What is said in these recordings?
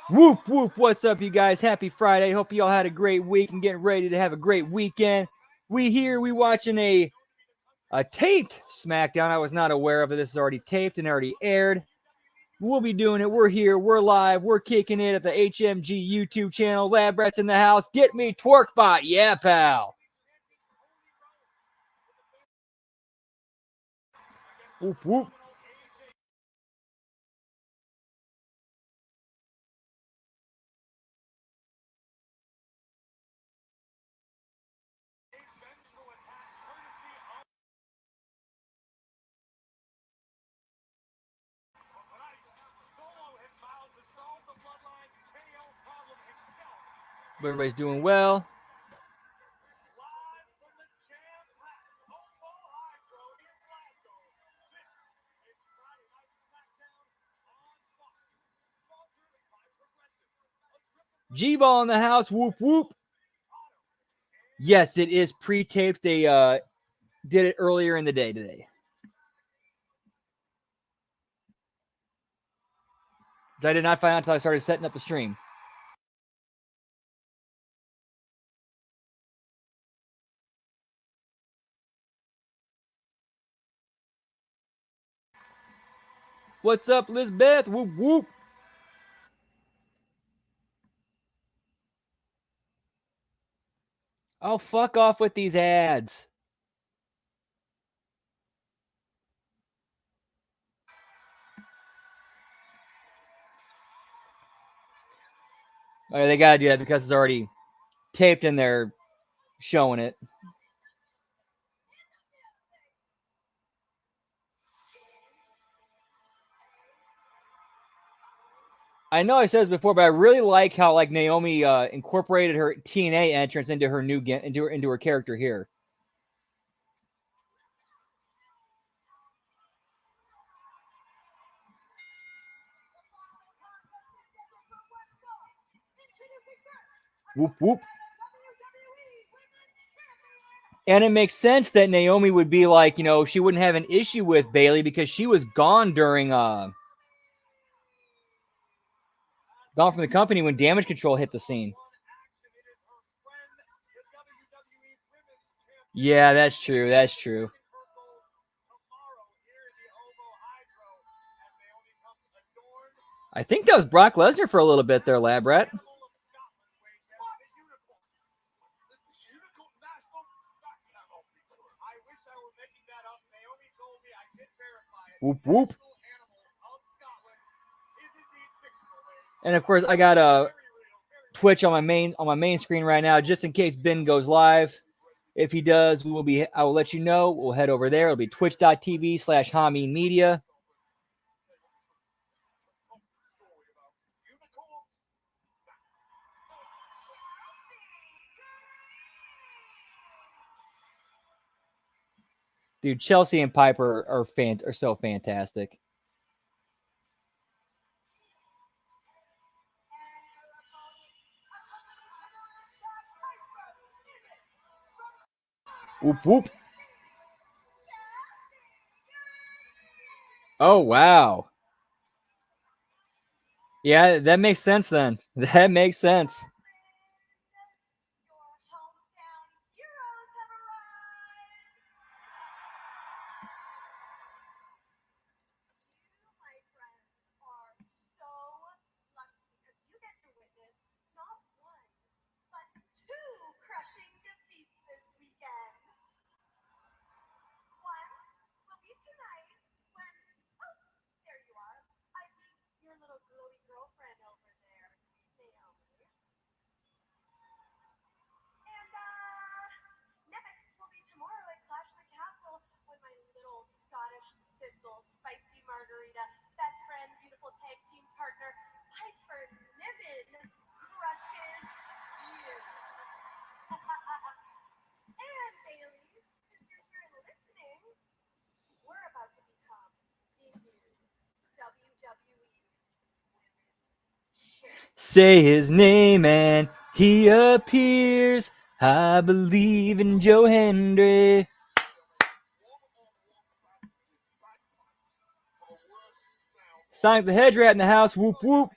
Whoop, whoop. What's up, you guys? Happy Friday. Hope you all had a great week and getting ready to have a great weekend. We watching a taped Smackdown. I was not aware of it. This is already taped and already aired. We'll be doing it. We're here. We're live. We're kicking it at the HMG YouTube channel. Lab Rats in the house. Get me Twerkbot. Yeah, pal. Whoop, whoop. Everybody's doing well. G-Ball in the house. Whoop, whoop. Yes, it is pre-taped. They did it earlier in the day today. I did not find out until I started setting up the stream. What's up, Lizbeth? Whoop, whoop. Oh, fuck off with these ads. Oh, yeah, they gotta do that because it's already taped and they're showing it. I know I said this before, but I really like how like Naomi incorporated her TNA entrance into her new into her character here. Whoop whoop. And it makes sense that Naomi would be like, you know, she wouldn't have an issue with Bayley because she was gone during gone from the company when Damage Control hit the scene. Yeah, that's true. That's true. I think that was Brock Lesnar for a little bit there, Lab Rat. Whoop whoop. And of course, I got a Twitch on my main screen right now, just in case Ben goes live. If he does, I will let you know. We'll head over there. It'll be twitch.tv/Hami Media. Dude, Chelsea and Piper are so fantastic. Whoop whoop. Oh wow. Yeah, that makes sense then. That makes sense. Say his name and he appears. I believe in Joe Hendry. Sonic the Hedge Rat in the house. Whoop whoop.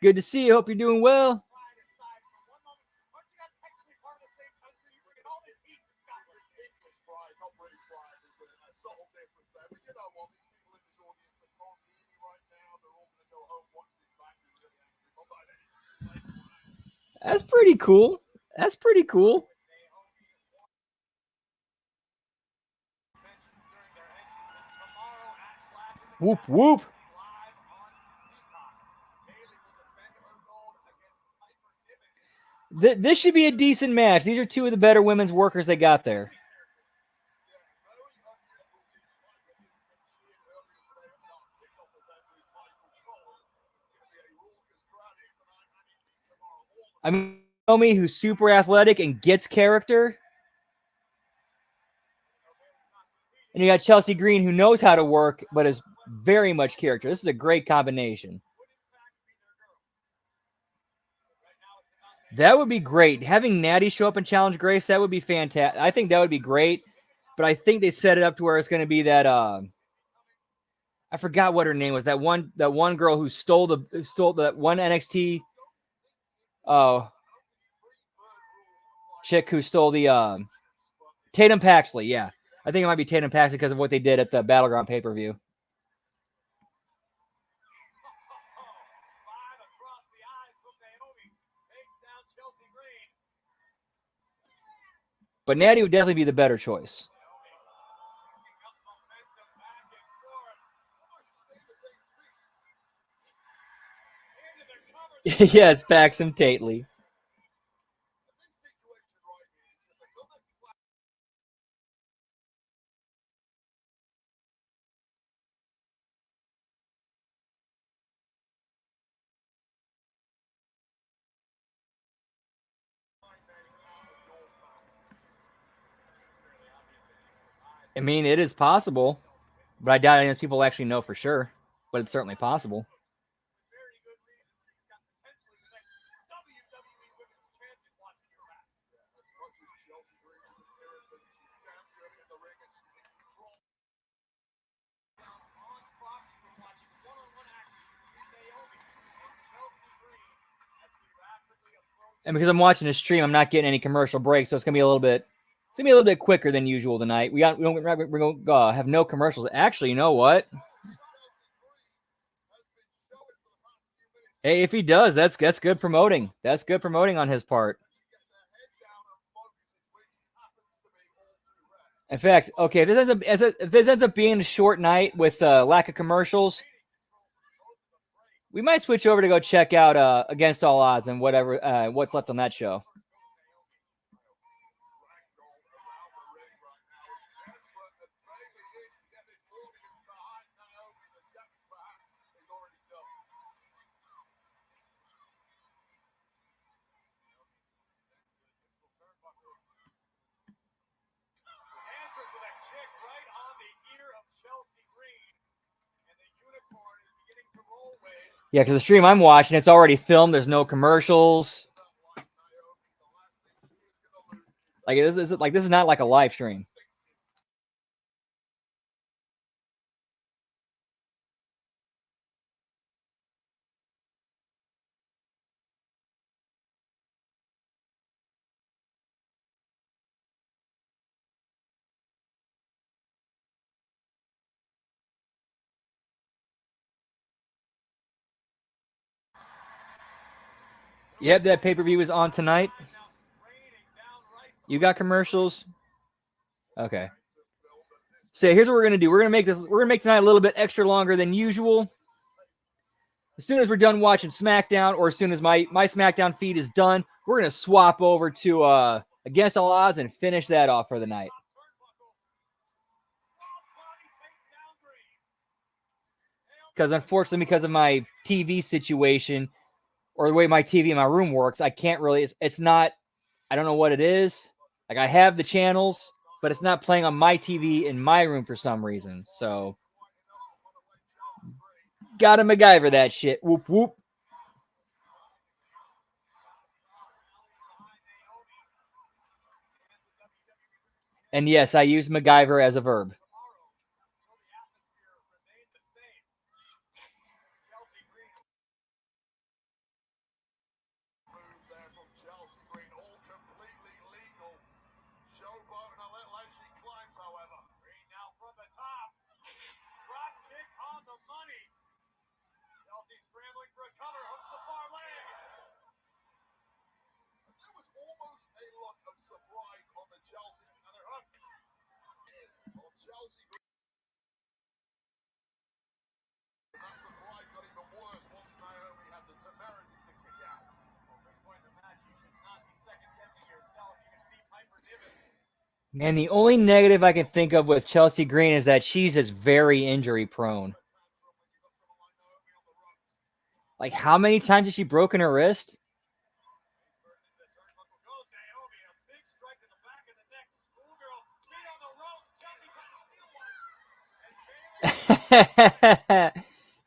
Good to see you. Hope you're doing well. That's pretty cool. That's pretty cool. Whoop, whoop. This should be a decent match. These are two of the better women's workers they got there. I mean, Naomi, who's super athletic and gets character. And you got Chelsea Green, who knows how to work, but is very much character. This is a great combination. That would be great. Having Natty show up and challenge Grace, that would be fantastic. I think that would be great. But I think they set it up to where it's going to be that I forgot what her name was. That one girl who stole that one NXT chick who stole the Tatum Paxley. Yeah, I think it might be Tatum Paxley because of what they did at the Battleground pay-per-view. But Natty would definitely be the better choice. Yes, Paxton Tately. I mean, it is possible, but I doubt any people actually know for sure. But it's certainly possible. And because I'm watching a stream, I'm not getting any commercial breaks, so it's gonna be a little bit quicker than usual tonight. We're gonna have no commercials. Actually, you know what? Hey, if he does, that's good promoting. That's good promoting on his part. In fact, okay, if this ends up being a short night with lack of commercials, we might switch over to go check out Against All Odds and whatever what's left on that show. Yeah, because the stream I'm watching, it's already filmed. There's no commercials. Like this is not like a live stream. Yep, that pay-per-view is on tonight. You got commercials? Okay. So here's what we're gonna do. We're gonna make tonight a little bit extra longer than usual. As soon as we're done watching SmackDown, or as soon as my SmackDown feed is done, we're gonna swap over to Against All Odds and finish that off for the night. Because unfortunately, because of my TV situation or the way my TV in my room works, I can't really. It's not. I don't know what it is. Like I have the channels, but it's not playing on my TV in my room for some reason. So gotta MacGyver that shit. Whoop whoop. And yes, I use MacGyver as a verb. And the only negative I can think of with Chelsea Green is that she's just very injury prone. Like, how many times has she broken her wrist?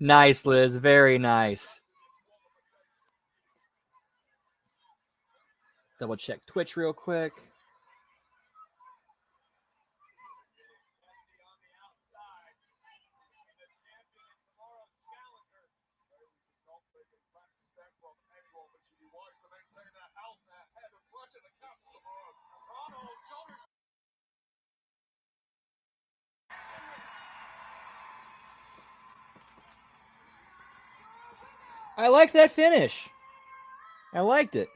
Nice, Liz. Very nice. Double check Twitch real quick. I liked that finish. I liked it.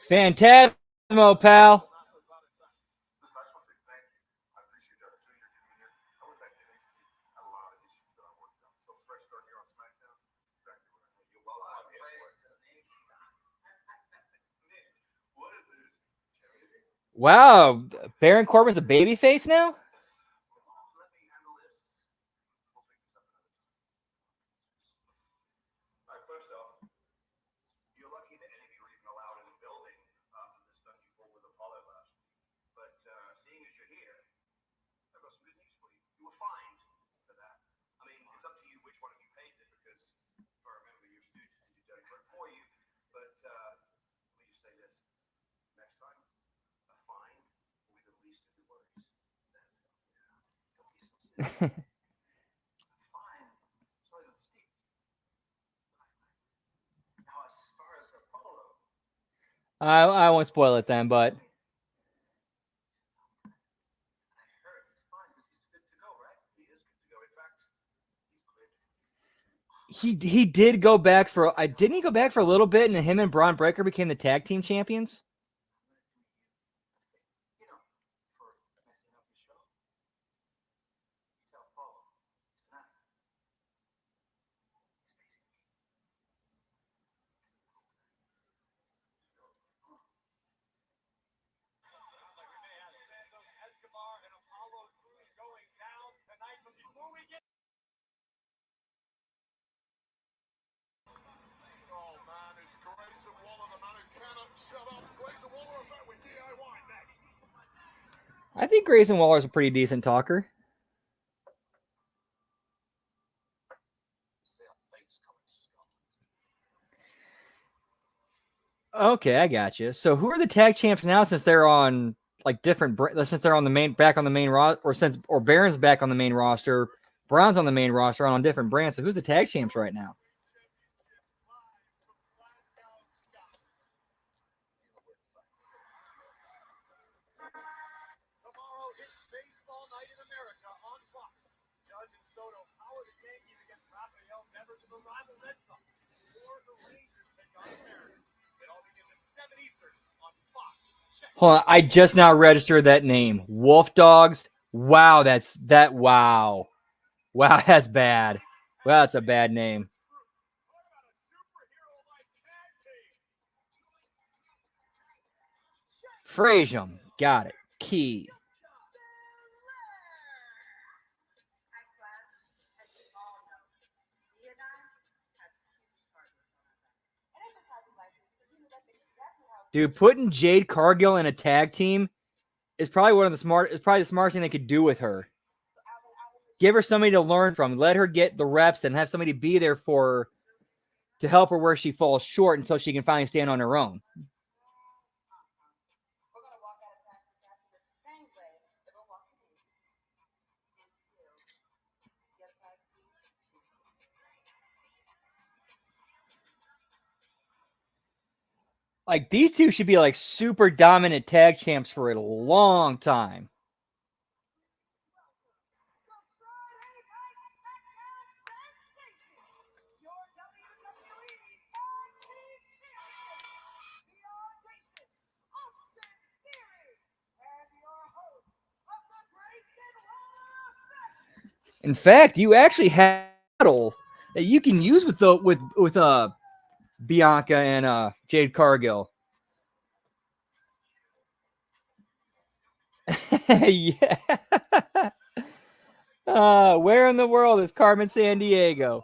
Phantasmo, pal. Wow, Baron Corbin's a babyface now? I won't spoil it then, but he did go back for didn't he go back for a little bit and him and Braun Breaker became the tag team champions? I think Grayson Waller's a pretty decent talker. Okay, I got you. So who are the tag champs now since they're on like different since they're on the main back on the main roster or Baron's back on the main roster, Braun's on the main roster on different brands. So who's the tag champs right now? Hold on, I just now registered that name. Wolf Dogs. Wow, wow. Wow, that's bad. Wow, that's a bad name. Frasium. Got it. Key. Dude, putting Jade Cargill in a tag team is probably the smartest thing they could do with her. Give her somebody to learn from. Let her get the reps and have somebody be there for her to help her where she falls short until she can finally stand on her own. Like, these two should be like super dominant tag champs for a long time. In fact, you actually have a battle that you can use with Bianca and Jade Cargill. Yeah. Where in the world is Carmen Sandiego?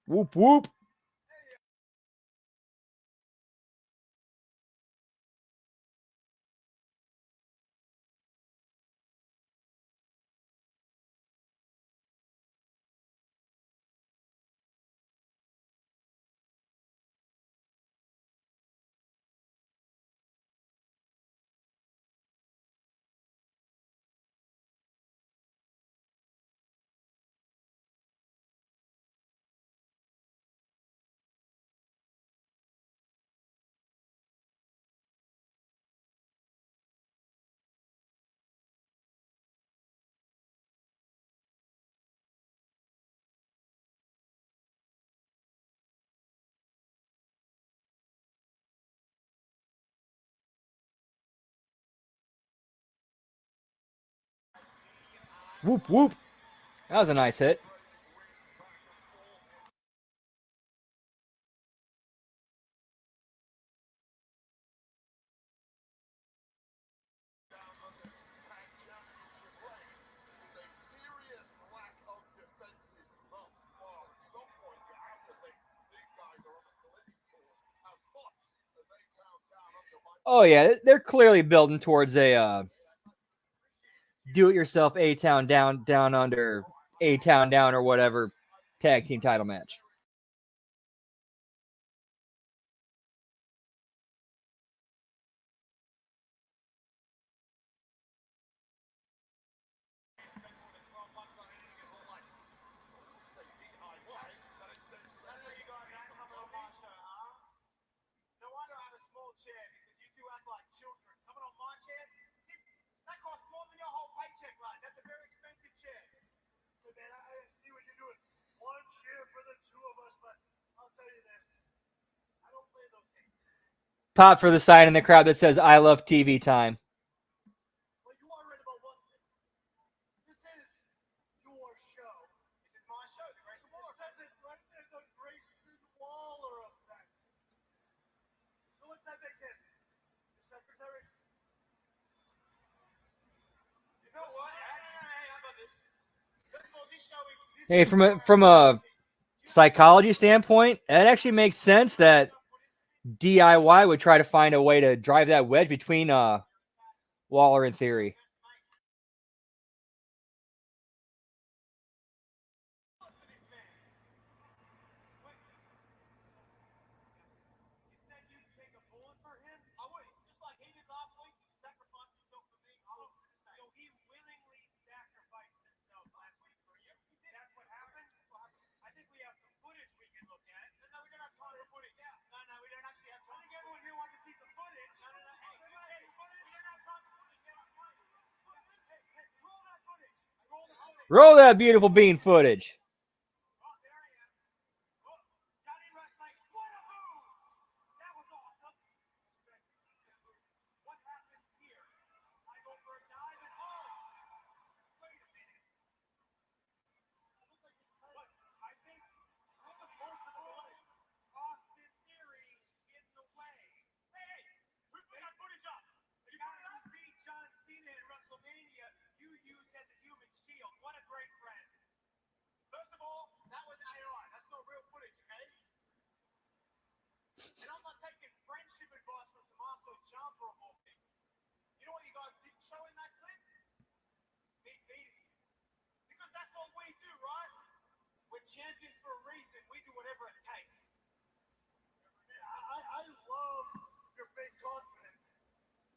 Whoop whoop. Whoop whoop. That was a nice hit. Oh yeah, they're clearly building towards a do-it-yourself A-Town down under A-Town down or whatever tag team title match. Pop for the sign in the crowd that says "I love TV time." Hey, from a psychology standpoint, that actually makes sense that DIY would try to find a way to drive that wedge between Waller and Theory. Roll that beautiful bean footage. champions for a reason. We do whatever it takes. I love your big confidence.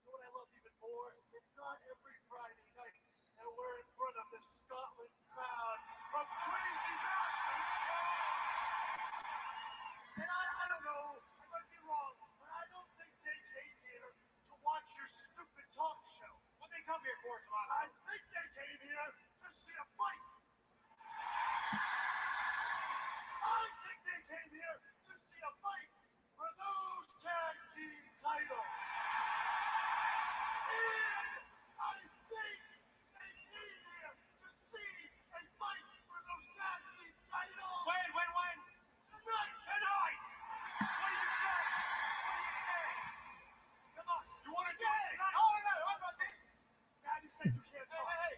You know what I love even more? It's not every Friday night that we're in front of the Scotland crowd of crazy bastards. And I don't know, I might be wrong, but I don't think they came here to watch your stupid talk show. What they come here for, Tommaso? I think they came here to see a fight. I think they came here to see a fight for those tag team titles. And I think they came here to see a fight for those tag team titles. When? Tonight! What do you say? Come on, you want to do it tonight? Oh, no, how about this? Maddie said you can't talk. Hey,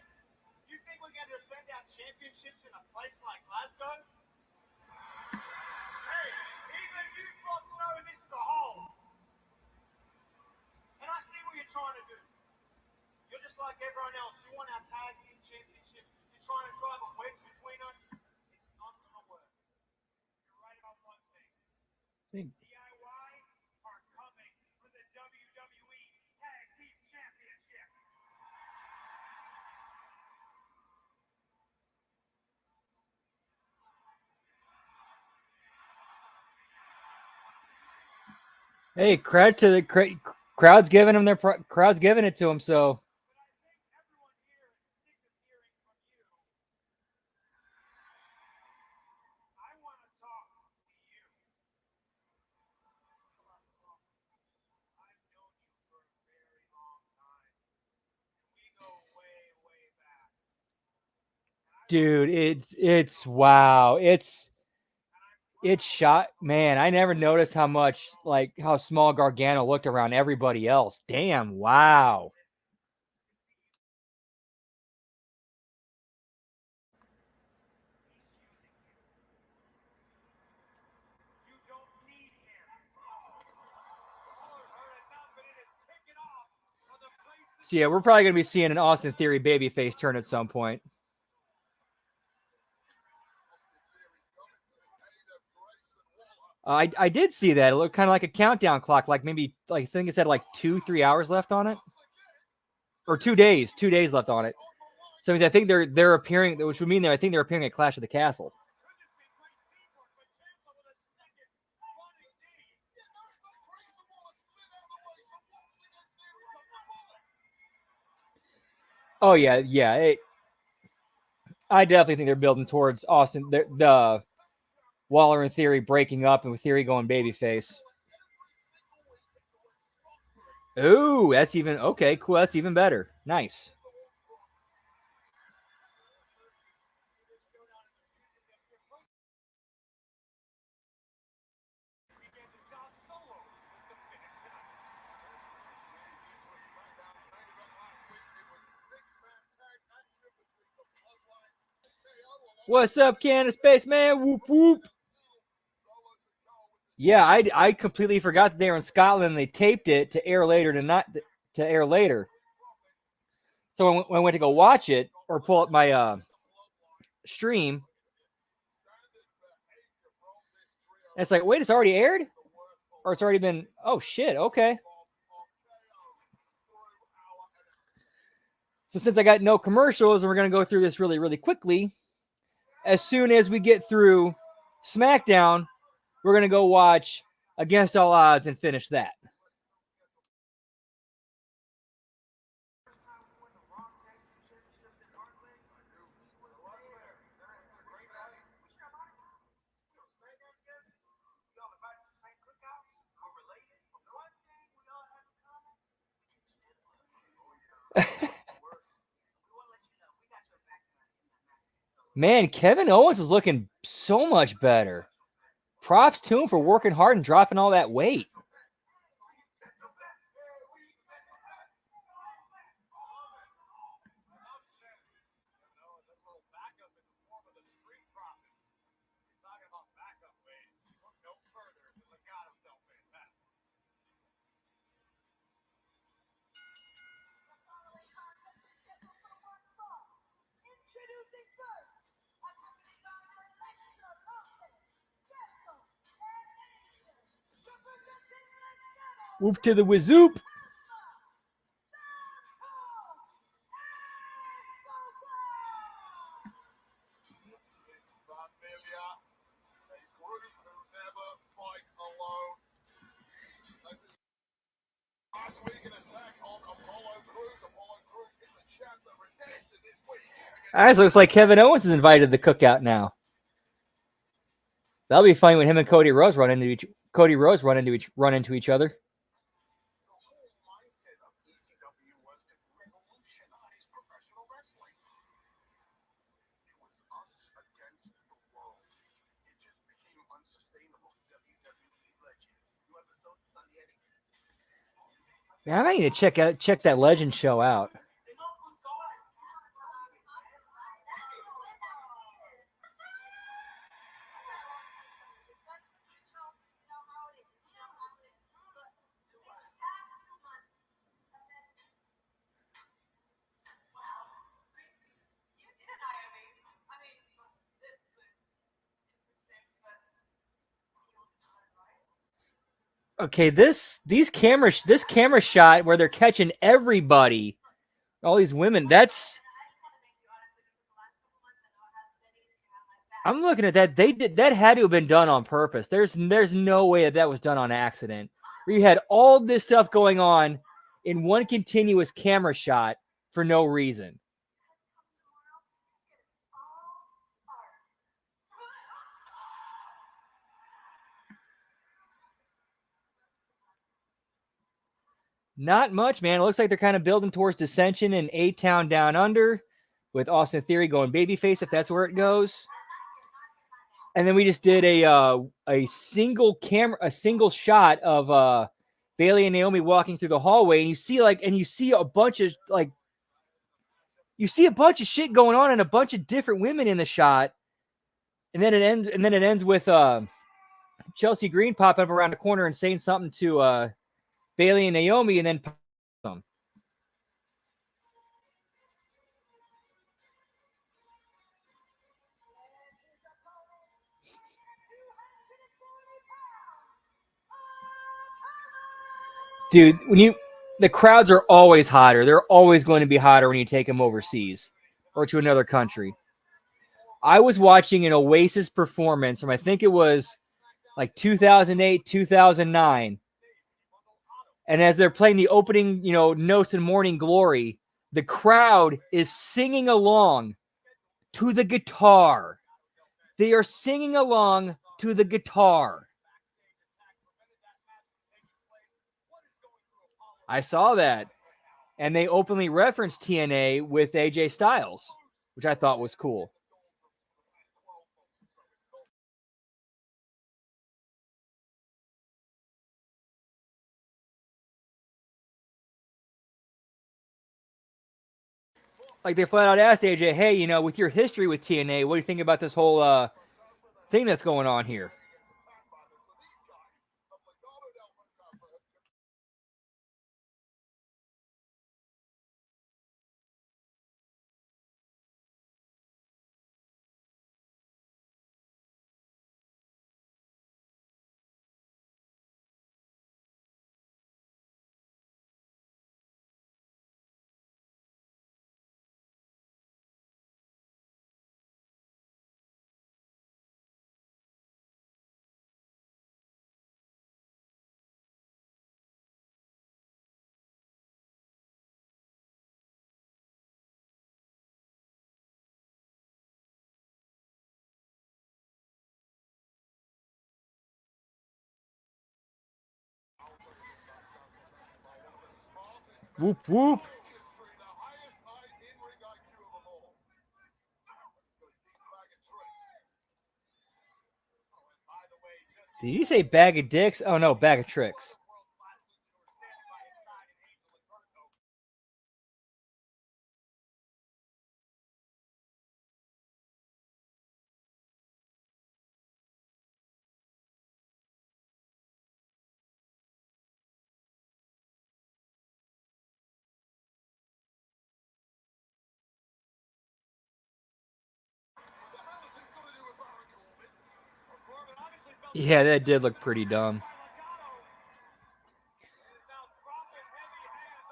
you think we're going to defend our championships in a place like Glasgow? Hey, even you folks know this is a hole. And I see what you're trying to do. You're just like everyone else. You want our tag team championships. You're trying to drive a wedge between us. It's not going to work. You're right about one thing. DIY are coming for the WWE Tag Team Championship. Hey, credit to the crowd's giving him crowd's giving it to him. So. But I think everyone here is sick of hearing from you. I want to talk to you. I've known you for a very long time. We go way, way back. Dude, it's wow. It's shot, man. I never noticed how much, like, how small Gargano looked around everybody else. Damn, wow. You don't need him. All heard enough, but it is kicking off for the place. So yeah, we're probably gonna be seeing an Austin Theory babyface turn at some point. I did see that. It looked kind of like a countdown clock, like maybe like I think it said like 2-3 hours left on it, or 2 days left on it. So I think they're appearing, which would mean that I think they're appearing at Clash of the Castle. Oh yeah. I definitely think they're building towards Austin, the Waller and Theory breaking up, and with Theory going babyface. Ooh, that's even okay. Cool. That's even better. Nice. What's up, Canada Spaceman? Whoop whoop. Yeah, I completely forgot that they were in Scotland. And they taped it to air later to air later. So when I went to go watch it or pull up my stream, it's like, wait, it's already aired, or it's already been. Oh shit. Okay. So since I got no commercials, and we're gonna go through this really, really quickly. As soon as we get through SmackDown, we're going to go watch Against All Odds and finish that. Man, Kevin Owens is looking so much better. Props to him for working hard and dropping all that weight. Whoop to the whizoop. This looks like Kevin Owens is invited to the cookout now. That'll be funny when him and Cody Rhodes run into each other. Man, I might need to check that Legend show out. Okay, this camera shot where they're catching everybody, all these women. I'm looking at that. That had to have been done on purpose. There's no way that was done on accident. Where you had all this stuff going on in one continuous camera shot for no reason. Not much, man. It looks like they're kind of building towards dissension in A-Town Down Under, with Austin Theory going babyface if that's where it goes. And then we just did a single shot of Bailey and Naomi walking through the hallway, and you see a bunch of shit going on and a bunch of different women in the shot. And then it ends with Chelsea Green popping up around the corner and saying something to Bailey and Naomi, and then them. Dude, the crowds are always hotter. They're always going to be hotter when you take them overseas or to another country. I was watching an Oasis performance from, I think it was like 2008, 2009. And as they're playing the opening, notes in Morning Glory, the crowd is singing along to the guitar. They are singing along to the guitar. I saw that. And they openly referenced TNA with AJ Styles, which I thought was cool. Like, they flat out asked AJ, hey, with your history with TNA, what do you think about this whole thing that's going on here? Whoop, whoop. Did you say bag of dicks? Oh, no, bag of tricks. Yeah, that did look pretty dumb.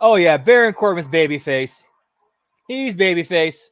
Oh yeah, Baron Corbin's babyface. He's babyface.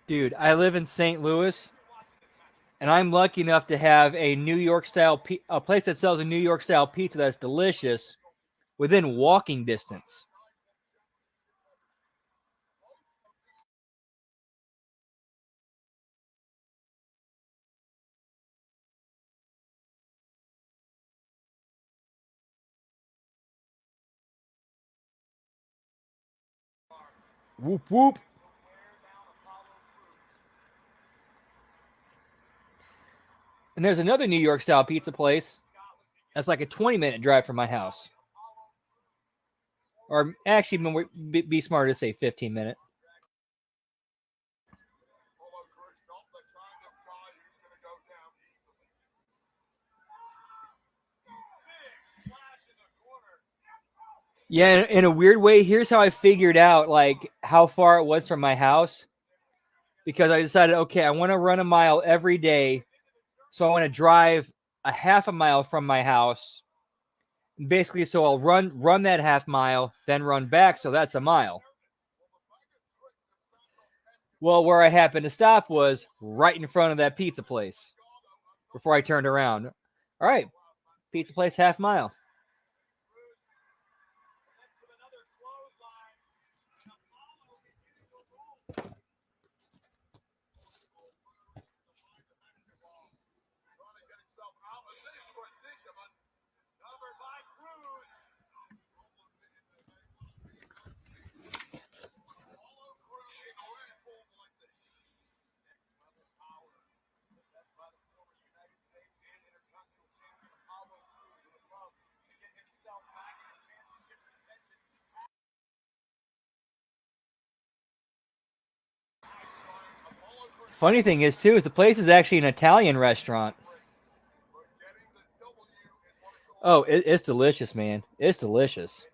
Dude, I live in St. Louis, and I'm lucky enough to have a New York style a place that sells a New York style pizza that's delicious within walking distance. Whoop whoop. And there's another New York style pizza place that's like a 20-minute drive from my house. Or actually, be smarter to say 15-minute. Yeah, in a weird way, here's how I figured out like how far it was from my house. Because I decided, okay, I want to run a mile every day. So I want to drive a half a mile from my house. Basically, so I'll run that half mile, then run back. So that's a mile. Well, where I happened to stop was right in front of that pizza place before I turned around. All right, pizza place, half mile. Funny thing is, too, is the place is actually an Italian restaurant. Oh, it's delicious, man. It's delicious.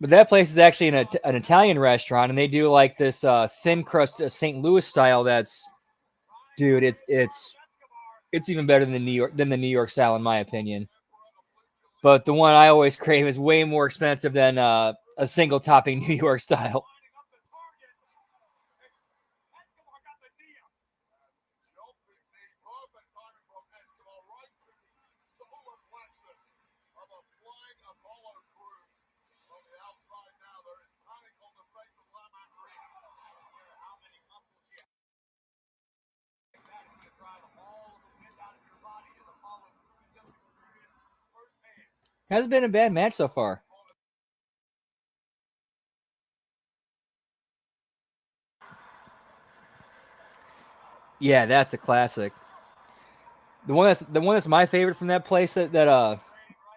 But that place is actually an Italian restaurant, and they do like this thin crust St. Louis style. That's, dude, it's even better than the New York style, in my opinion. But the one I always crave is way more expensive than a single topping New York style. Hasn't been a bad match so far. Yeah, that's a classic. The one that's my favorite from that place that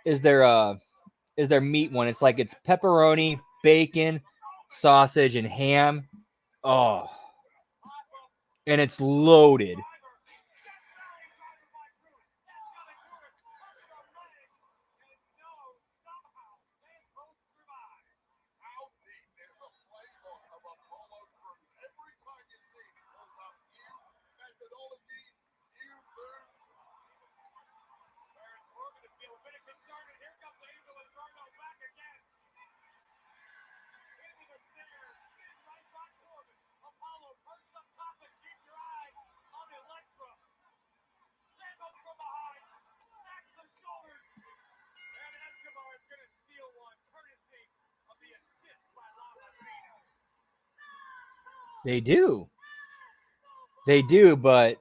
is their meat one. It's like it's pepperoni, bacon, sausage, and ham. Oh, and it's loaded. They do. They do, but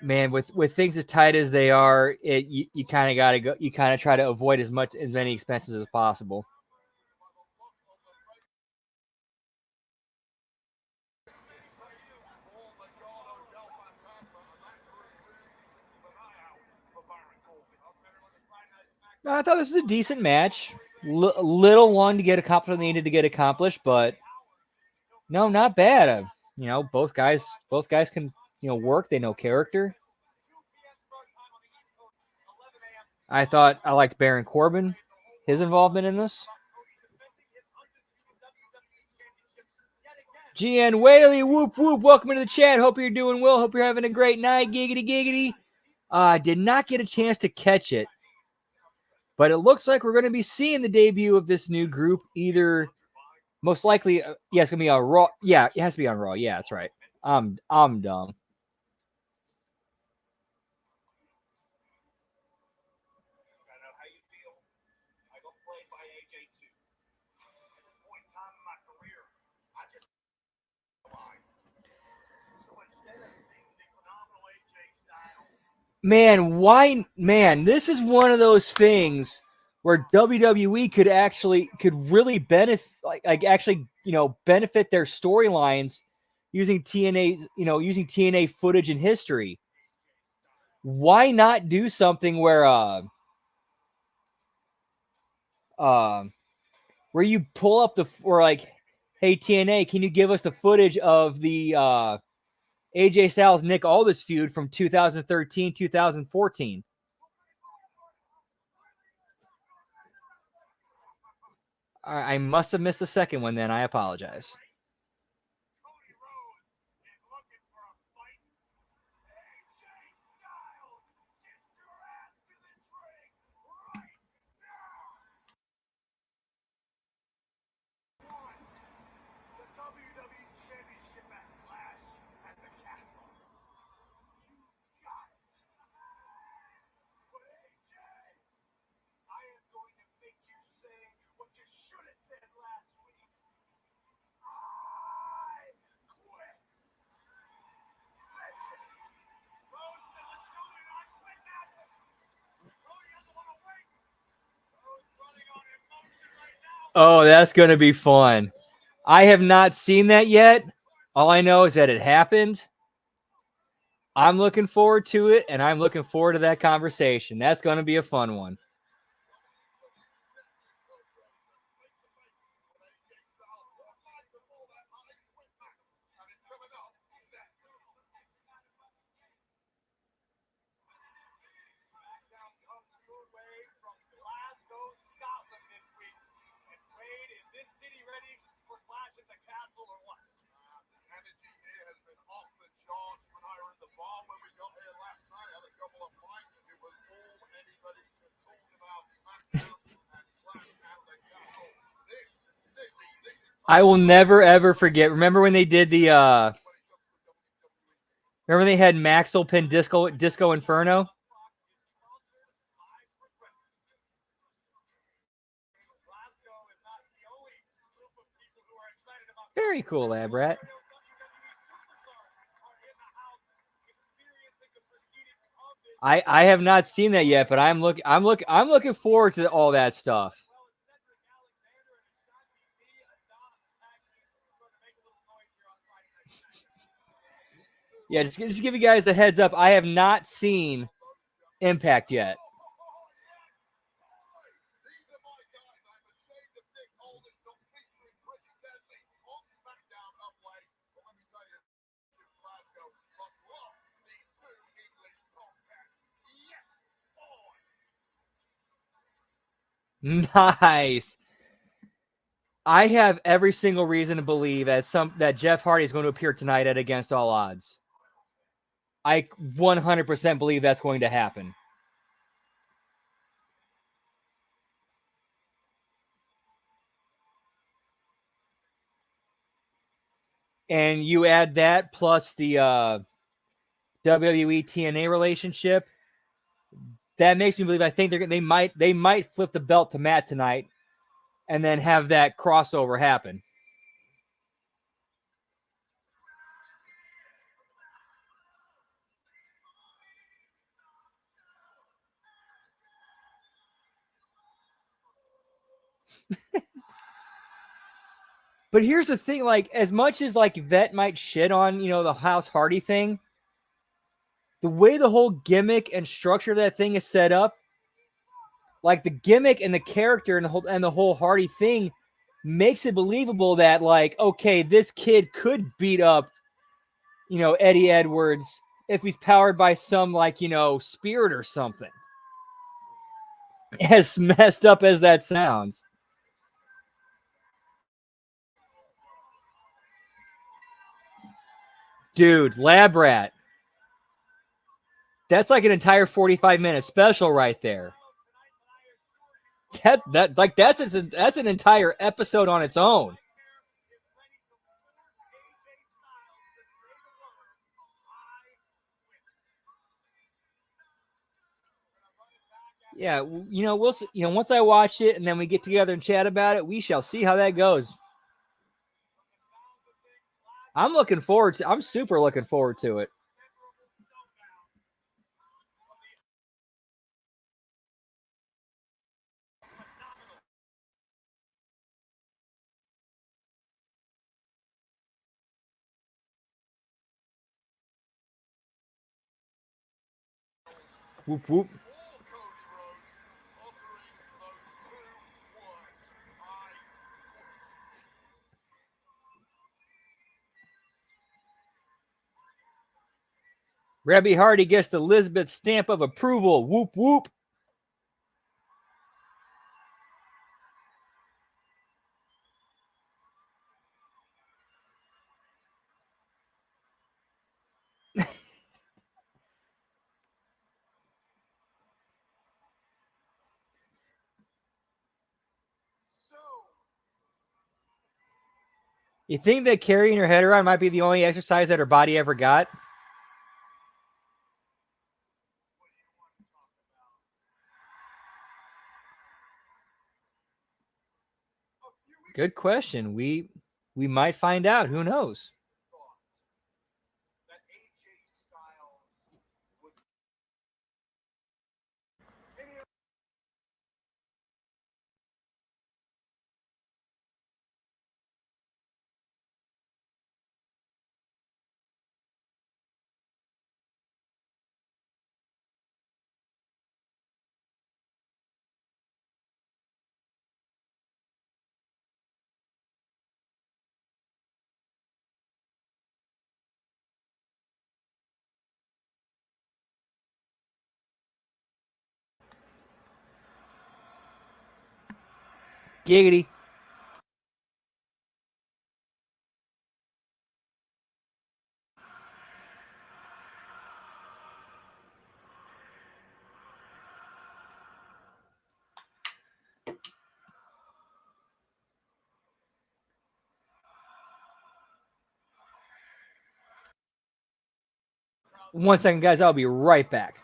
man, with things as tight as they are, you kind of got to go. You kind of try to avoid as many expenses as possible. I thought this was a decent match. Little one to get accomplished, needed to get accomplished, but no, not bad. Both guys can work. They know character. I thought I liked Baron Corbin, his involvement in this. GN Whaley, whoop whoop, welcome into the chat. Hope you're doing well. Hope you're having a great night. Giggity giggity. Did not get a chance to catch it, but it looks like we're going to be seeing the debut of this new group. Either most likely, yeah, it's gonna be on Raw. Yeah, it has to be on Raw. Yeah, that's right. I'm dumb. Man, why? Man, this is one of those things where WWE could really benefit, benefit their storylines using using TNA footage and history. Why not do something where you pull up hey TNA, can you give us the footage of the AJ Styles Nick Aldis feud from 2013, 2014? I must have missed the second one then. I apologize. Oh, that's going to be fun. I have not seen that yet. All I know is that it happened. I'm looking forward to it, and I'm looking forward to that conversation. That's going to be a fun one. I will never ever forget. Remember when they did the remember they had Maxwell pin Disco Inferno? Very cool, Lab Rat. I have not seen that yet, but I'm looking forward to all that stuff. Yeah, just give you guys a heads up. I have not seen Impact yet. Nice. I have every single reason to believe that Jeff Hardy is going to appear tonight at Against All Odds. I 100% believe that's going to happen. And you add that plus the WWE TNA relationship, that makes me believe. I think they might flip the belt to Matt tonight, and then have that crossover happen. But here's the thing, like, as much as like Vet might shit on, the House Hardy thing, the way the whole gimmick and structure of that thing is set up, like the gimmick and the character and the whole Hardy thing makes it believable that, like, okay, this kid could beat up, Eddie Edwards if he's powered by some, like, spirit or something. As messed up as that sounds. Dude, Lab Rat. That's like an entire 45-minute special right there. That's an entire episode on its own. Yeah, we'll see, once I watch it and then we get together and chat about it, we shall see how that goes. I'm super looking forward to it. Whoop whoop. Rebby Hardy gets the Elizabeth stamp of approval. Whoop whoop. You think that carrying her head around might be the only exercise that her body ever got? Good question. We might find out. Who knows? Giggity. One second, guys. I'll be right back.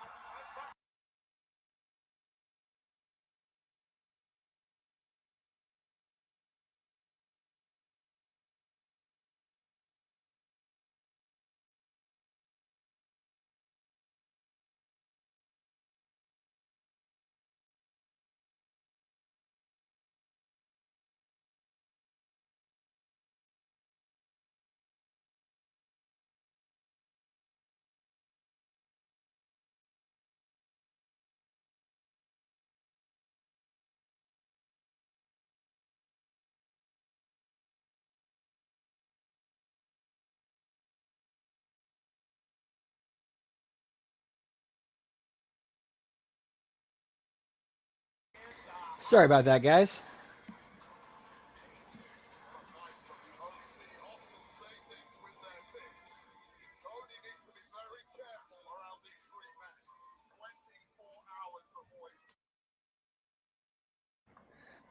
Sorry about that, guys.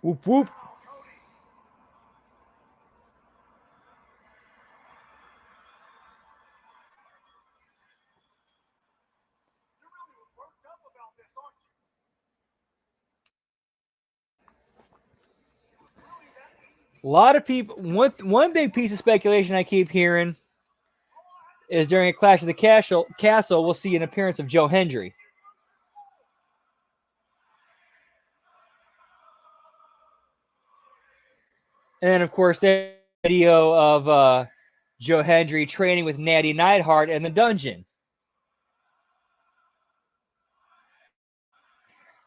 Whoop whoop. A lot of people. One big piece of speculation I keep hearing is during a Clash of the Castle, we'll see an appearance of Joe Hendry. And then, of course, there's a video of Joe Hendry training with Natty Neidhart in the dungeon.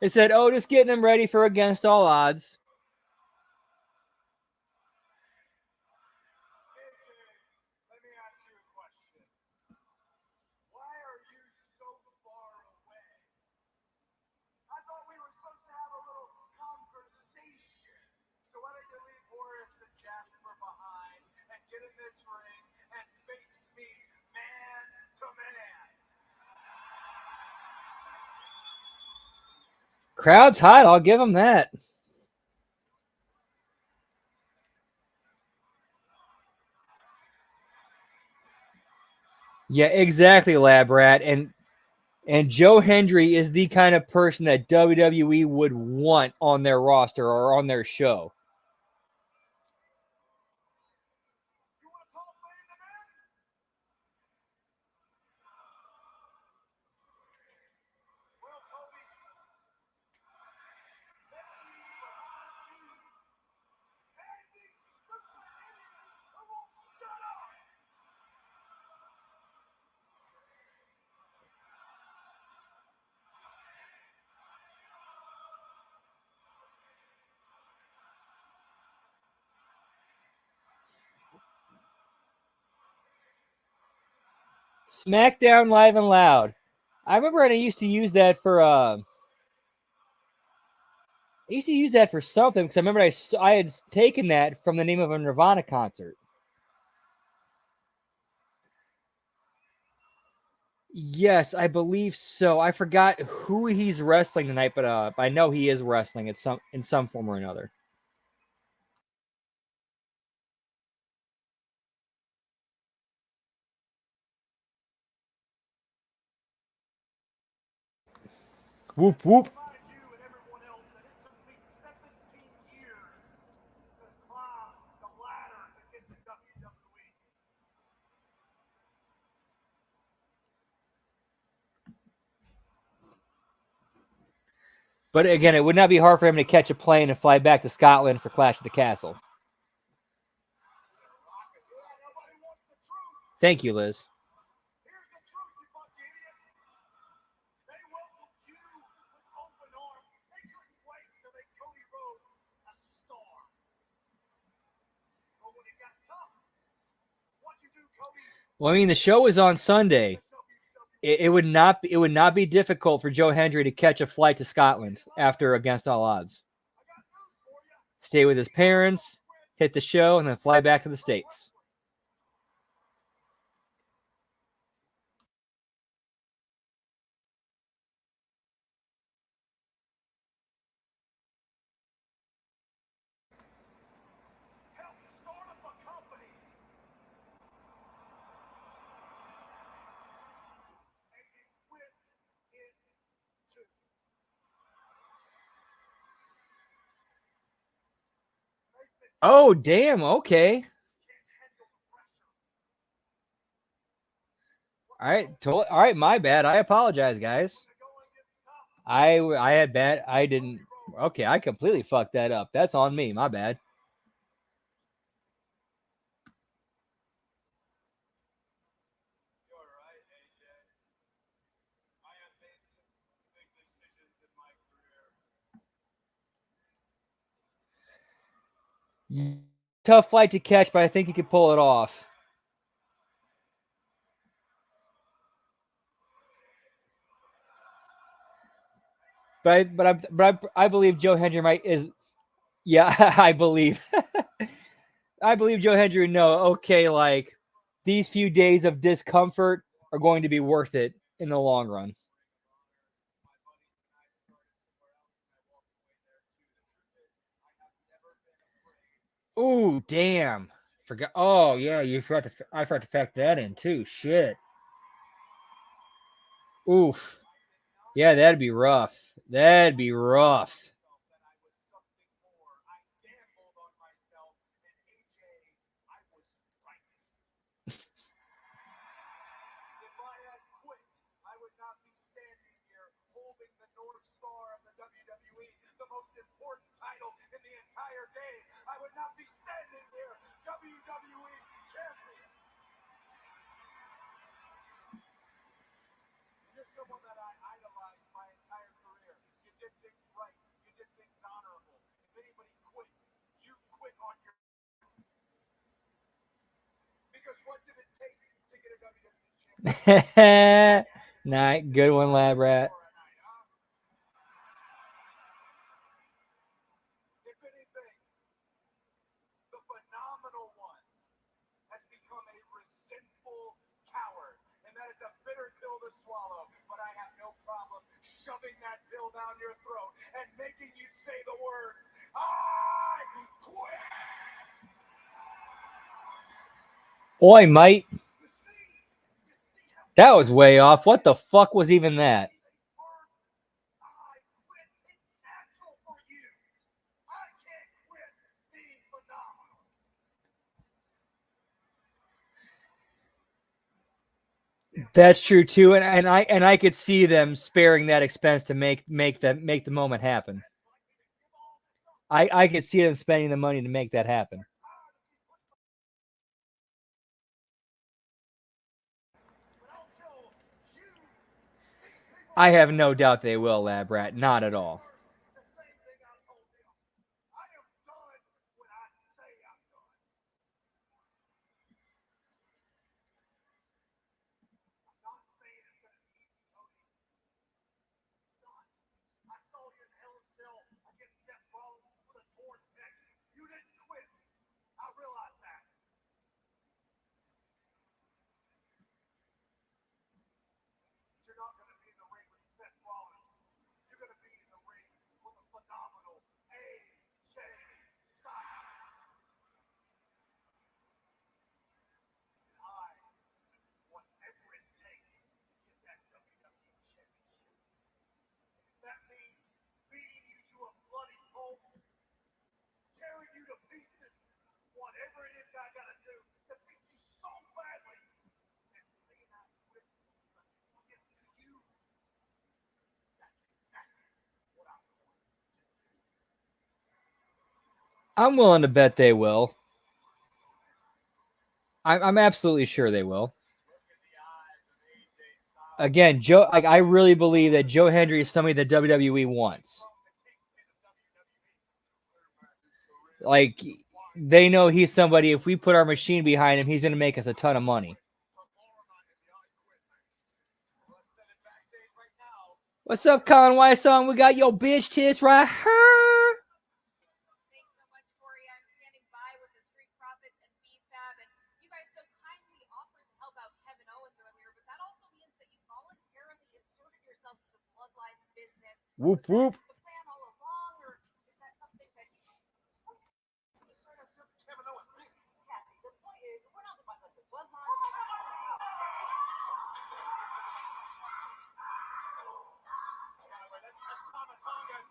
It said, "Oh, just getting him ready for Against All Odds." Let me ask you a question. Why are you so far away? I thought we were supposed to have a little conversation. So why don't you leave Horace and Jasper behind and get in this ring and face me man to man? Crowd's hot. I'll give him that. Yeah, exactly, Lab Rat. And Joe Hendry is the kind of person that WWE would want on their roster or on their show. You want to talk man to man? Well, Cody, let me remind you, and these stupid idiots who won't shut up. SmackDown Live and Loud. I remember I used to use that for something because I remember I had taken that from the name of a Nirvana concert. Yes, I believe so. I forgot who he's wrestling tonight, but I know he is wrestling in some form or another. Whoop whoop. Remind you and everyone else that it took me 17 years to climb the ladder to get to WWE. But again, it would not be hard for him to catch a plane and fly back to Scotland for Clash of the Castle. Nobody wants the truth. Thank you, Liz. Here's the truth, you bunch of idiots. They welcomed you with open arms. They couldn't wait to make Cody Rhodes a star. But when it got tough, what'd you do, Cody? Well, I mean, the show is on Sunday. It would not be difficult for Joe Hendry to catch a flight to Scotland after Against All Odds. Stay with his parents, hit the show, and then fly back to the States. Help start up a company. And you quit it too. Oh, damn. Okay. Can't handle the pressure. All right. My bad. I apologize, guys. The going gets tough. I had bad. I didn't. Okay, I completely fucked that up. That's on me. My bad. You're right, AJ. I have made some big decisions in my career. Tough flight to catch, but I think he could pull it off. But I believe Joe Hendry is. Yeah, I believe. I believe Joe Hendry would know. Okay, like these few days of discomfort are going to be worth it in the long run. Ooh, damn! Forgot. Oh yeah, you forgot to. I forgot to factor that in too. Shit. Oof. Yeah, that'd be rough. That'd be rough. If I had quit, I would not be standing here holding the North Star of the WWE, the most important title in the entire game. I would not be standing here WWE champion. You're someone that I idolized my entire career. You did things right. You did things honorable. If anybody quit, you quit on your. Because what did it take to get a WWE champion? Night, good one, Lab Rat. If anything, the phenomenal one has become a resentful coward. And that is a bitter pill to swallow. But I have no problem shoving that pill down your throat and making you say the words, I quit! Oi, mate. That was way off. What the fuck was even that? I quit. It's natural for you. I can't quit being phenomenal. That's true too, and I could see them sparing that expense to make the moment happen. I could see them spending the money to make that happen. I have no doubt they will, Lab Rat. Not at all. The same thing I told them. I am done when I say I'm done. I'm not saying it's going to be easy, Cody. It's not. I saw you in Hell in a Cell against Seth Rollins with a torn neck. You didn't quit. I realize that. But you're not going to be in the ring with Seth Rollins. You're going to be in the ring with a phenomenal AJ Styles. And I whatever it takes to get that WWE Championship. And if that means beating you to a bloody pulp, tearing you to pieces, whatever it is I gotta do to beat you so badly, and saying I quit will get to you, that's exactly what I'm going to do. I'm willing to bet they will. I'm absolutely sure they will. Again, Joe, like I really believe that Joe Hendry is somebody that WWE wants. Like they know he's somebody. If we put our machine behind him, he's going to make us a ton of money. What's up, Colin Weissong? We got your bitch tits right here. Thanks so much, Corey. I'm standing by with the Street Profits and BFAB, and you guys so kindly offered to help out Kevin Owens earlier, but that also means that you voluntarily inserted yourselves into the Bloodlines business. Whoop whoop. Was that the plan all along, or is that something that you? Just say that's simple Kevin Owens thing. Kathy, the point is, we're not about the bloodline.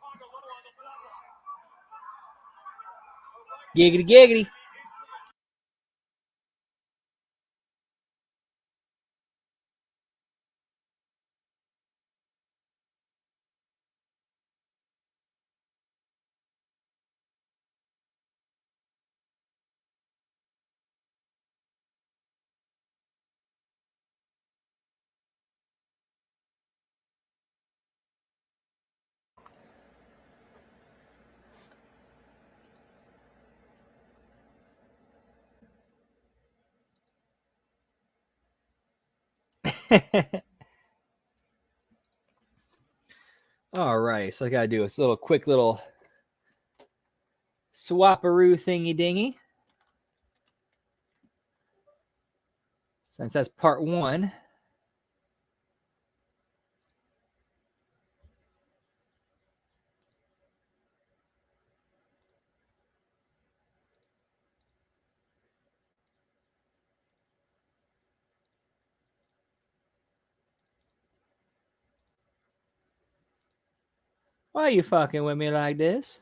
Tonga low on the bloodline. Giggity giggity. All right, so I gotta do this little quick little swaparoo thingy dingy. Since that's part one. Why are you fucking with me like this?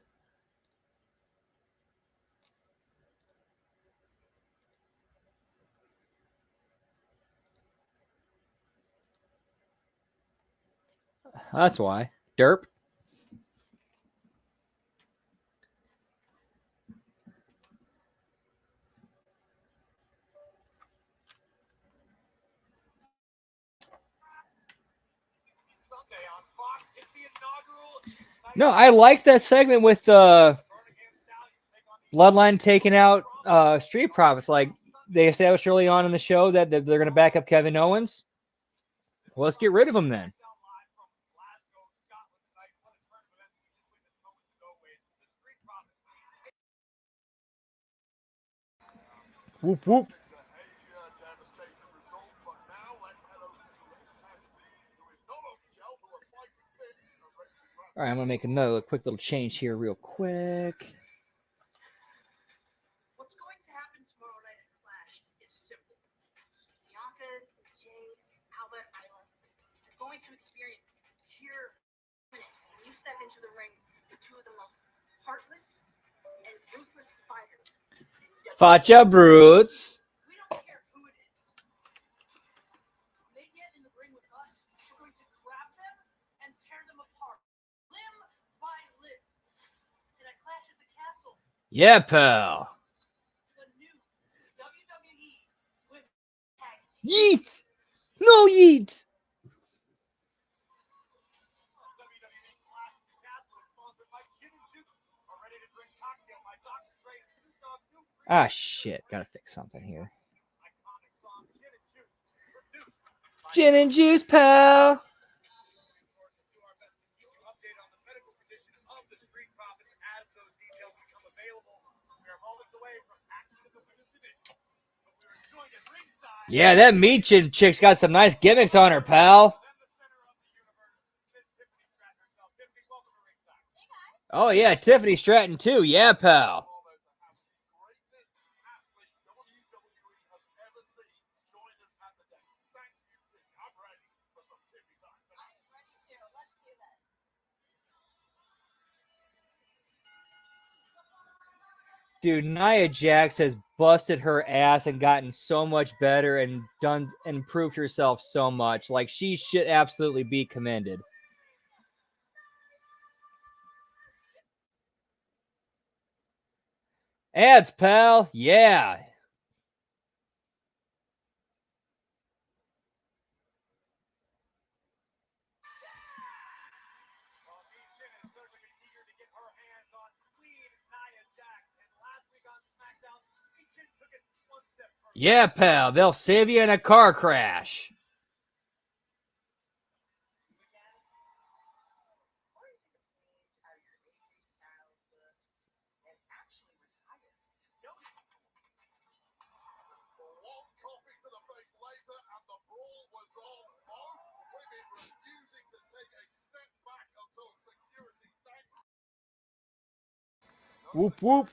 That's why. Derp. Wednesday on Fox. It's the inaugural. No, I liked that segment with Bloodline taking out Street Profits. Like they established early on in the show that they're going to back up Kevin Owens. Well, let's get rid of him then. Whoop whoop. All right, I'm gonna make another quick little change here, real quick. What's going to happen tomorrow night at Clash is simple. Bianca, Jade, Albert, Isla, you're going to experience pure minutes when you step into the ring with two of the most heartless and ruthless fighters. Facha Brutes. We don't care who it is. When they get in the ring with us, we're going to grab them and tear them apart, limb by limb. And at Clash at the Castle, Yeah, pal. the new WWE Women's Tag Team. Yeet. No yeet. Ah, shit. Gotta fix something here. Gin and juice, pal. Yeah, that meat chin chick's got some nice gimmicks on her, pal. Oh, yeah, Tiffany Stratton, too. Yeah, pal. Dude, Nia Jax has busted her ass and gotten so much better and done and improved herself so much. Like, she should absolutely be commended. Ads, pal. Yeah. Yeah, pal. They'll save you in a car crash. Whoop, whoop.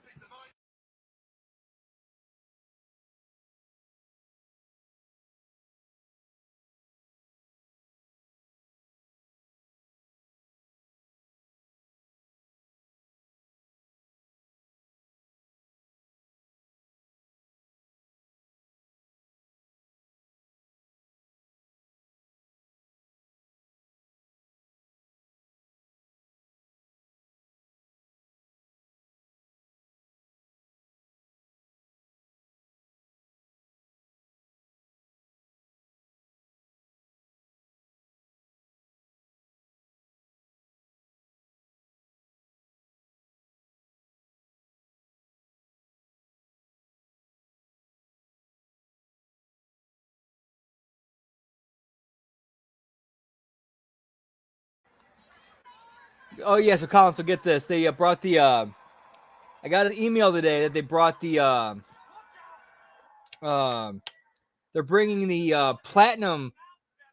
Oh, yeah, so Colin, so get this. They brought the, I got an email today that they brought the, they're bringing the Platinum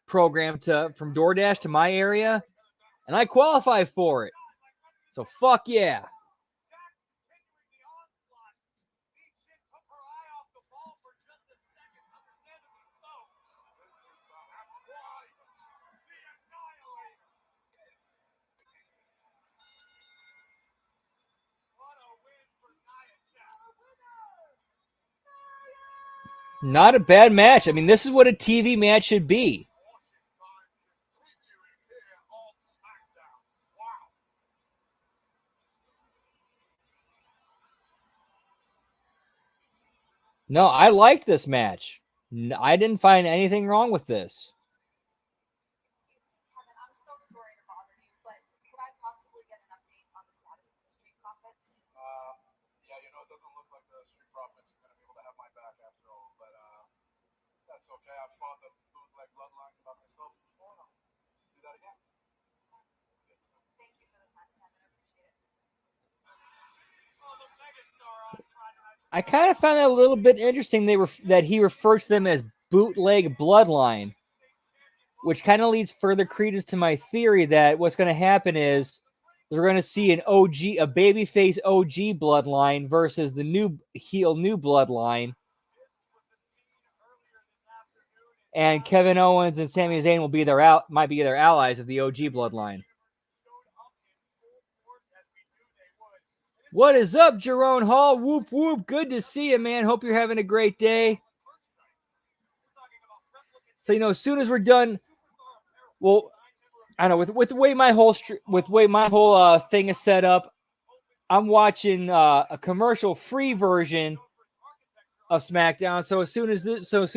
program from DoorDash to my area, and I qualify for it. So fuck yeah. Not a bad match. I mean, this is what a TV match should be. No, I liked this match. I didn't find anything wrong with this. Kevin, I'm so sorry. It's okay. I fought the bootleg bloodline by myself before. And I'll just do that again. Thank you for the time, Kevin. I appreciate it. Oh, the megastar on Friday Night. I kind of found that a little bit interesting. That he refers to them as bootleg bloodline, which kind of leads further credence to my theory that what's going to happen is they're going to see a babyface OG bloodline versus the new bloodline. And Kevin Owens and Sami Zayn might be their allies of the OG bloodline. What is up, Jerome Hall? Whoop, whoop. Good to see you, man. Hope you're having a great day. So, as soon as we're done, well, I don't know, with the way my whole thing is set up, I'm watching a commercial-free version of SmackDown. So as soon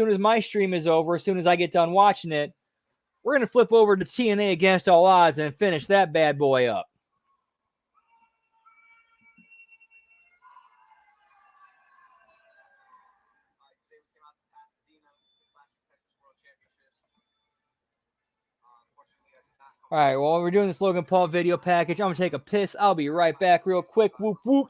as my stream is over, as soon as I get done watching it, we're gonna flip over to TNA Against All Odds and finish that bad boy up. All right, well, we're doing this Logan Paul video package. I'm going to take a piss. I'll be right back real quick. Whoop, whoop.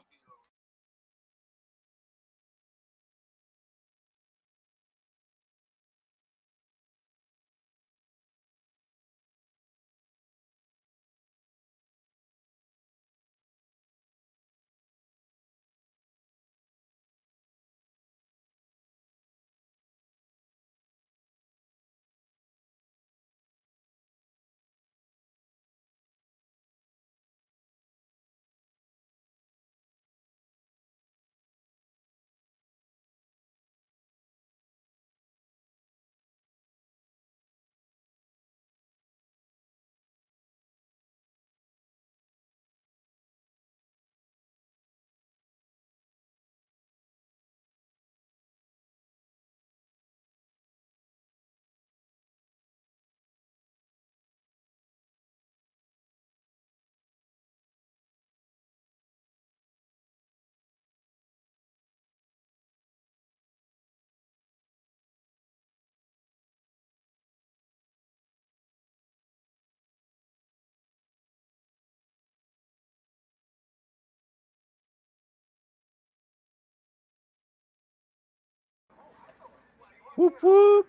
Whoop, whoop.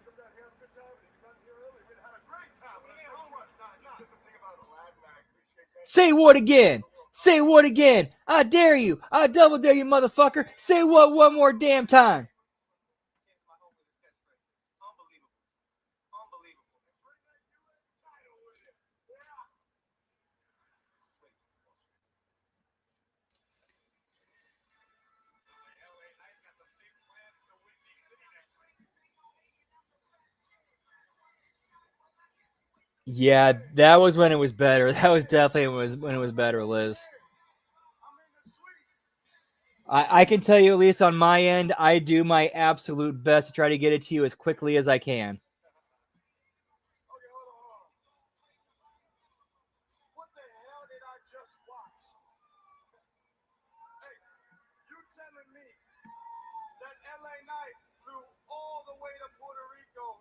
Say what again? Say what again? I dare you. I double dare you, motherfucker. Say what one more damn time. Yeah, that was when it was better. That was definitely when it was better, Liz. I can tell you, at least on my end, I do my absolute best to try to get it to you as quickly as I can. What the hell did I just watch? Hey, you telling me that LA Knight flew all the way to Puerto Rico,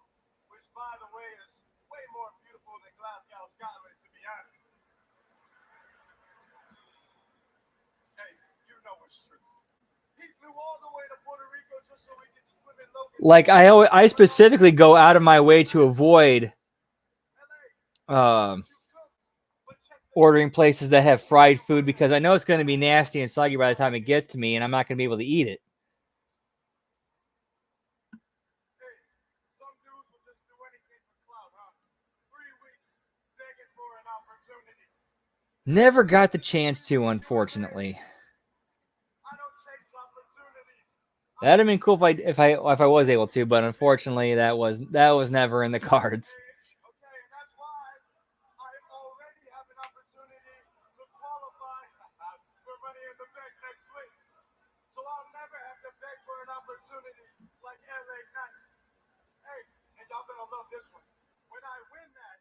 which, by the way, is way more beautiful than Glasgow, Scotland, to be honest. Hey, you know it's true. He flew all the way to Puerto Rico just so we could swim in Logan. Like I specifically go out of my way to avoid ordering places that have fried food because I know it's going to be nasty and soggy by the time it gets to me, and I'm not going to be able to eat it. Hey, some dudes will just do anything for clout, huh? 3 weeks begging for an opportunity. Never got the chance to, unfortunately. I don't chase opportunities. That'd have been cool if I was able to, but unfortunately that was never in the cards. Okay, and that's why I already have an opportunity to qualify for Money in the Bank next week. So I'll never have to beg for an opportunity like LA Knight. Hey, and y'all gonna love this one. When I win that,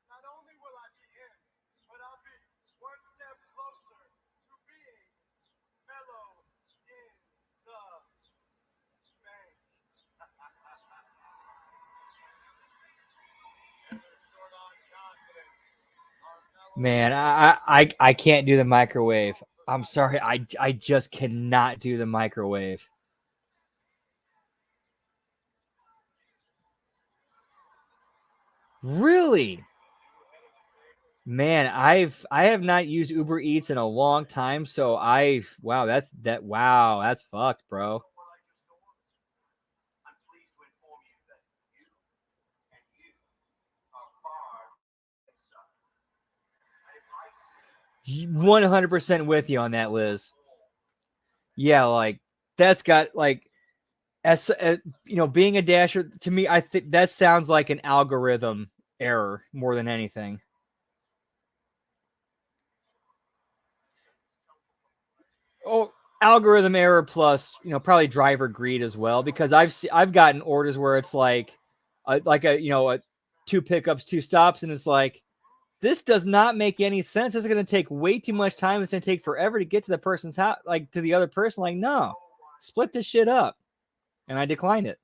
not only will I be in, but I'll be one step closer to being mellow in the bank. Man, I can't do the microwave. I'm sorry, I just cannot do the microwave. Really? Man, I have not used Uber Eats in a long time, so wow, that's fucked, bro. I'm pleased to inform you that you and you are far stuff. If I see 100% with you on that, Liz. Yeah, like that's got like as being a dasher to me, I think that sounds like an algorithm error more than anything. Oh, algorithm error plus probably driver greed as well, because I've gotten orders where it's like a 2 pickups 2 stops, and it's like, this does not make any sense. This is going to take way too much time. It's going to take forever to get to the person's house, like to the other person. Like, no, split this shit up. And I declined it.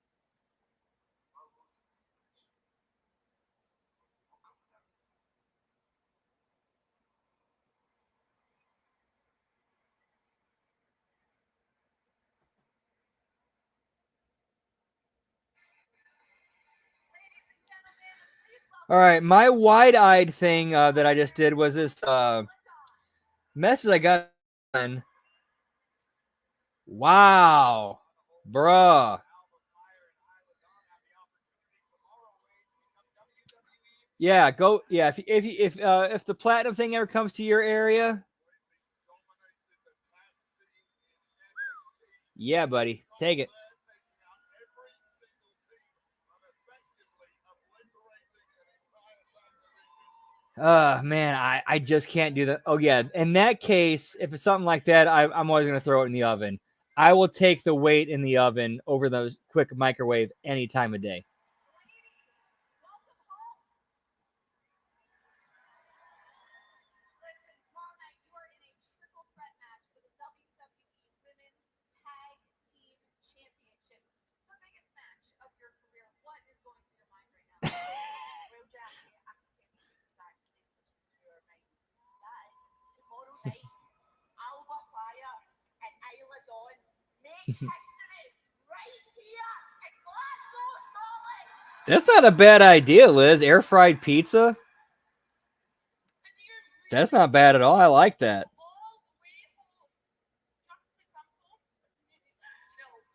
All right, my wide-eyed thing that I just did was this message I got. Wow, bruh. Yeah, go. Yeah, if the platinum thing ever comes to your area, yeah, buddy, take it. Man, I just can't do that. Oh yeah, in that case, if it's something like that, I'm always gonna throw it in the oven. I will take the weight in the oven over the quick microwave any time of day. Listen, tomorrow night you are in a triple threat match for the WWE Women's Tag Team Championships. The biggest match of your career. What is going through your mind right now? Well, Jackie, I can tell you exactly what's in your mind. That is tomorrow night, Alba Fire and Isla Dawn make history right here in Glasgow, Scotland. That's not a bad idea, Liz. Air fried pizza. That's not bad at all. I like that.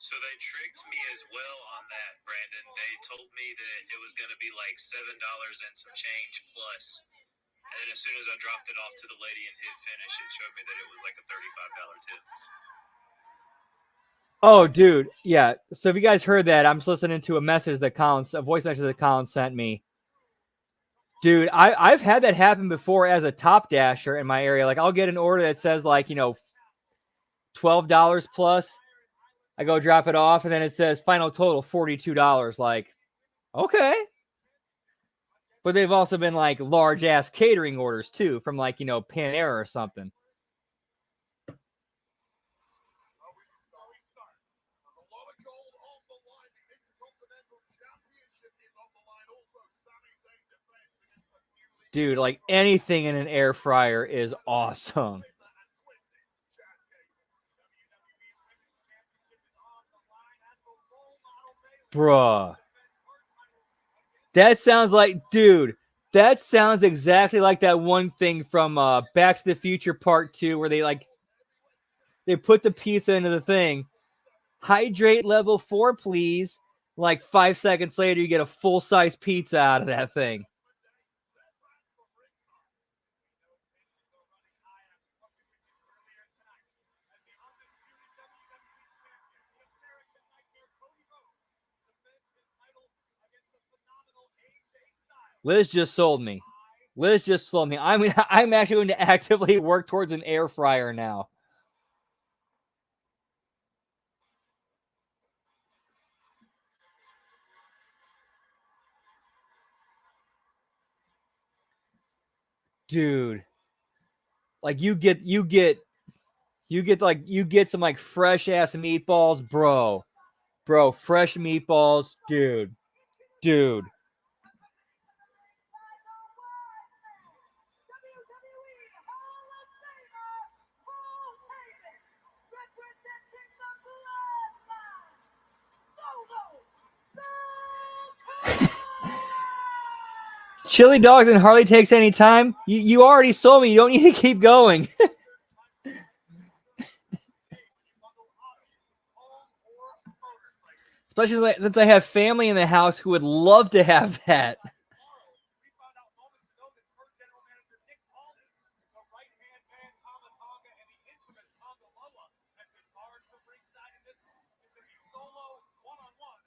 So they tricked me as well on that, Brandon. They told me that it was going to be like $7 and some change plus. And then as soon as I dropped it off to the lady and hit finish, it showed me that it was like a $35 tip. Oh, dude, yeah. So if you guys heard that, I'm just listening to a voice message that Colin sent me. Dude, I've had that happen before as a top dasher in my area. Like, I'll get an order that says like $12 plus. I go drop it off, and then it says final total $42. Like, okay. But they've also been like large ass catering orders too, from like Panera or something. Dude, like anything in an air fryer is awesome. Bruh. That sounds like, dude, that sounds exactly like that one thing from Back to the Future Part 2 where they put the pizza into the thing. Hydrate level 4, please. Like 5 seconds later, you get a full-size pizza out of that thing. Liz just sold me. Liz just sold me. I'm actually going to actively work towards an air fryer now. Dude. Like you get some like fresh ass meatballs, bro. Bro, fresh meatballs, dude. Dude. Chili dogs and Harley takes any time. You already sold me. You don't need to keep going. Especially since I have family in the house who would love to have that.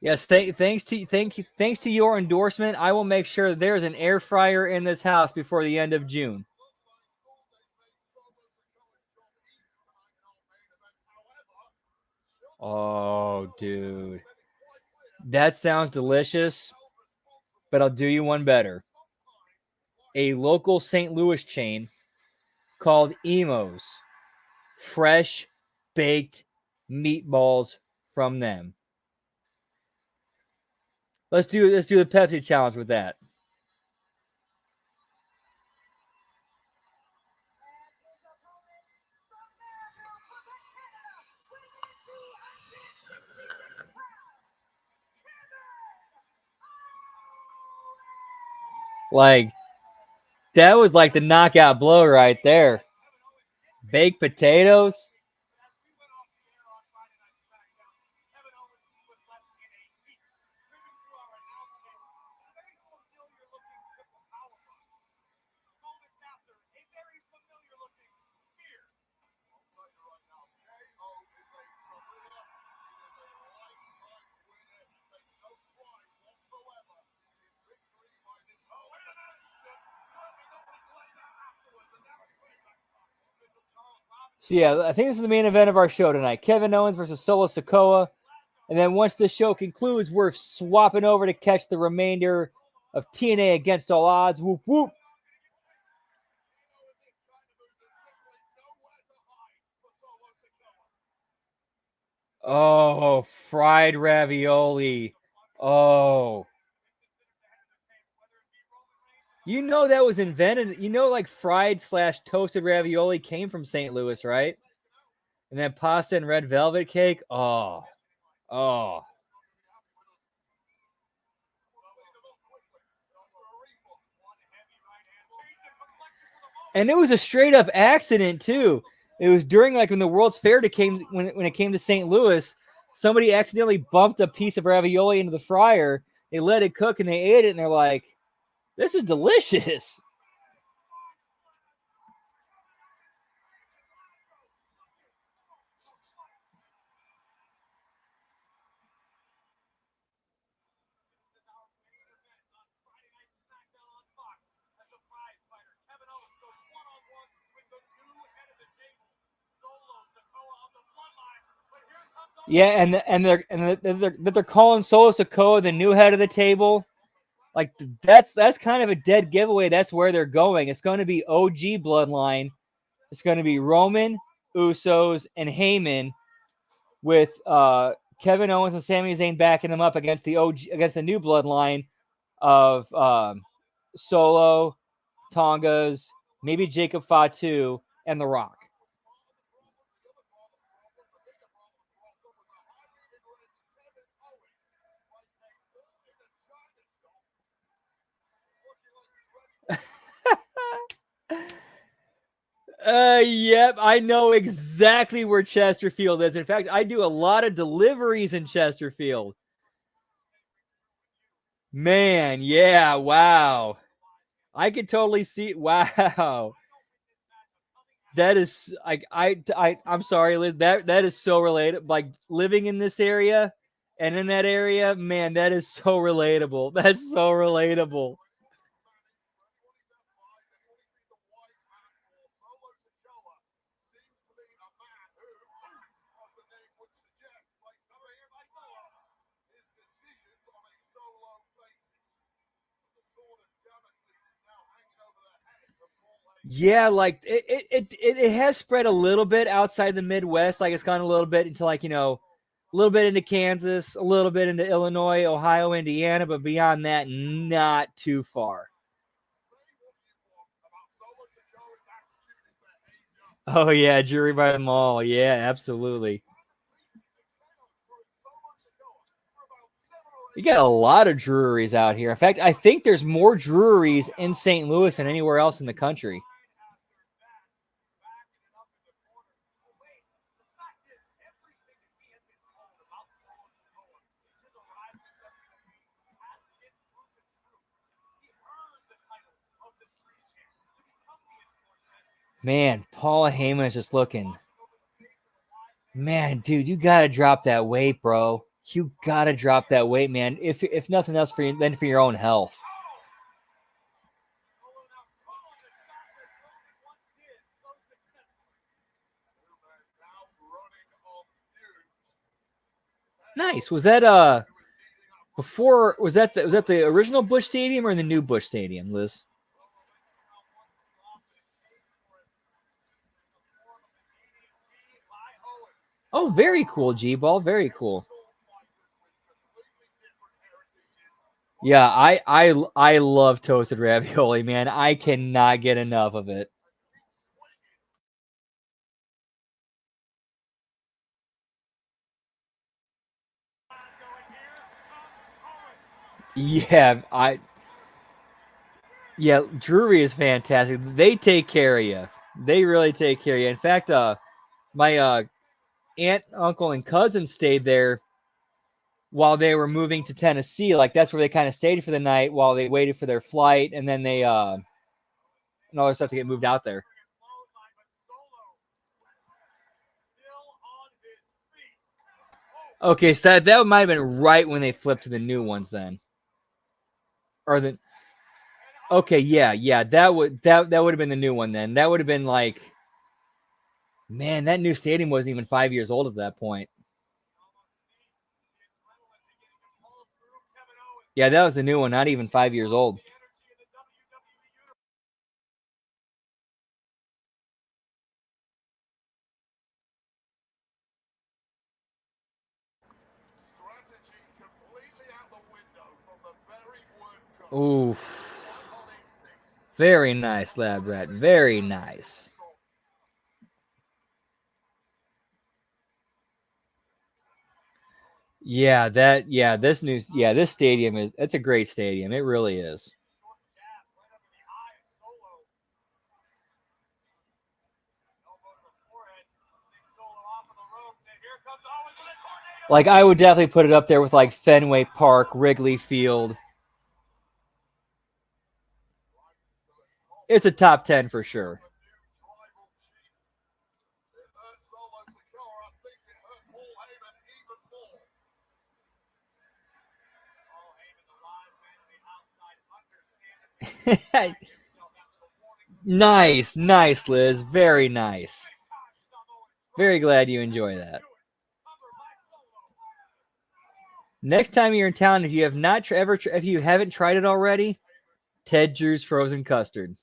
Yes, thanks to your endorsement, I will make sure there's an air fryer in this house before the end of June. Oh, dude. That sounds delicious, but I'll do you one better. A local St. Louis chain called Emo's. Fresh baked meatballs from them. Let's do the Pepsi challenge with that. Like, that was like the knockout blow right there. Baked potatoes. So yeah, I think this is the main event of our show tonight. Kevin Owens versus Solo Sikoa. And then once the show concludes, we're swapping over to catch the remainder of TNA Against All Odds. Whoop, whoop. Oh, fried ravioli. Oh. You know that was invented. You know, like fried / toasted ravioli came from St. Louis, right? And then pasta and red velvet cake. Oh. Oh. And it was a straight up accident too. It was during like when the World's Fair came when it came to St. Louis, somebody accidentally bumped a piece of ravioli into the fryer. They let it cook and they ate it and they're like, "This is delicious." Yeah, they're calling Solo Sikoa the new head of the table. Like that's kind of a dead giveaway. That's where they're going. It's going to be OG bloodline. It's going to be Roman, Usos, and Heyman, with Kevin Owens and Sami Zayn backing them up against the new bloodline of Solo, Tongas, maybe Jacob Fatu, and The Rock. Yep, I know exactly where Chesterfield is. In fact, I do a lot of deliveries in Chesterfield. Man, yeah, wow. I could totally see. Wow, that is like I'm sorry, Liz. That is so related. Like living in this area and in that area, man, that is so relatable. That's so relatable. Yeah, like it has spread a little bit outside the Midwest. Like it's gone a little bit into like, a little bit into Kansas, a little bit into Illinois, Ohio, Indiana, but beyond that, not too far. Oh yeah, jury by them all. Yeah, absolutely. You got a lot of breweries out here. In fact, I think there's more breweries in St. Louis than anywhere else in the country. Man, Paul Heyman is just looking. Man, dude, you gotta drop that weight, bro. You gotta drop that weight, man. If nothing else for you, then for your own health. Nice. Was that before? Was that the original Busch Stadium or the new Busch Stadium, Liz? Oh, very cool, G-Ball. Very cool. Yeah, I love toasted ravioli, man. I cannot get enough of it. Yeah, Drury is fantastic. They take care of you. They really take care of you. In fact, my aunt, uncle, and cousin stayed there while they were moving to Tennessee. Like that's where they kind of stayed for the night while they waited for their flight, and then they and all their stuff to get moved out there. Okay, so that might have been right when they flipped to the new ones then. Or the okay, yeah, that would have been the new one then. That would have been like, man, that new stadium wasn't even 5 years old at that point. Yeah, that was the new one, not even 5 years old. Ooh. Very nice, Lab Rat. Very nice. This stadium it's a great stadium. It really is. Like I would definitely put it up there with like Fenway Park, Wrigley Field. It's a top 10 for sure. Nice, Liz. Very nice. Very glad you enjoy that. Next time you're in town, if you have not if you haven't tried it already, Ted Drew's frozen custard.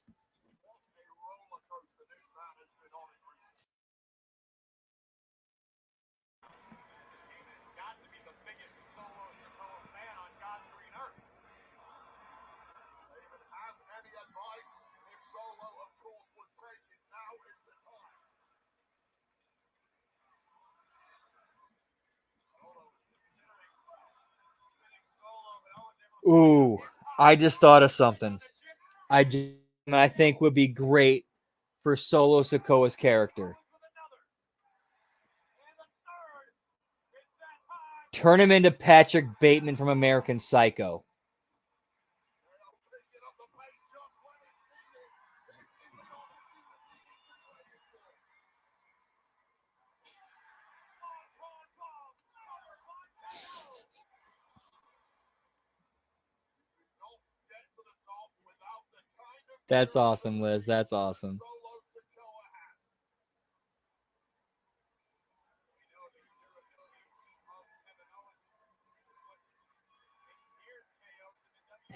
Ooh, I just thought of something. I think would be great for Solo Sikoa's character. Turn him into Patrick Bateman from American Psycho. That's awesome, Liz. That's awesome.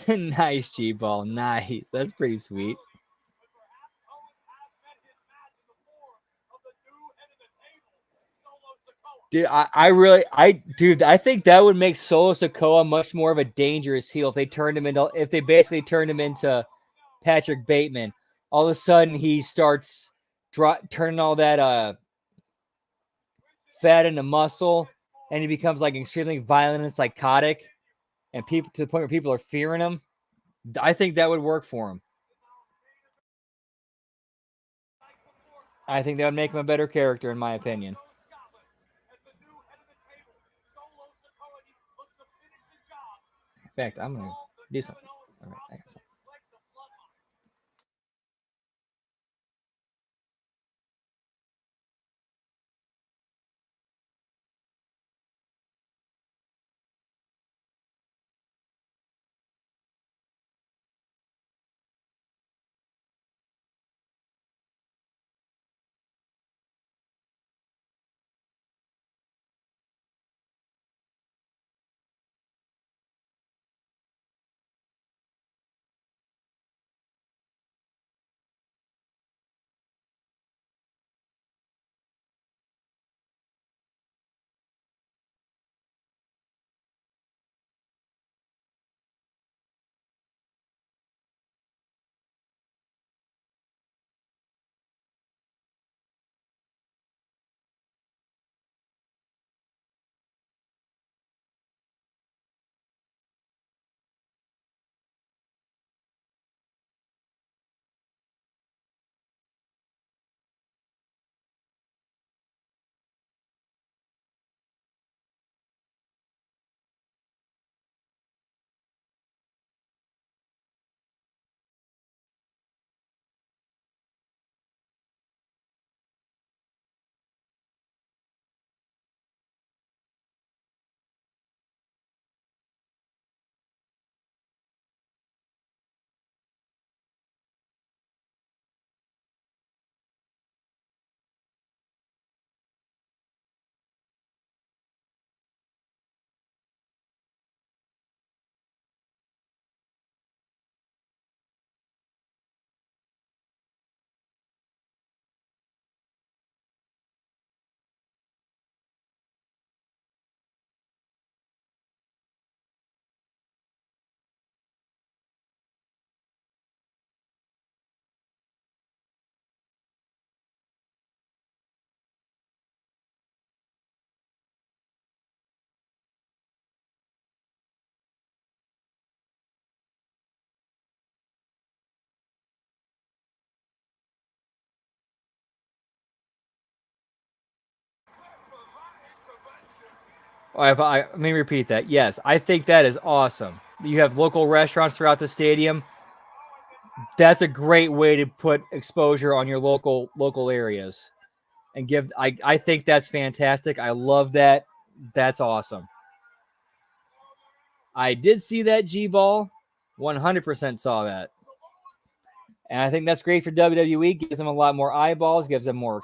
Nice, G-Ball. Nice. That's pretty sweet. Dude, I think that would make Solo Sikoa much more of a dangerous heel if they basically turned him into Patrick Bateman. All of a sudden he starts turning all that fat into muscle, and he becomes like extremely violent and psychotic. and people to the point where people are fearing him, I think that would work for him. I think that would make him a better character, in my opinion. In fact, I'm gonna do something. All right, I got something. Let me repeat that. Yes, I think that is awesome. You have local restaurants throughout the stadium. That's a great way to put exposure on your local areas, and give. I think that's fantastic. I love that. That's awesome. I did see that G-ball. 100% saw that, and I think that's great for WWE. Gives them a lot more eyeballs. Gives them more.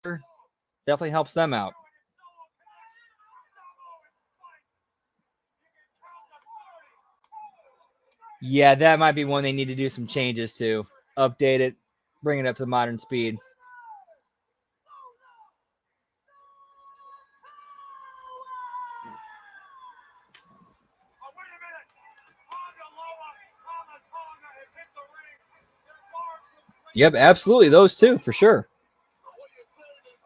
Definitely helps them out. Yeah, that might be one they need to do some changes to. Update it, bring it up to modern speed. Yep, absolutely. Those two for sure.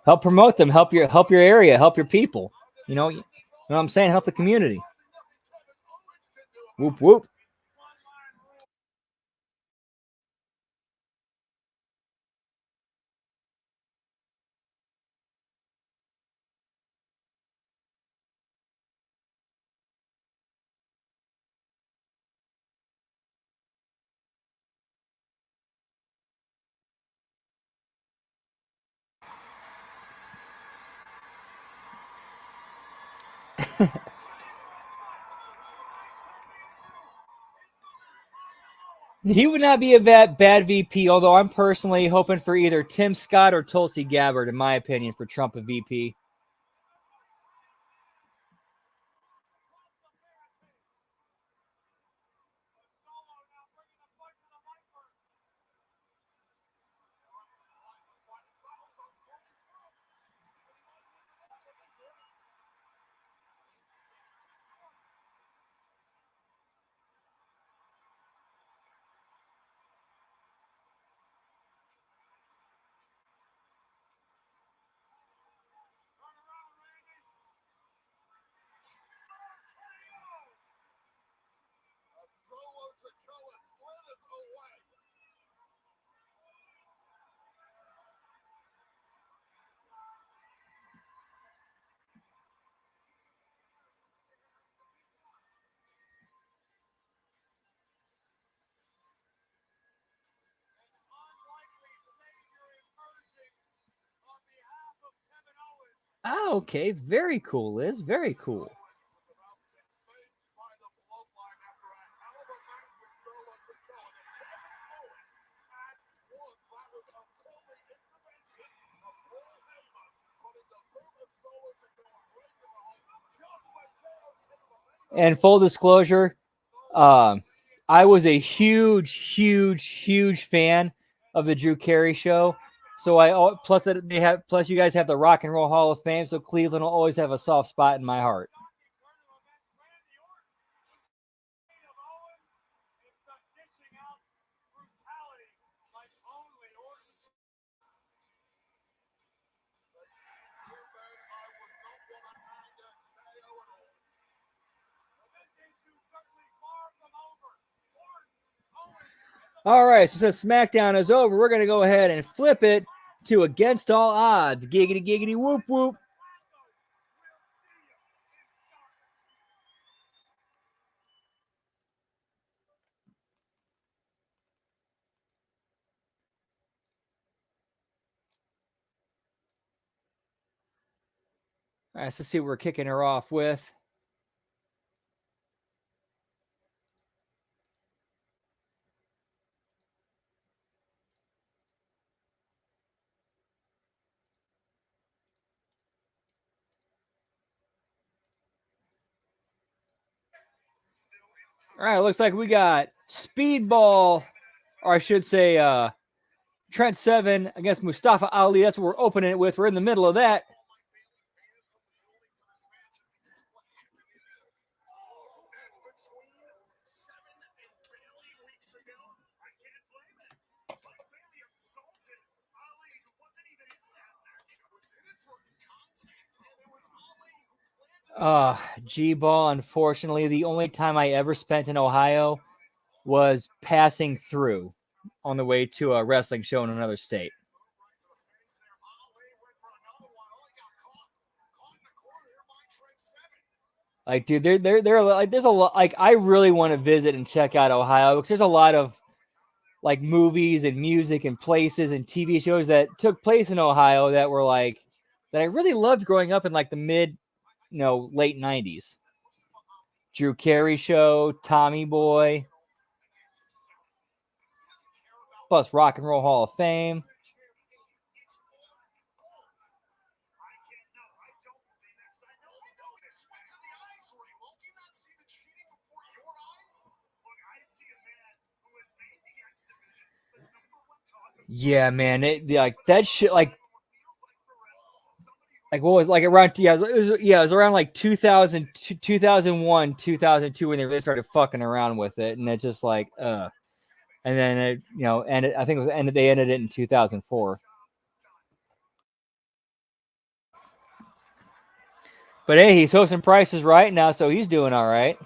Help promote them. Help your area. Help your people. You know what I'm saying? Help the community. Whoop whoop. He would not be a bad VP, although I'm personally hoping for either Tim Scott or Tulsi Gabbard, in my opinion, for Trump a VP. Ah, okay. Very cool, Liz. Very cool. And full disclosure, I was a huge fan of the Drew Carey show. So plus that they have plus you guys have the Rock and Roll Hall of Fame, so Cleveland will always have a soft spot in my heart. All right, so since SmackDown is over, we're going to go ahead and flip it to Against All Odds. Giggity, giggity, whoop, whoop. All right, so let's see what we're kicking her off with. All right, looks like we got Speedball, or I should say Trent Seven against Mustafa Ali. That's what we're opening it with. We're in the middle of that. G-Ball, unfortunately, the only time I ever spent in Ohio was passing through on the way to a wrestling show in another state. Like, dude, they're like, there's a lot. Like, I really want to visit and check out Ohio because there's a lot of like movies and music and places and TV shows that took place in Ohio that were like that I really loved growing up in like the late '90s. Drew Carey show, Tommy Boy, plus Rock and Roll Hall of Fame. Yeah, man, like that shit, like what was like around it was around like 2000, 2001, 2002 when they really started fucking around with it, and it just like and then it ended. I think it was ended. They ended it in 2004. But hey, he's hosting Prices Right now, so he's doing all right.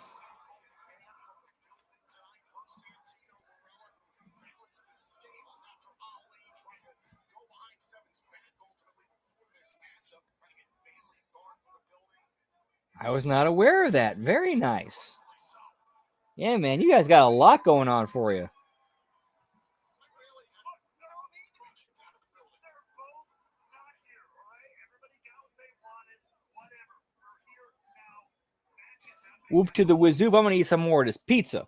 I was not aware of that. Very nice. Yeah, man, you guys got a lot going on for you. Whoop to the wazoo. I'm going to eat some more of this pizza.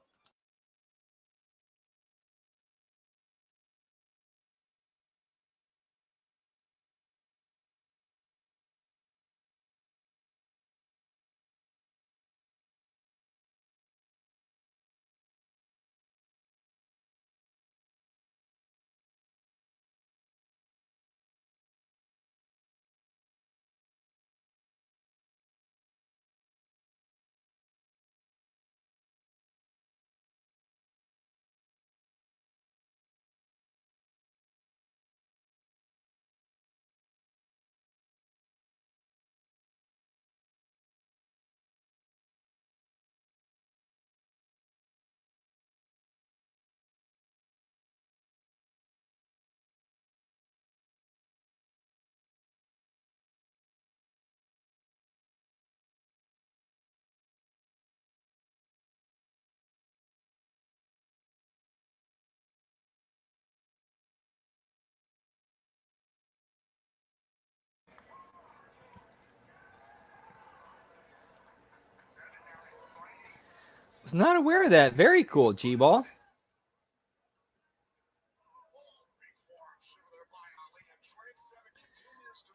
Was not aware of that. Very cool, G-Ball.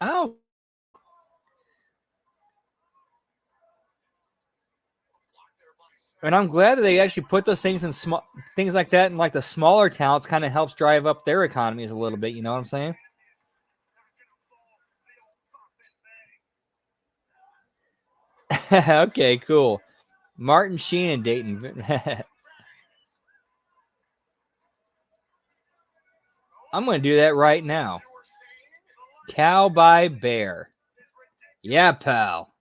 Oh. And I'm glad that they actually put those things in things like that in like the smaller towns. Kind of helps drive up their economies a little bit. You know what I'm saying? Okay, cool. Martin Sheen and Dayton. I'm going to do that right now. Cow by bear. Yeah, pal.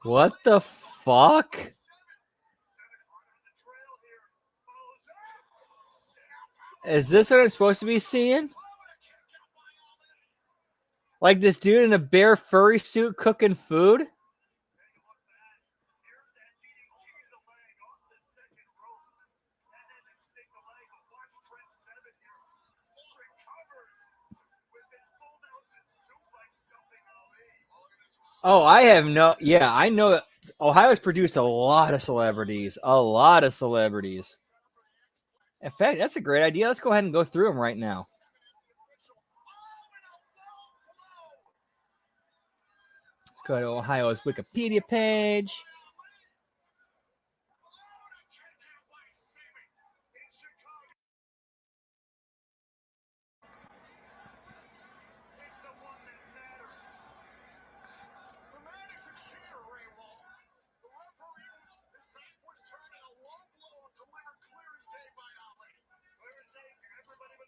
What the fuck? Is this what I'm supposed to be seeing? Like this dude in a bear furry suit cooking food? Oh, I have no. Yeah, I know that Ohio's produced a lot of celebrities. A lot of celebrities. In fact, that's a great idea. Let's go ahead and go through them right now. Let's go to Ohio's Wikipedia page.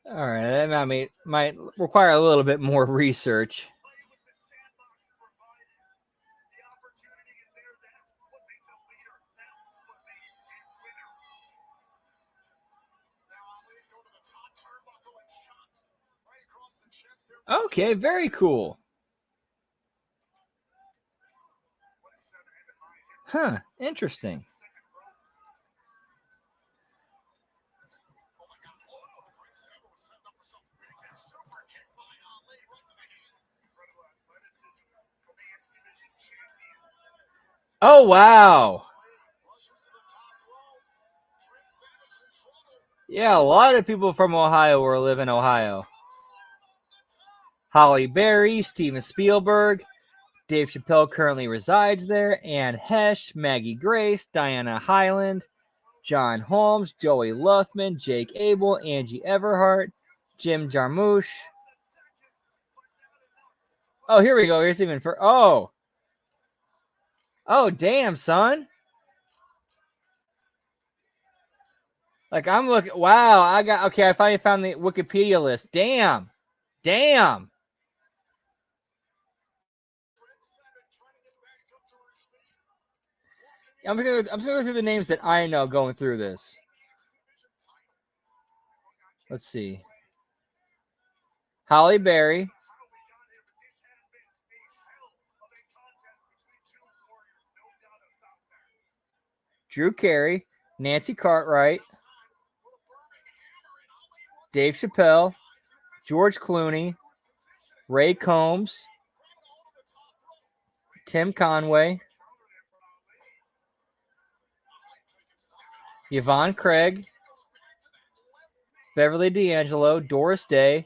All right, that might require a little bit more research. Okay, very cool. Huh, interesting. Oh, wow. Yeah, a lot of people from Ohio or live in Ohio. Holly Berry, Steven Spielberg, Dave Chappelle currently resides there, Anne Hesh, Maggie Grace, Diana Hyland, John Holmes, Joey Luthman, Jake Abel, Angie Everhart, Jim Jarmusch. Oh, here we go. Here's even for oh, damn, son. Like I'm looking. Wow, I finally found the Wikipedia list. Damn. I'm just gonna go through the names that I know going through this. Let's see. Holly Berry. Drew Carey, Nancy Cartwright, Dave Chappelle, George Clooney, Ray Combs, Tim Conway, Yvonne Craig, Beverly D'Angelo, Doris Day,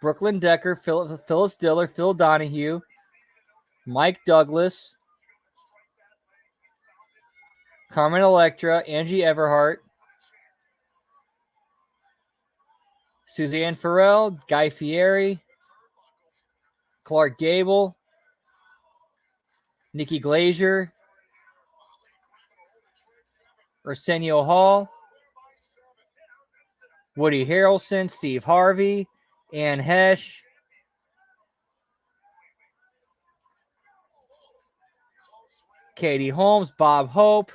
Brooklyn Decker, Phyllis Diller, Phil Donahue, Mike Douglas, Carmen Electra, Angie Everhart, Suzanne Farrell, Guy Fieri, Clark Gable, Nikki Glazier, Arsenio Hall, Woody Harrelson, Steve Harvey, Anne Hesh, Katie Holmes, Bob Hope,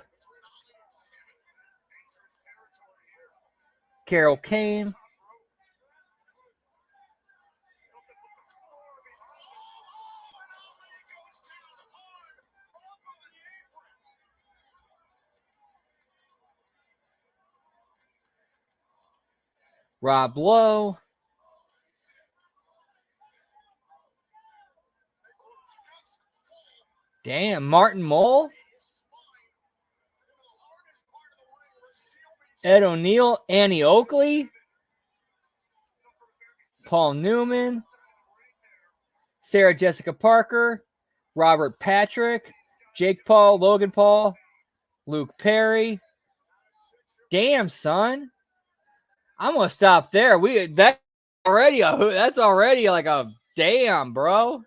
Carol Kane, Rob Lowe. Damn, Martin Mull. Ed O'Neill, Annie Oakley, Paul Newman, Sarah Jessica Parker, Robert Patrick, Jake Paul, Logan Paul, Luke Perry. Damn, son. I'm gonna stop there. That's already like a damn, bro.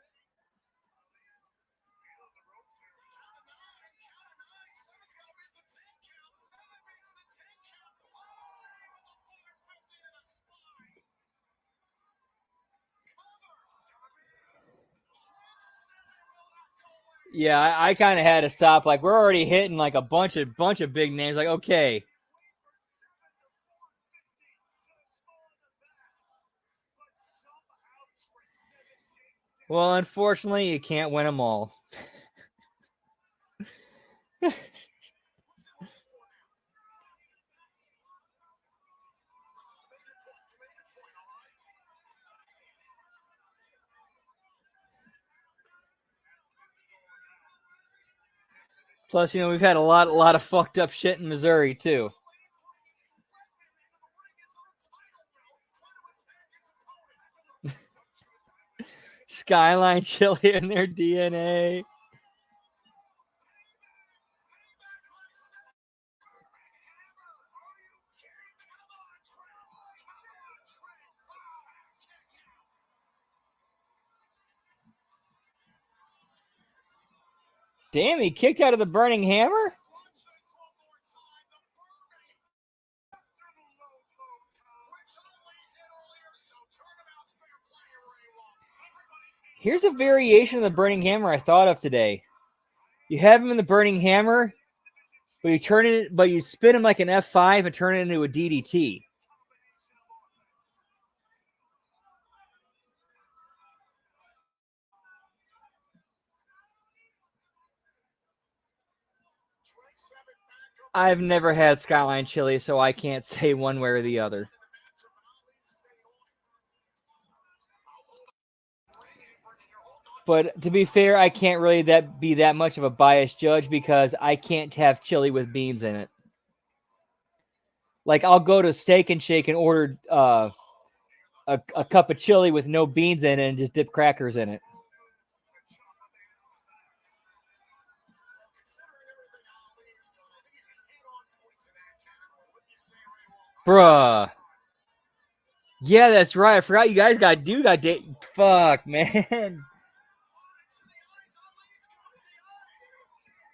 Yeah, I kind of had to stop. Like, we're already hitting like a bunch of big names. Like, okay. Well, unfortunately, you can't win them all. Plus, we've had a lot of fucked up shit in Missouri too. Skyline Chili in their DNA. Damn, he kicked out of the Burning Hammer? Here's a variation of the Burning Hammer I thought of today. You have him in the Burning Hammer, but you spin him like an F5 and turn it into a DDT. I've never had Skyline Chili, so I can't say one way or the other. But to be fair, I can't really be that much of a biased judge because I can't have chili with beans in it. Like, I'll go to Steak and Shake and order a cup of chili with no beans in it and just dip crackers in it. Bruh. Yeah, that's right. I forgot you guys got date. Fuck, man.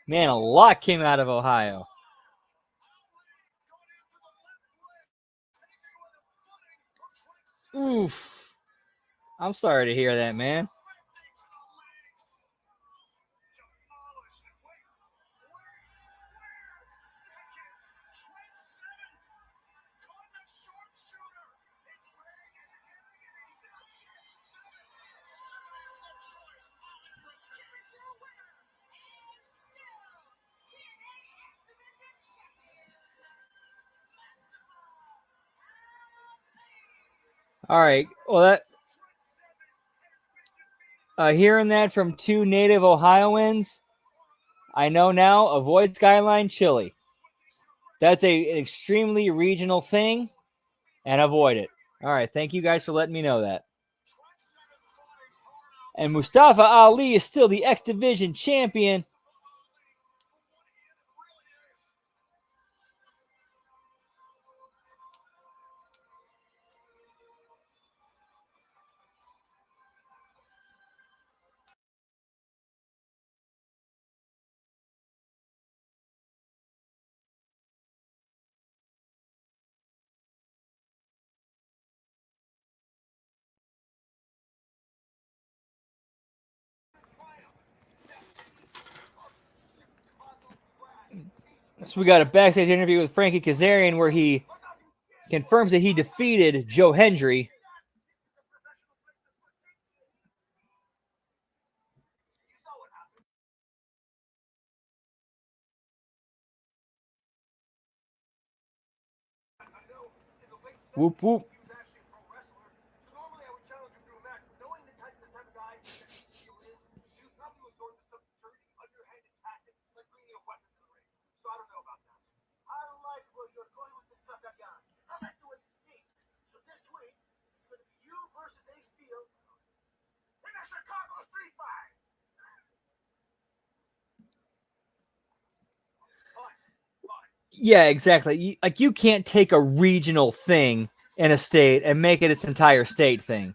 Man, a lot came out of Ohio. Oof. I'm sorry to hear that, man. All right. Well, hearing that from two native Ohioans, I know now, avoid Skyline Chili. That's an extremely regional thing, and avoid it. All right. Thank you guys for letting me know that. And Mustafa Ali is still the X Division champion. So we got a backstage interview with Frankie Kazarian where he confirms that he defeated Joe Hendry. Whoop, whoop. Yeah, exactly. You can't take a regional thing in a state and make it its entire state thing.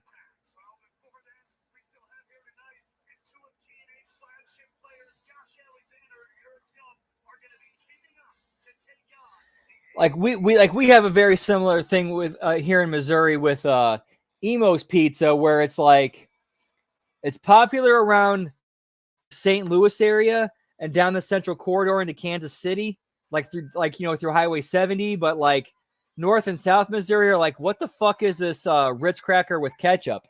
Like we have a very similar thing with here in Missouri with Emo's Pizza, where it's like it's popular around St. Louis area and down the central corridor into Kansas City, like through through Highway 70, but like North and South Missouri are like, what the fuck is this Ritz cracker with ketchup?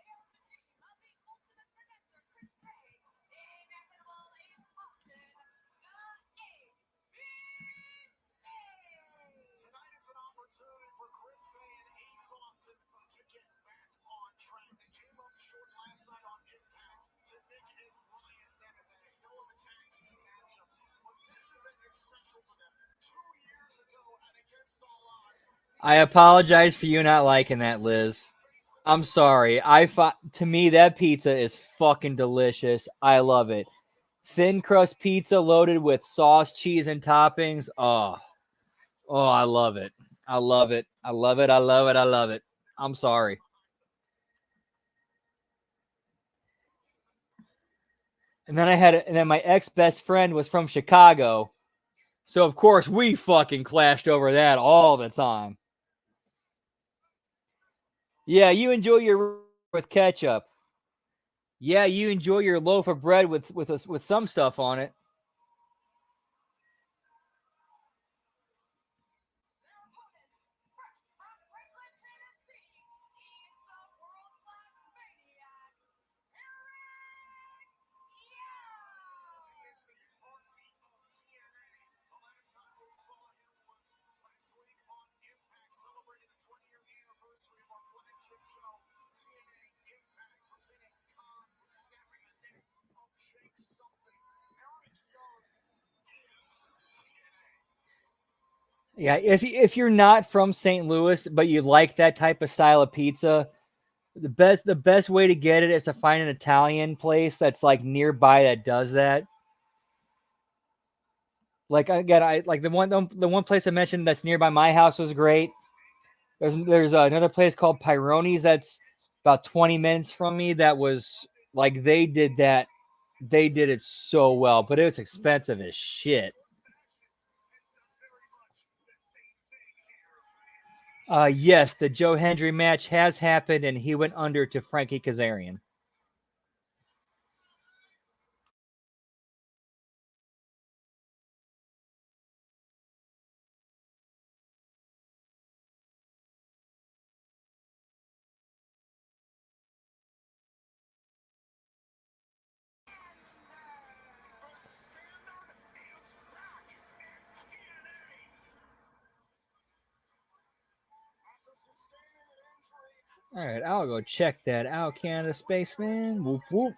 Tonight is an opportunity for Chris Bay and Ace Austin to get back on track. They came up short last night on Impact to Nick and Ryan Nemeth. No of a tag team matchup, but this event is special to them. 2 years ago and against all odds. I apologize for you not liking that, Liz. I'm sorry. To me, that pizza is fucking delicious. I love it. Thin crust pizza loaded with sauce, cheese, and toppings. Oh, I love it. I love it. I love it. I love it. I love it. I'm sorry. And then my ex best friend was from Chicago, so of course we fucking clashed over that all the time. Yeah, you enjoy your with ketchup. Yeah, you enjoy your loaf of bread with some stuff on it. Yeah, if you're not from St. Louis but you like that type of style of pizza, the best way to get it is to find an Italian place that's like nearby that does that. Like again, I like the one place I mentioned that's nearby my house was great. There's another place called Pyroni's that's about 20 minutes from me that was like they did it so well, but it was expensive as shit. Yes, the Joe Hendry match has happened, and he went under to Frankie Kazarian. All right, I'll go check that out, Canada Spaceman. Whoop whoop.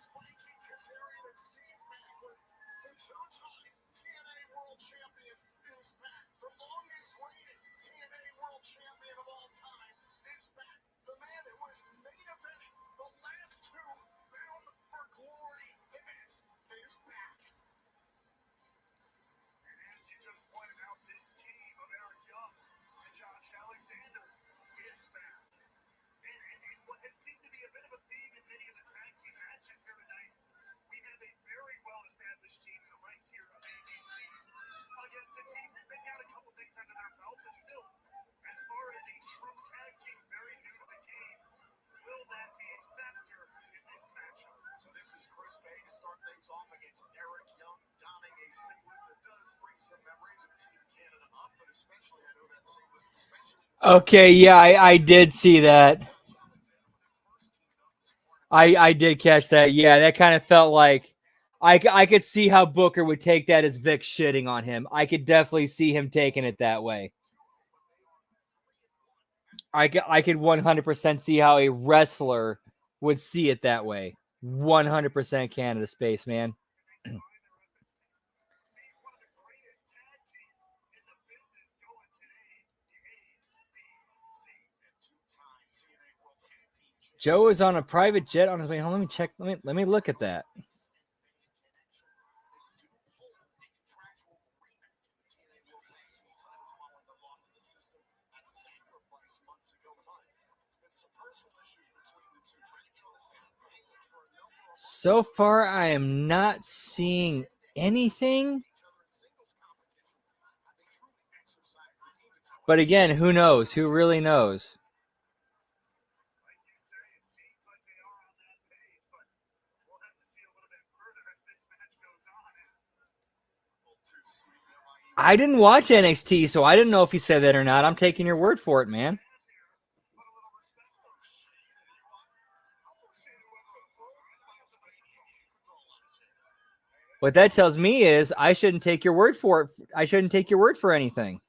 What has seemed to be a bit of a theme in many of the tag team matches here tonight, we have a very well-established team in the ranks here of ABC against a team that may got a couple things under their belt, but still, as far as a true tag team, very new to the game, will that be a factor in this matchup? So this is Chris Bay to start things off against Eric Young, donning a singlet that does bring some memories of Team Canada up, but especially I know that singlet, especially. Okay, yeah, I did see that. I did catch that. Yeah, that kind of felt like I could see how Booker would take that as Vic shitting on him. I could definitely see him taking it that way. I could 100% see how a wrestler would see it that way. 100% Canada Spaceman. Joe is on a private jet on his way home. Let me check. Let me look at that. So far, I am not seeing anything. But again, who knows? Who really knows? Like you say, it seems like they are on that page, but we'll have to see a little bit further as this match goes on. I didn't watch NXT, so I didn't know if he said that or not. I'm taking your word for it, man. What that tells me is I shouldn't take your word for it. I shouldn't take your word for anything.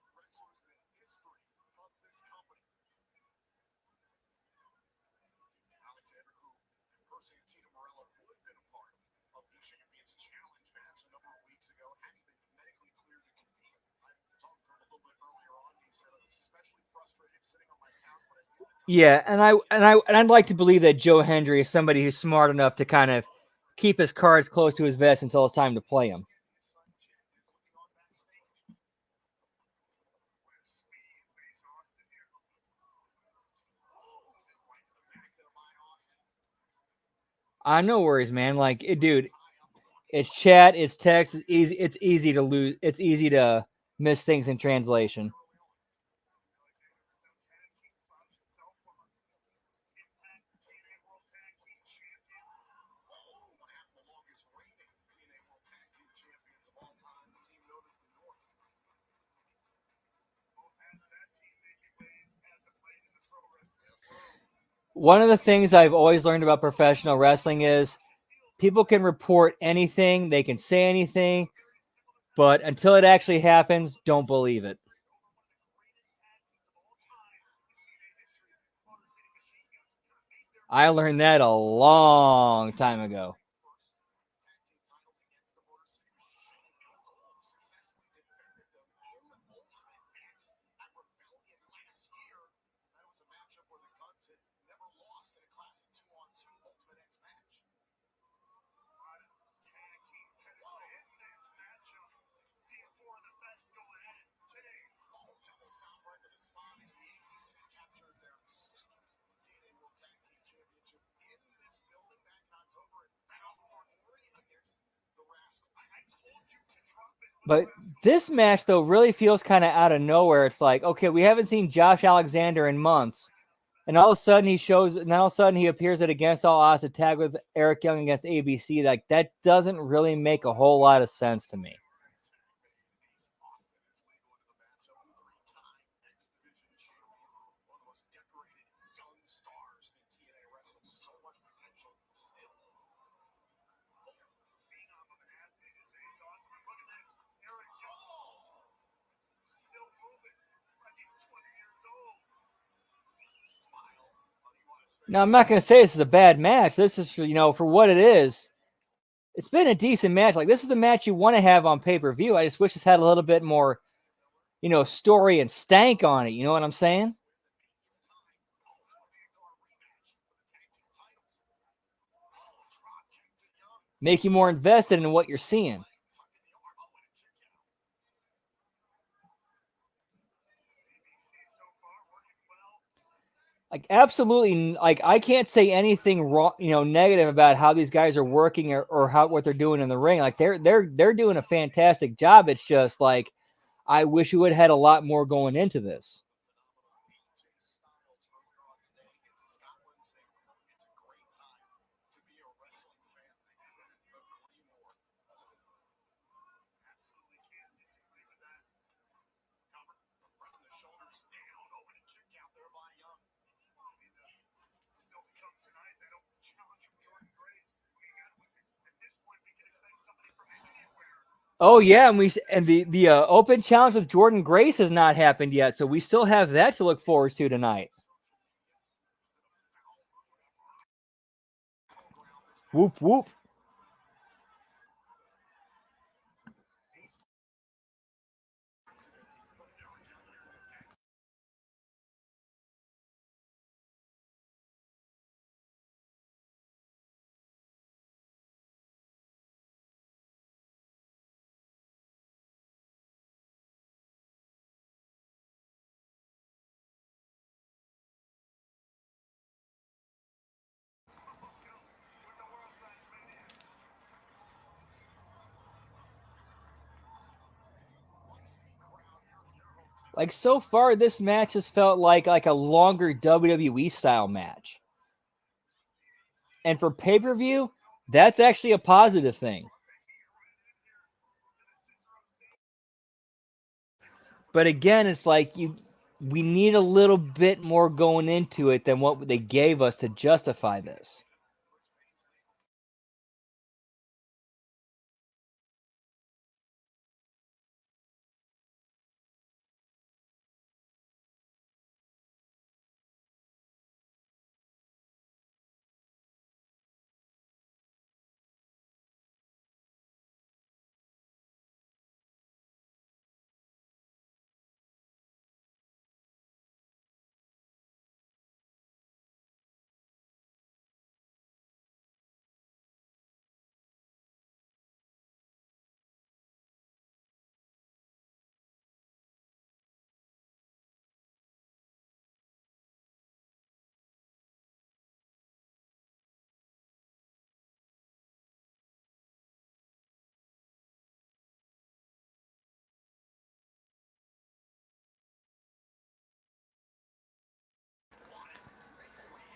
Yeah, and I'd like to believe that Joe Hendry is somebody who's smart enough to kind of keep his cards close to his vest until it's time to play them. No worries, man. Like, dude, it's chat, it's text, it's easy. It's easy to lose. It's easy to miss things in translation. One of the things I've always learned about professional wrestling is people can report anything, they can say anything, but until it actually happens, don't believe it. I learned that a long time ago. But this match, though, really feels kind of out of nowhere. It's like, okay, we haven't seen Josh Alexander in months. And all of a sudden he appears at Against All Odds to tag with Eric Young against ABC. Like, that doesn't really make a whole lot of sense to me. Now, I'm not going to say this is a bad match. This is, for what it is. It's been a decent match. Like, this is the match you want to have on pay-per-view. I just wish this had a little bit more, story and stank on it. You know what I'm saying? Make you more invested in what you're seeing. Like, absolutely, like, I can't say anything wrong, negative about how these guys are working or what they're doing in the ring. Like, they're doing a fantastic job. It's just like, I wish we would have had a lot more going into this. Oh yeah, and the open challenge with Jordan Grace has not happened yet, so we still have that to look forward to tonight. Whoop whoop. Like, so far, this match has felt like a longer WWE style match. And for pay-per-view, that's actually a positive thing. But again, it's like we need a little bit more going into it than what they gave us to justify this.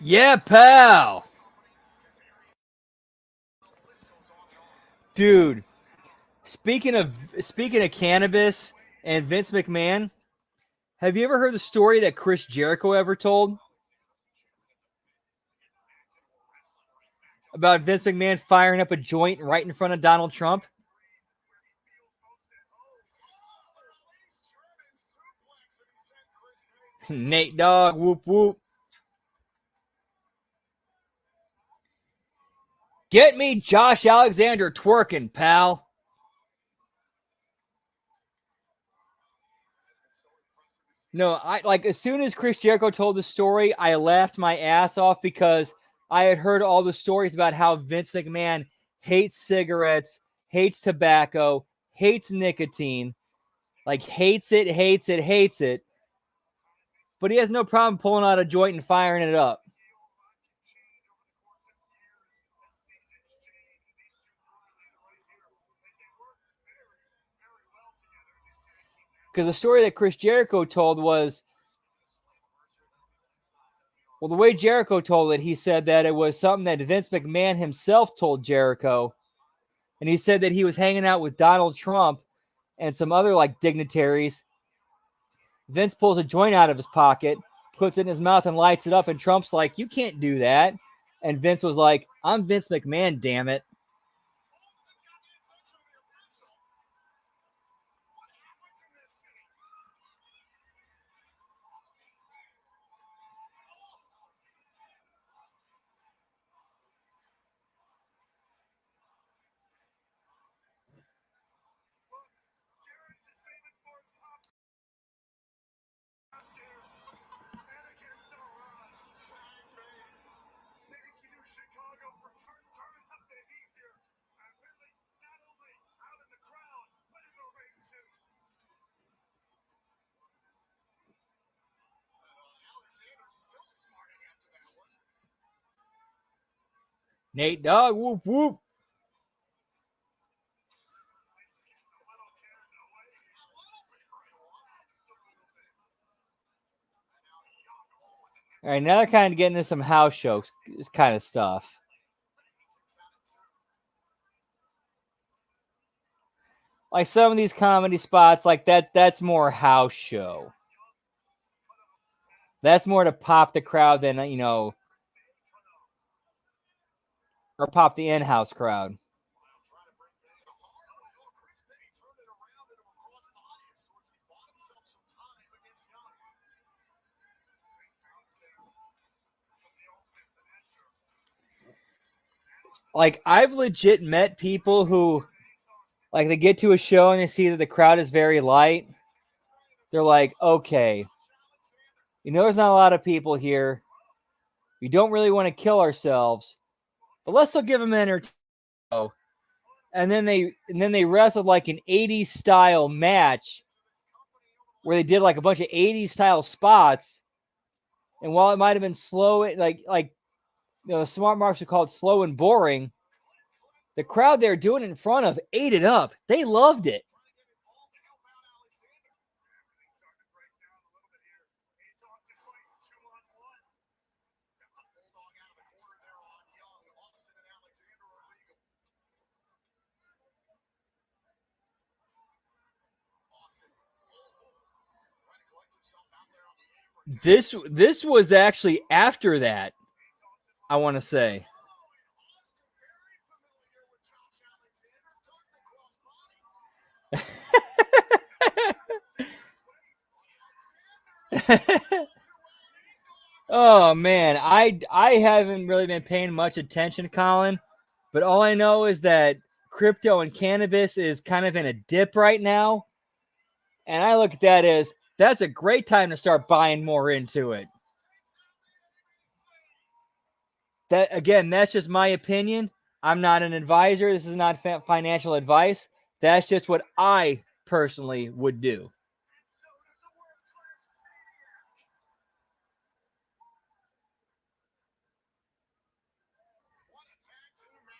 Yeah, pal. Dude, speaking of cannabis and Vince McMahon, have you ever heard the story that Chris Jericho ever told about Vince McMahon firing up a joint right in front of Donald Trump? Nate Dogg, whoop whoop. Get me Josh Alexander twerking, pal. No, I like as soon as Chris Jericho told the story, I laughed my ass off because I had heard all the stories about how Vince McMahon hates cigarettes, hates tobacco, hates nicotine, like hates it. But he has no problem pulling out a joint and firing it up. Because the story that Chris Jericho told was, well, the way Jericho told it, he said that it was something that Vince McMahon himself told Jericho. And he said that he was hanging out with Donald Trump and some other like dignitaries. Vince pulls a joint out of his pocket, puts it in his mouth and lights it up. And Trump's like, you can't do that. And Vince was like, I'm Vince McMahon, damn it. Nate Dogg, whoop whoop. All right, now they're kind of getting into some house shows kind of stuff. Like some of these comedy spots, like that's more house show. That's more to pop the crowd than, or pop the in-house crowd. Like, I've legit met people who, like, they get to a show and they see that the crowd is very light. They're like, okay, there's not a lot of people here. We don't really want to kill ourselves, but let's still give them entertainment. And then they wrestled like an 80s style match where they did like a bunch of 80s style spots. And while it might have been slow, like smart marks would call it slow and boring, the crowd they're doing it in front of ate it up. They loved it. This was actually after that, I want to say. Oh man, I haven't really been paying much attention, Colin, but all I know is that crypto and cannabis is kind of in a dip right now. And I look at that as that's a great time to start buying more into it. That again, that's just my opinion. I'm not an advisor. This is not financial advice. That's just what I personally would do.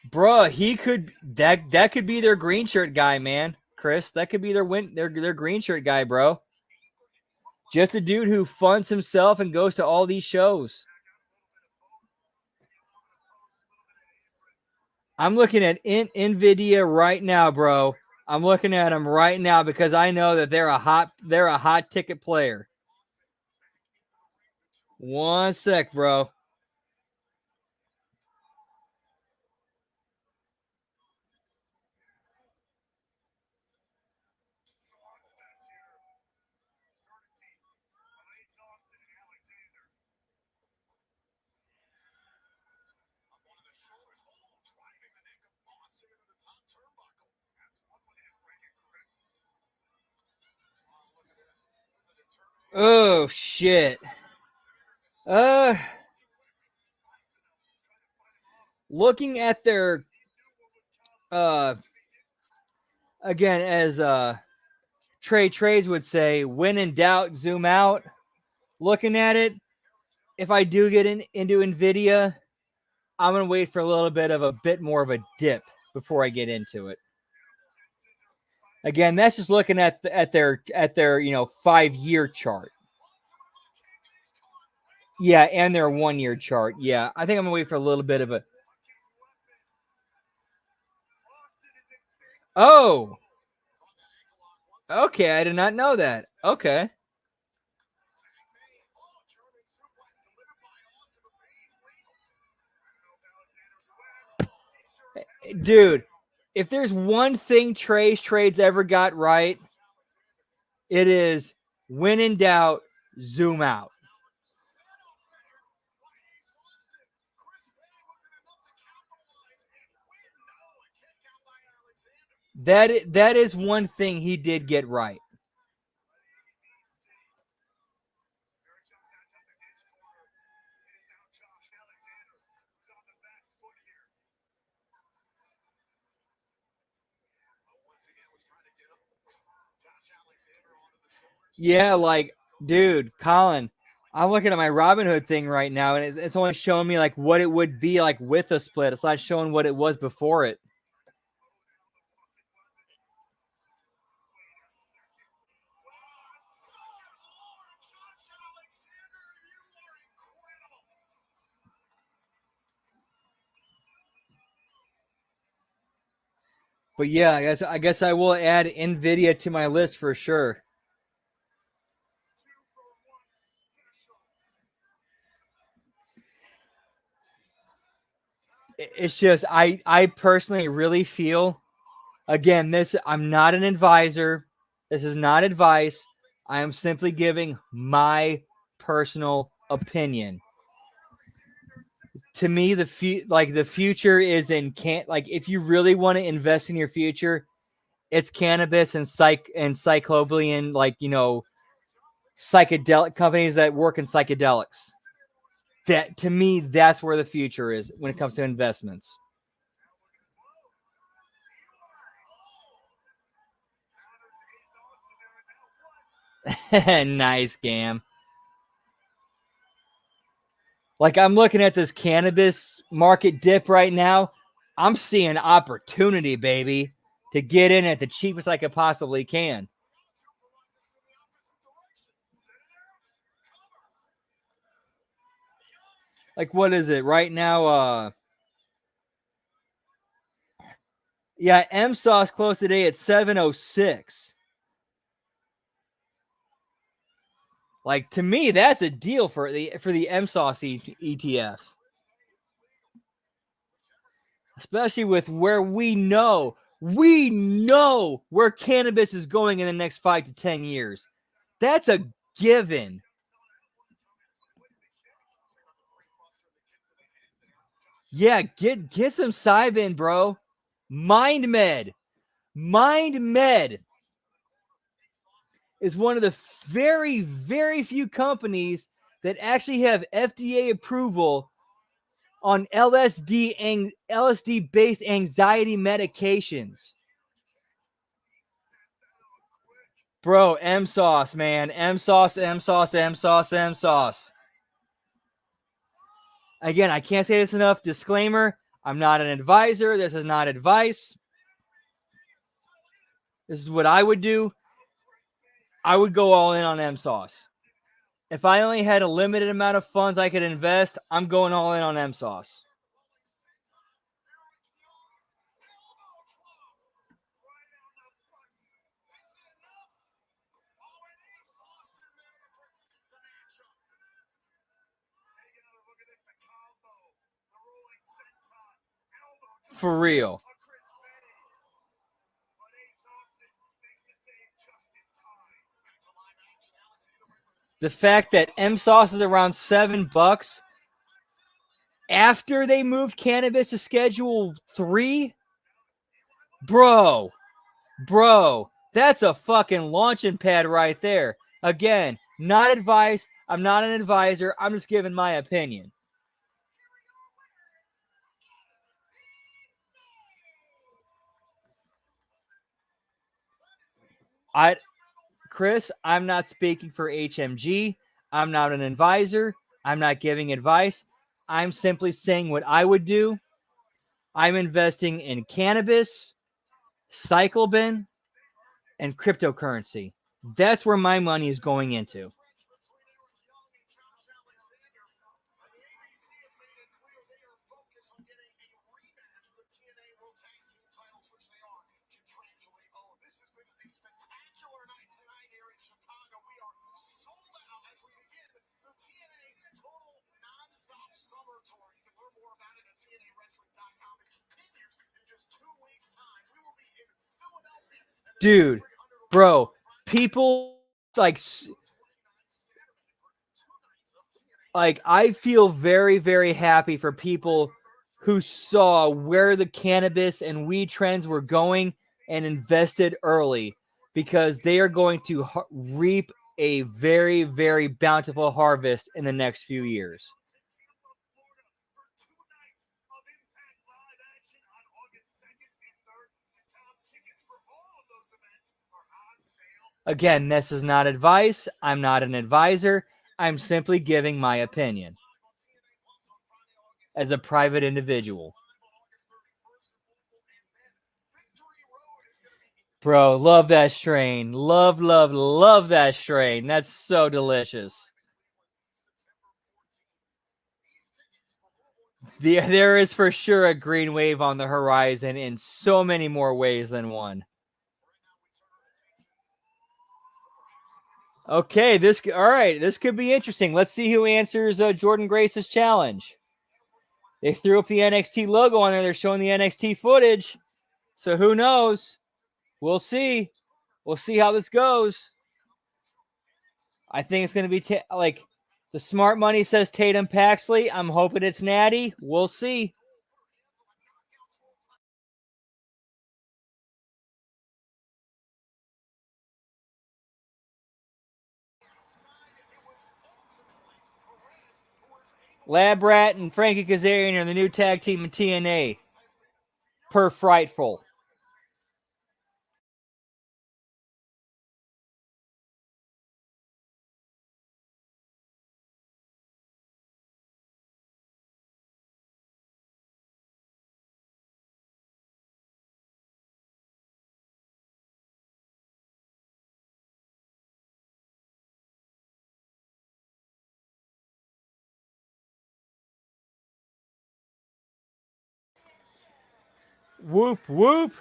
Bruh, he could that could be their green shirt guy, man. Chris, that could be their green shirt guy, bro. Just a dude who funds himself and goes to all these shows. I'm looking at Nvidia right now, bro. I'm looking at them right now because I know that they're a hot ticket player. One sec, bro. Oh shit. Looking at their again, as Trades would say, when in doubt, zoom out. Looking at it, if I do get into Nvidia, I'm gonna wait for a bit more of a dip before I get into it. Again, that's just looking at their 5-year chart. Yeah, and their 1-year chart. Yeah, I think I'm gonna wait for a little bit of a. Oh, okay. I did not know that. Okay, dude. If there's one thing Trades ever got right, it is when in doubt, zoom out. That is one thing he did get right. Yeah, like, dude, Colin, I'm looking at my Robinhood thing right now, and it's only showing me like what it would be like with a split. It's not showing what it was before it. But yeah, I guess I will add Nvidia to my list for sure. It's just I personally really feel, again, I'm not an advisor. This is not advice. I am simply giving my personal opinion. To me, the future is in if you really want to invest in your future, it's cannabis and cyclobian, psychedelic companies that work in psychedelics. That, to me, that's where the future is when it comes to investments. Nice, Gam. Like, I'm looking at this cannabis market dip right now. I'm seeing opportunity, baby, to get in at the cheapest I could possibly can. Like, what is it right now? Yeah, MSauce closed today at 706. Like, to me, that's a deal for the MSauce ETF. Especially with where we know where cannabis is going in the next 5 to 10 years. That's a given. Yeah, get some Cybin, bro. MindMed is one of the very, very few companies that actually have FDA approval on LSD-based anxiety medications. Bro, MSauce, man. MSauce. Again, I can't say this enough. Disclaimer, I'm not an advisor. This is not advice. This is what I would do. I would go all in on MSauce. If I only had a limited amount of funds I could invest, I'm going all in on MSauce. For real. The fact that MSauce is around $7 after they moved cannabis to Schedule 3, bro, that's a fucking launching pad right there. Again, not advice. I'm not an advisor. I'm just giving my opinion. Chris, I'm not speaking for HMG. I'm not an advisor. I'm not giving advice. I'm simply saying what I would do. I'm investing in cannabis, Cyclobin, and cryptocurrency. That's where my money is going into. Dude, bro, people like I feel very, very happy for people who saw where the cannabis and weed trends were going and invested early, because they are going to reap a very, very bountiful harvest in the next few years. Again, this is not advice. I'm not an advisor. I'm simply giving my opinion as a private individual. Bro, love that strain. Love that strain. That's so delicious. There is for sure a green wave on the horizon in so many more ways than one. Okay, this could be interesting. Let's see who answers Jordan Grace's challenge. They threw up the NXT logo on there. They're showing the NXT footage. So who knows? We'll see. We'll see how this goes. I think it's going to be the smart money says Tatum Paxley. I'm hoping it's Natty. We'll see. Lab Rat and Frankie Kazarian are the new tag team in TNA. Per Frightful. Whoop, whoop.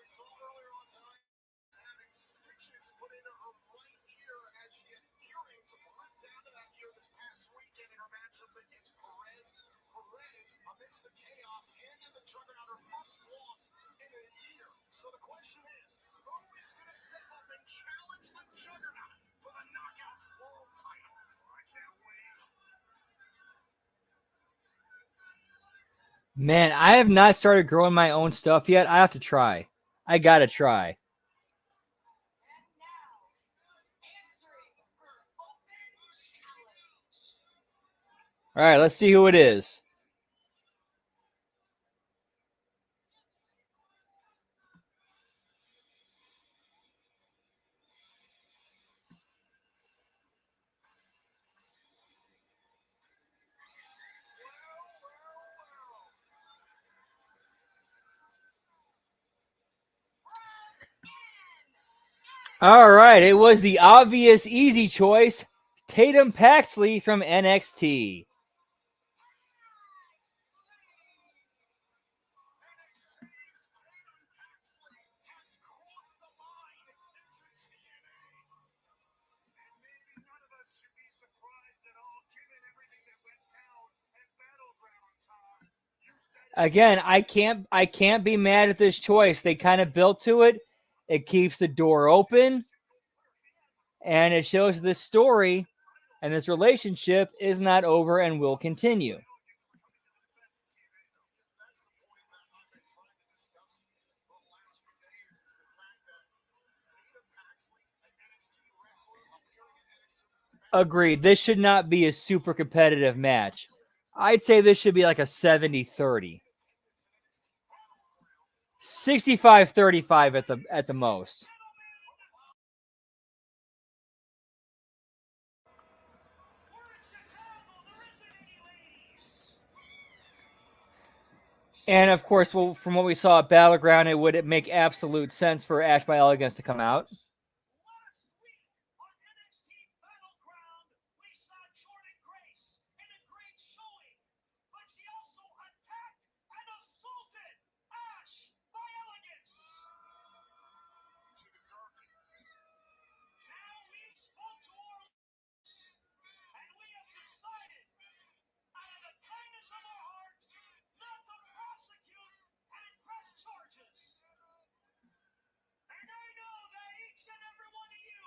we saw earlier on tonight, having stitches put into her right ear as she had earrings ripped down to that ear this past weekend in her matchup against Perez. Perez, amidst the chaos, handed the Juggernaut her first loss in a year. So the question is, who is going to step up and challenge the Juggernaut for the Knockouts World title? I can't wait. Man, I have not started growing my own stuff yet. I have to try. I gotta try. And now, answering for open challenge. All right, let's see who it is. All right, it was the obvious easy choice, Tatum Paxley from NXT. Again, I can't be mad at this choice. They kind of built to it. It keeps the door open, and it shows this story and this relationship is not over and will continue. Agreed. This should not be a super competitive match. I'd say this should be like a 70-30. 65-35 at the most. And of course, well, from what we saw at Battleground, it would make absolute sense for Ash by Elegance to come out. Last week on NXT Battleground, we saw Jordan Grace in a great showing, but she also attacked and assaulted Ash by Elegance. She deserved it. Now we spoke to our and we have decided, out of the kindness of our heart, not to prosecute and press charges. And I know that each and every one of you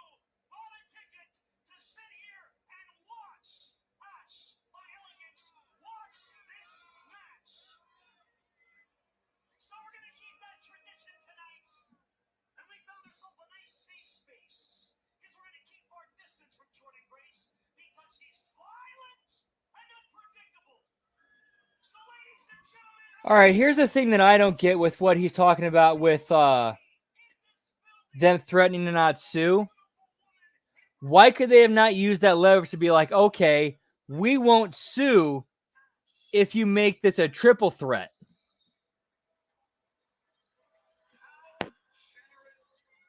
bought a ticket to sit here and watch Ash by Elegance watch this match. So we're going to keep that tradition tonight. And we found ourselves a nice safe space. Because we're going to keep our distance from Jordan Grace because she's violent and unpredictable. So ladies and gentlemen. All right, here's the thing that I don't get with what he's talking about with them threatening to not sue. Why could they have not used that leverage to be like, okay, we won't sue if you make this a triple threat?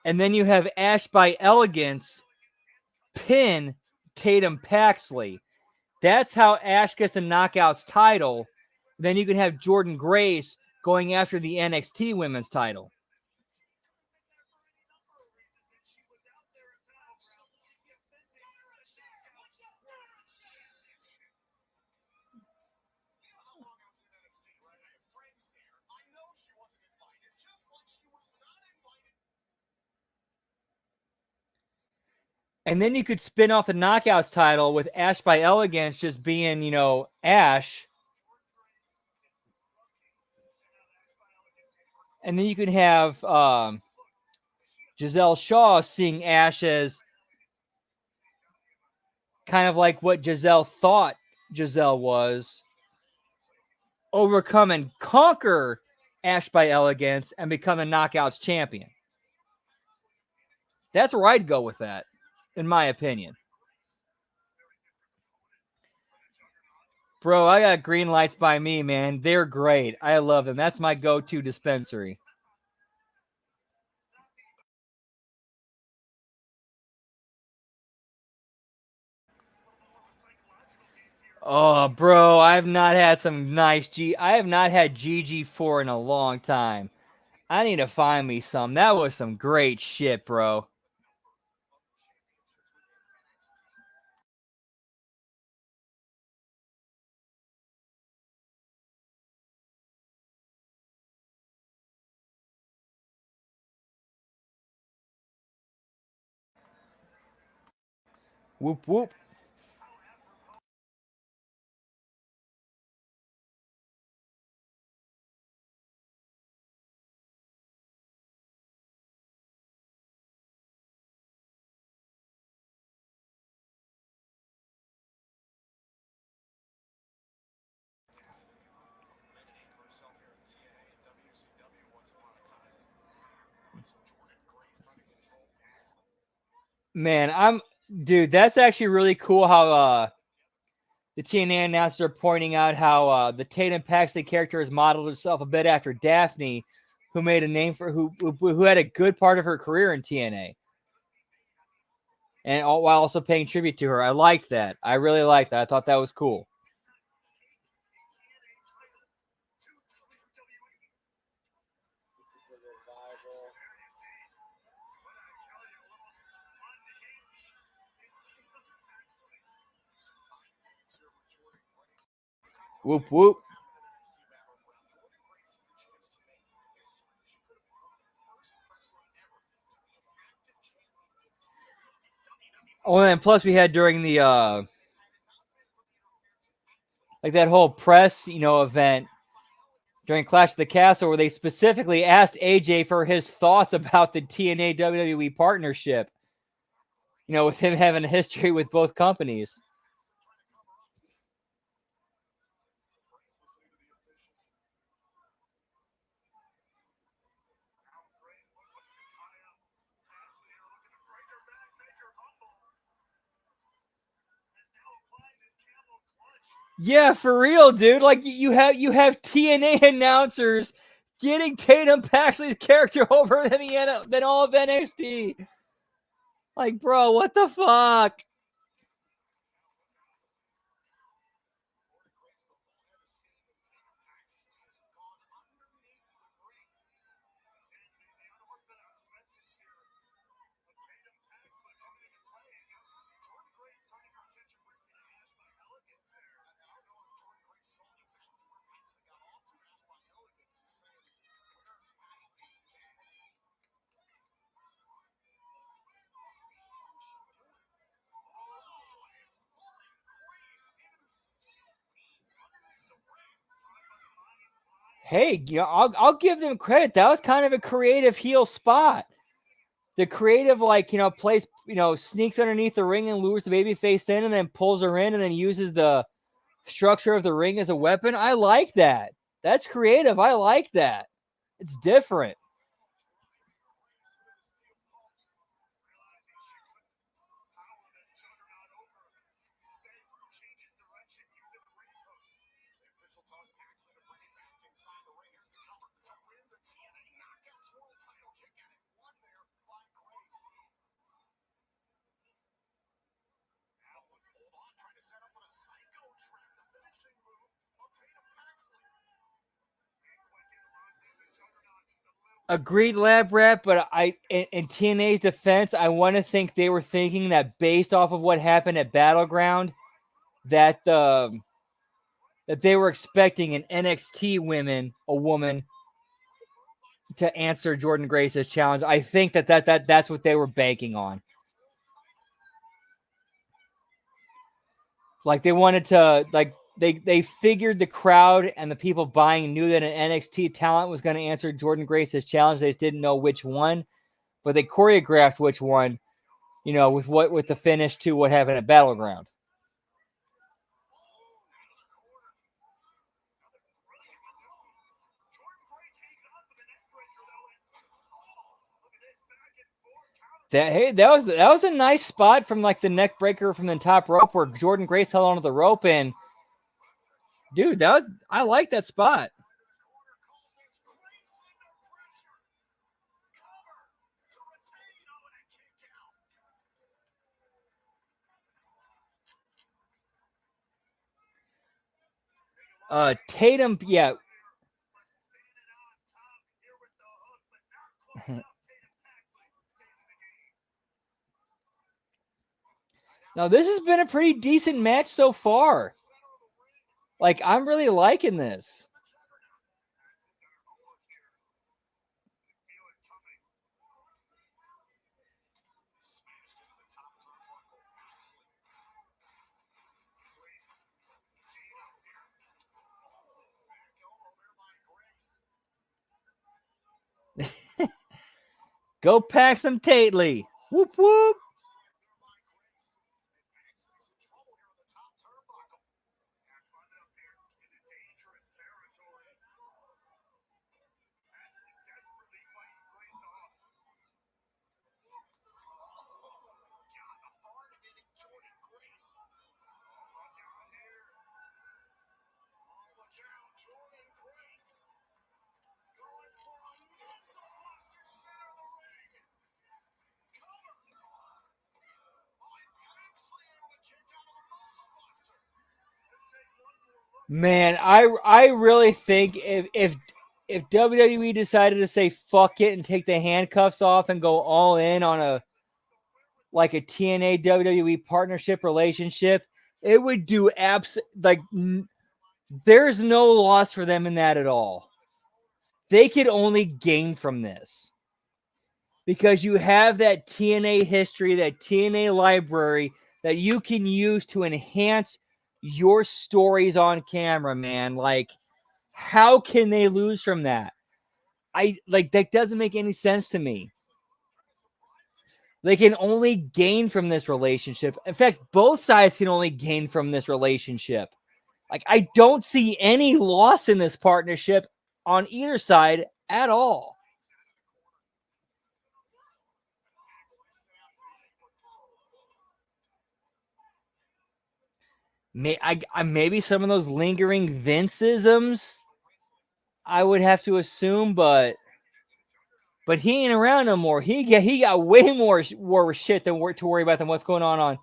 And then you have Ash by Elegance pin Tatum Paxley. That's how Ash gets the Knockouts title. Then you can have Jordan Grace going after the NXT Women's title. And then you could spin off the Knockouts title with Ash by Elegance just being, Ash. And then you could have Giselle Shaw seeing Ash as kind of like what Giselle thought Giselle was. Overcome and conquer Ash by Elegance and become a Knockouts champion. That's where I'd go with that, in my opinion. Bro, I got green lights by me, man. They're great. I love them. That's my go-to dispensary. Oh, bro, I have not had GG4 in a long time. I need to find me some. That was some great shit, bro. Whoop, whoop. Man, dude, that's actually really cool how the TNA announcers are pointing out how the Tatum Paxley character has modeled herself a bit after Daphne, who made a name for who had a good part of her career in TNA, and while also paying tribute to her. I liked that. I really liked that. I thought that was cool. Whoop whoop. Oh, and plus we had during the like that whole press, event during Clash of the Castle where they specifically asked AJ for his thoughts about the TNA WWE partnership. With him having a history with both companies. Yeah, for real, dude. Like you have TNA announcers getting Tatum Paxley's character over than all of NXT. Like, bro, what the fuck? Hey, I'll give them credit. That was kind of a creative heel spot. The creative, plays, sneaks underneath the ring and lures the babyface in and then pulls her in and then uses the structure of the ring as a weapon. I like that. That's creative. I like that. It's different. Agreed, Lab Rat, but in TNA's defense, I want to think they were thinking that based off of what happened at Battleground, that that they were expecting an NXT woman to answer Jordan Grace's challenge. I think that's what they were banking on. Like they wanted to they figured the crowd and the people buying knew that an NXT talent was going to answer Jordan Grace's challenge. They just didn't know which one, but they choreographed which one, with the finish to what happened at Battleground. That was a nice spot from like the neck breaker from the top rope where Jordan Grace held onto the rope, and dude, I like that spot. Tatum, yeah. Now, this has been a pretty decent match so far. Like, I'm really liking this. Go Paxton Tately. Whoop, whoop. Man, I really think if WWE decided to say fuck it and take the handcuffs off and go all in on a TNA WWE partnership relationship, it would do there's no loss for them in that at all. They could only gain from this because you have that TNA history, that TNA library that you can use to enhance your stories on camera, man. Like, how can they lose from that? That doesn't make any sense to me. They can only gain from this relationship. In fact, both sides can only gain from this relationship. Like, I don't see any loss in this partnership on either side at all. Maybe some of those lingering Vince-isms, I would have to assume, but he ain't around no more. He got way more shit to worry about than what's going on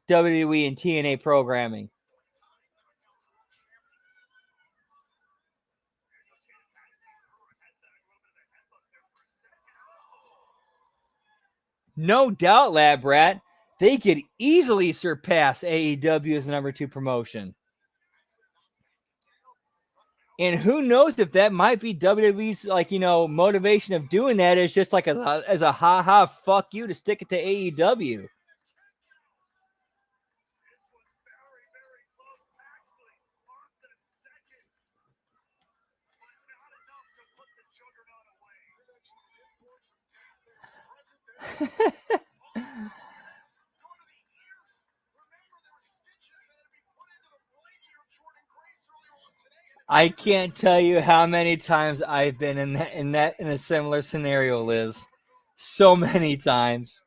WWE and TNA programming. No doubt, Lab Rat, they could easily surpass AEW as the number 2 promotion. And who knows if that might be WWE's motivation of doing that is just like as a ha fuck you to stick it to AEW. I can't tell you how many times I've been in a similar scenario, Liz. So many times.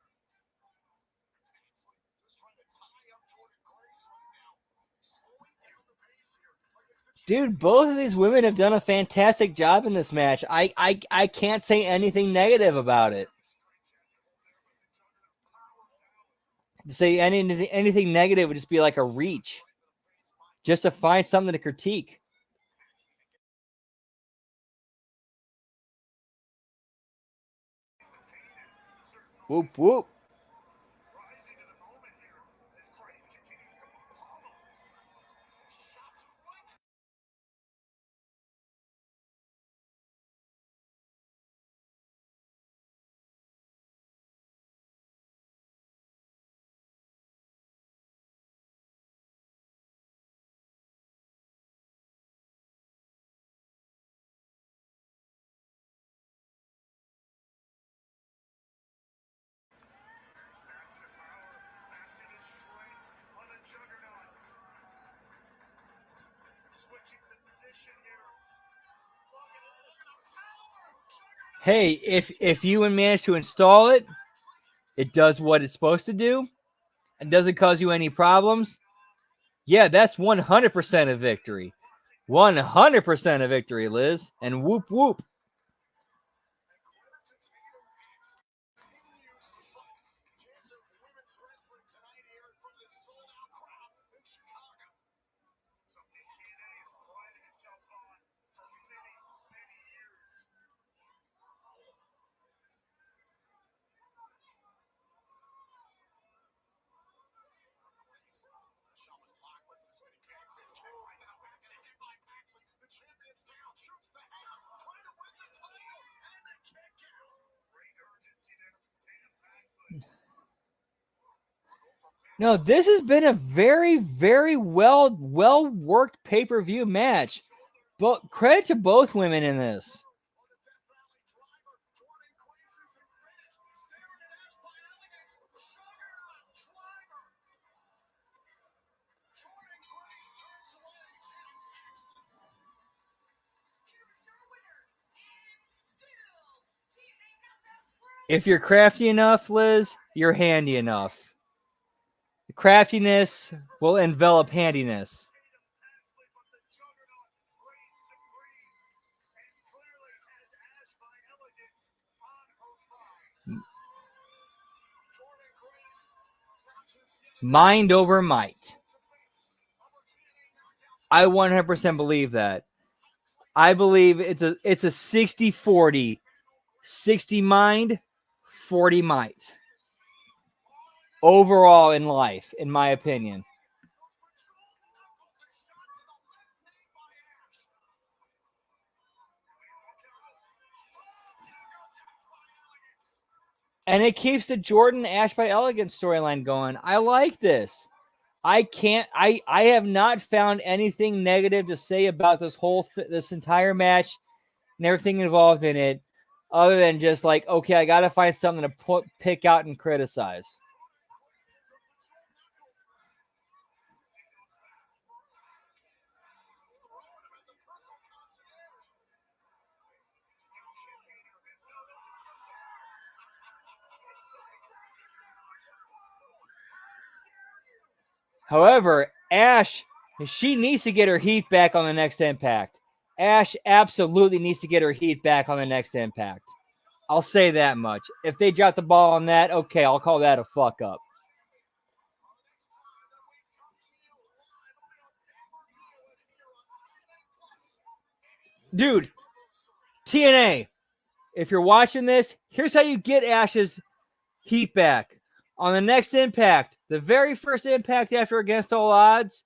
Dude, both of these women have done a fantastic job in this match. I can't say anything negative about it. To say anything negative would just be like a reach. Just to find something to critique. Whoop, whoop. Hey, if you manage to install it, it does what it's supposed to do, and doesn't cause you any problems. Yeah, that's 100% a victory. 100% a victory, Liz. And whoop, whoop. No, this has been a very, very well worked pay-per-view match. But credit to both women in this. If you're crafty enough, Liz, you're handy enough. The craftiness will envelop handiness. Mind over might. I 100% believe that. I believe it's a 60-40. 60 mind, 40 might. Overall in life, in my opinion. And it keeps the Jordan Ash by Elegance storyline going. I like this. I have not found anything negative to say about this entire match and everything involved in it, other than just like, okay, I got to find something to pick out and criticize. However, Ash, she needs to get her heat back on the next Impact. Ash absolutely needs to get her heat back on the next Impact. I'll say that much. If they drop the ball on that, okay, I'll call that a fuck up. Dude, TNA, if you're watching this, here's how you get Ash's heat back. On the next Impact, the very first Impact after Against All Odds,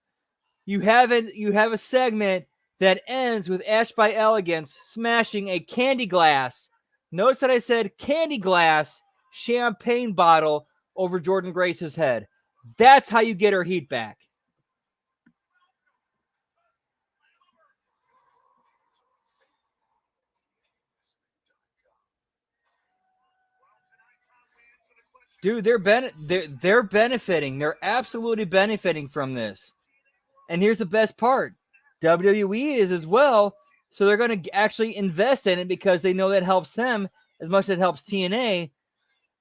you have a segment that ends with Ash by Elegance smashing a candy glass. Notice that I said candy glass champagne bottle over Jordan Grace's head. That's how you get her heat back. Dude, they're benefiting. They're absolutely benefiting from this. And here's the best part. WWE is as well, so they're going to actually invest in it because they know that helps them as much as it helps TNA.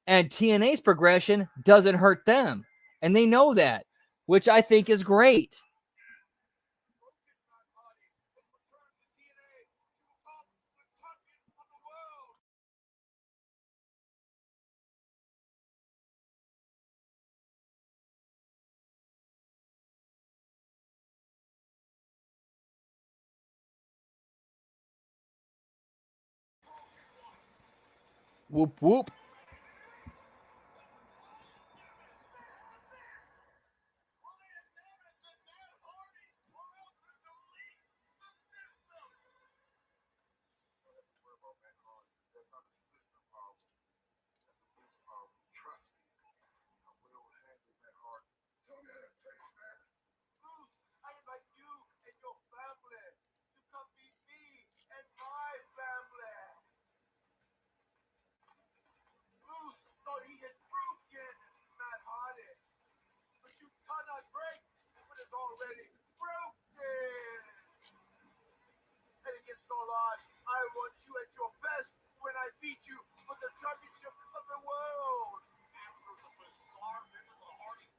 And TNA's progression doesn't hurt them. And they know that, which I think is great. Whoop, whoop. Already broken. And against all odds, I want you at your best when I beat you for the championship of the world. After the bizarre physical Hardy.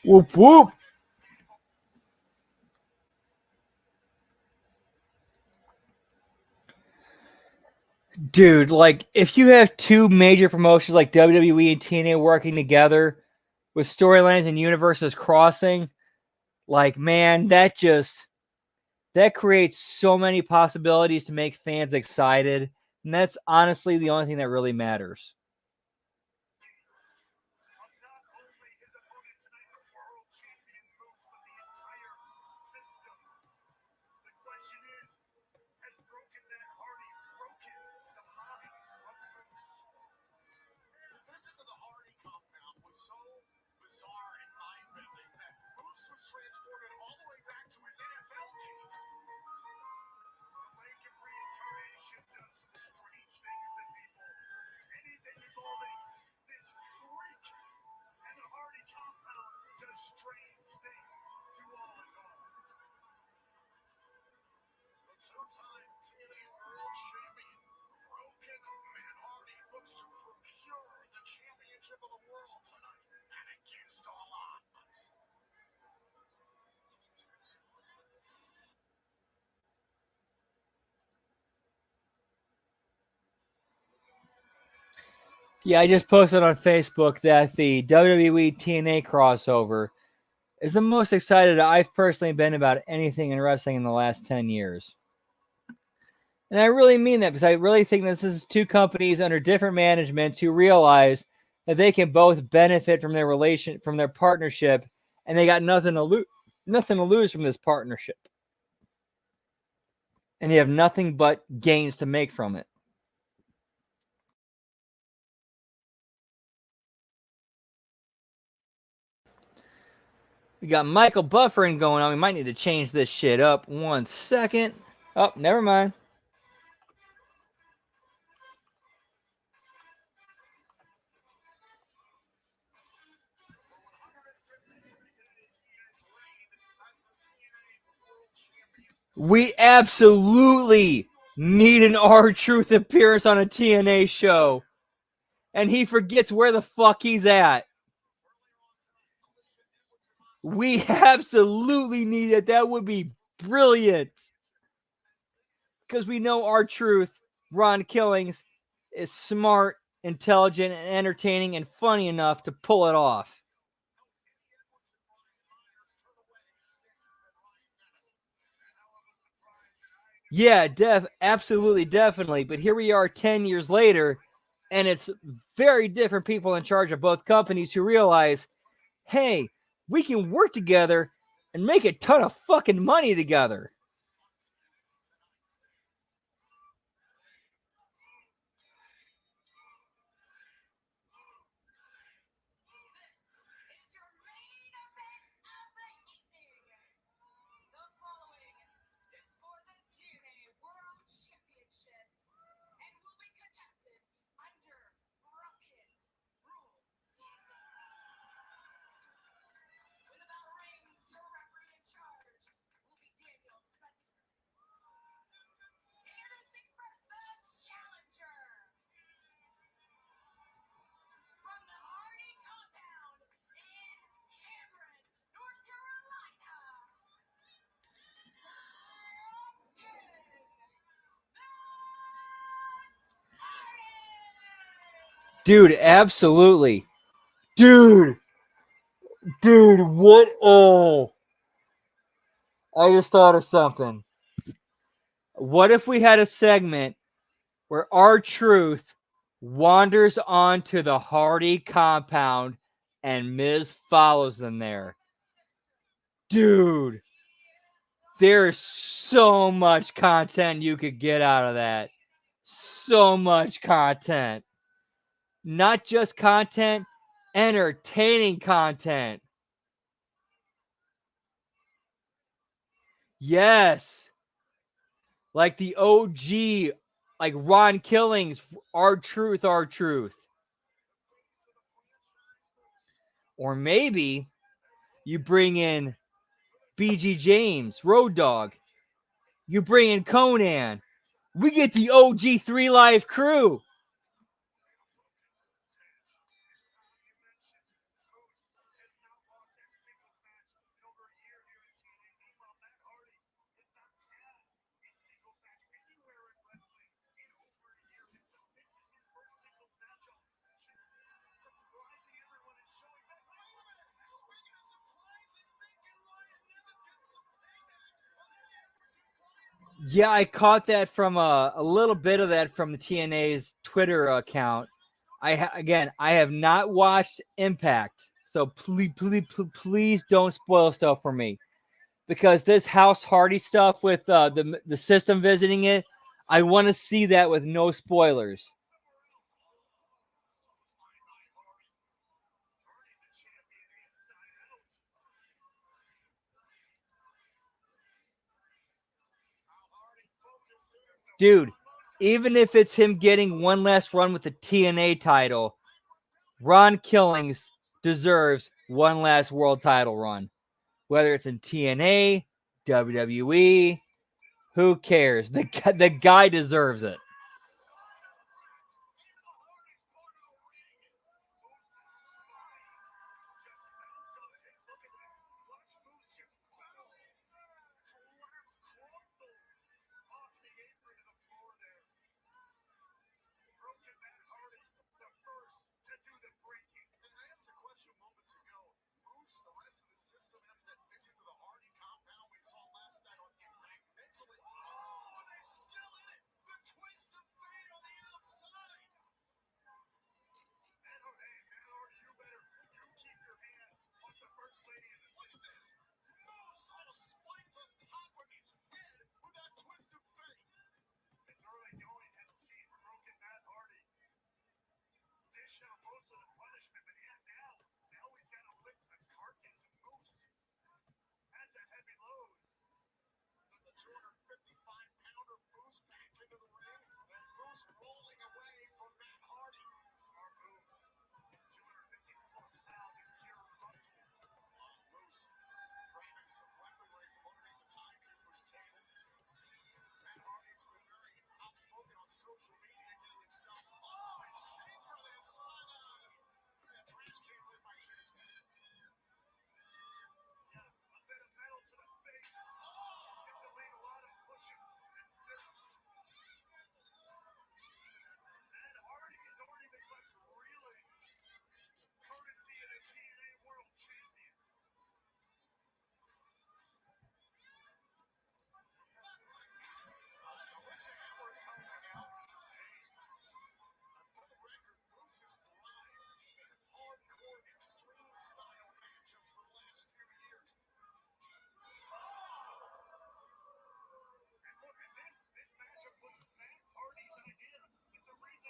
Whoop, whoop. Dude, like if you have two major promotions like WWE and TNA working together with storylines and universes crossing, like man, that creates so many possibilities to make fans excited. And that's honestly the only thing that really matters. Not only his opponent tonight, the world champion moves, but the entire system. The question is, has broken that Hardy broken the mind of Moose? The visit to the Hardy compound was so bizarre and mind-bending that Moose was transported all the way back to his NFL days. The lake of reincarnation does some strange things to people. Anything involving this freak and the Hardy compound does strange things to all involved. The two-time TNA World Champion, Broken Man Hardy, looks to procure the championship of the world tonight and against all odds. Yeah, I just posted on Facebook that the WWE TNA crossover is the most excited I've personally been about anything in wrestling in the last 10 years. And I really mean that because I really think this is two companies under different managements who realize that they can both benefit from from their partnership, and they got nothing to lose from this partnership. And they have nothing but gains to make from it. We got Michael buffering going on. We might need to change this shit up. 1 second. Oh, never mind. We absolutely need an R-Truth appearance on a TNA show. And he forgets where the fuck he's at. We absolutely need it. That would be brilliant. Because we know R-Truth, Ron Killings, is smart, intelligent, and entertaining and funny enough to pull it off. Yeah, absolutely, definitely. But here we are 10 years later, and it's very different people in charge of both companies who realize, hey, we can work together and make a ton of fucking money together. Dude, absolutely. Dude, what? Oh, I just thought of something. What if we had a segment where R-Truth wanders onto the Hardy compound and Miz follows them there? Dude, there's so much content you could get out of that. So much content. Not just content, entertaining content. Yes. Like the OG, like Ron Killings, R-Truth. Or maybe you bring in BG James, Road Dogg. You bring in Conan. We get the OG 3 Live crew. Yeah, I caught that from a little bit of that from the TNA's Twitter account. Again, I have not watched Impact, so please don't spoil stuff for me, because this House Hardy stuff with the system visiting it, I want to see that with no spoilers. Dude, even if it's him getting one last run with the TNA title, Ron Killings deserves one last world title run. Whether it's in TNA, WWE, who cares? The guy deserves it.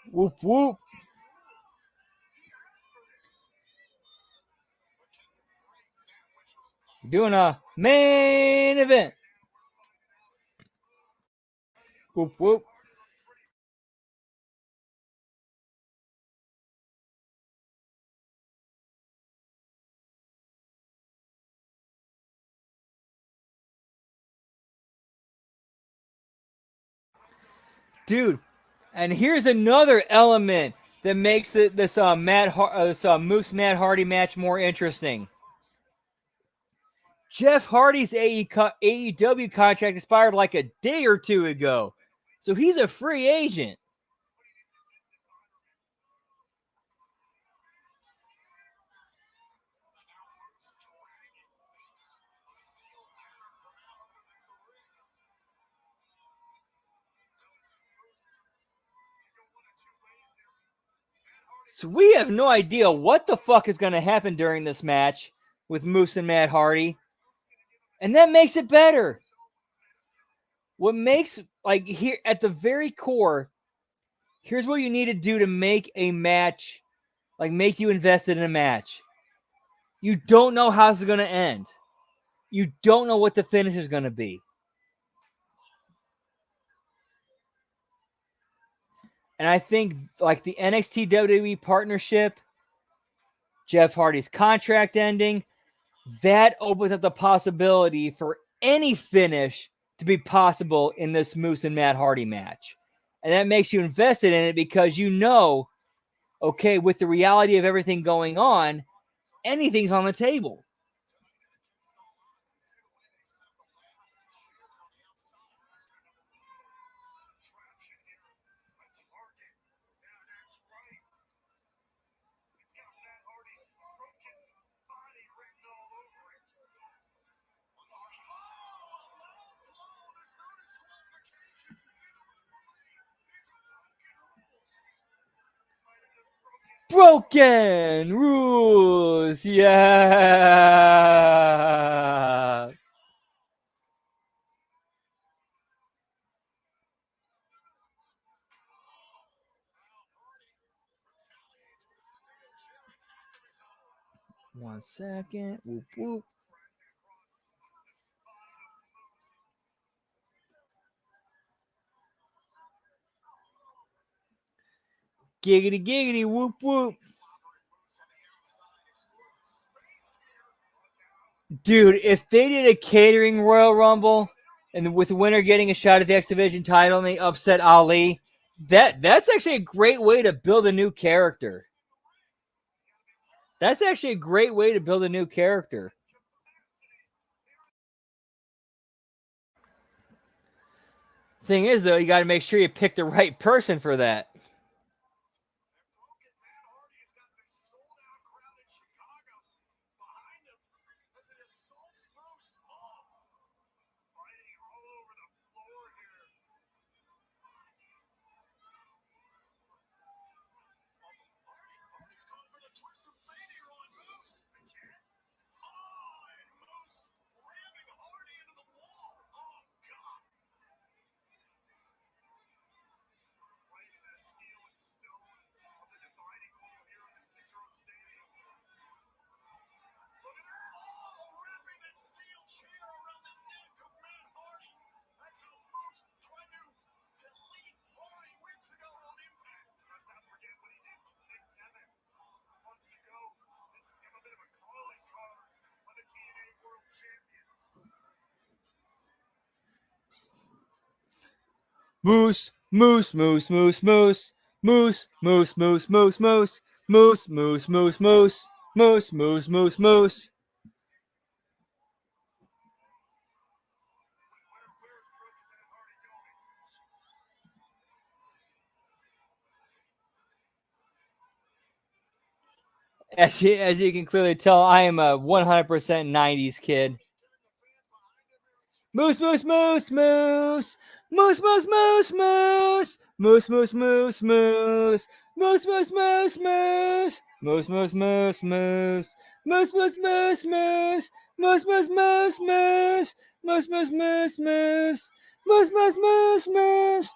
Whoop whoop. Doing a main event. Whoop whoop. Dude, and here's another element that makes this Moose Matt Hardy match more interesting. Jeff Hardy's AEW contract expired like a day or two ago, so he's a free agent. So we have no idea what the fuck is going to happen during this match with Moose and Matt Hardy. And that makes it better. What makes, like, here at the very core, here's what you need to do to make a match, like, make you invested in a match. You don't know how it's going to end. You don't know what the finish is going to be. And I think, like, the NXT WWE partnership, Jeff Hardy's contract ending, that opens up the possibility for any finish to be possible in this Moose and Matt Hardy match. And that makes you invested in it because you know, okay, with the reality of everything going on, anything's on the table. Broken rules. Yes. One second. Whoop, whoop. Giggity, giggity, whoop, whoop. Dude, if they did a catering Royal Rumble and with the winner getting a shot at the X Division title and they upset Ali, that's actually a great way to build a new character. That's actually a great way to build a new character. Thing is, though, you got to make sure you pick the right person for that. Moose, moose, moose, moose, moose, moose, moose, moose, moose, moose, moose, moose, moose, moose, moose, moose, moose, moose. As you can clearly tell, I am a 100% 90s kid. Moose, moose, moose, moose. Moose, moose, moose, moose. Moose, moose, moose, moose. Moose, moose, moose, moose. Moose, moose, moose, moose. Moose, moose, moose, moose. Moose, moose, moose, moose. Moose, moose, moose, moose. Moose, moose, moose, moose.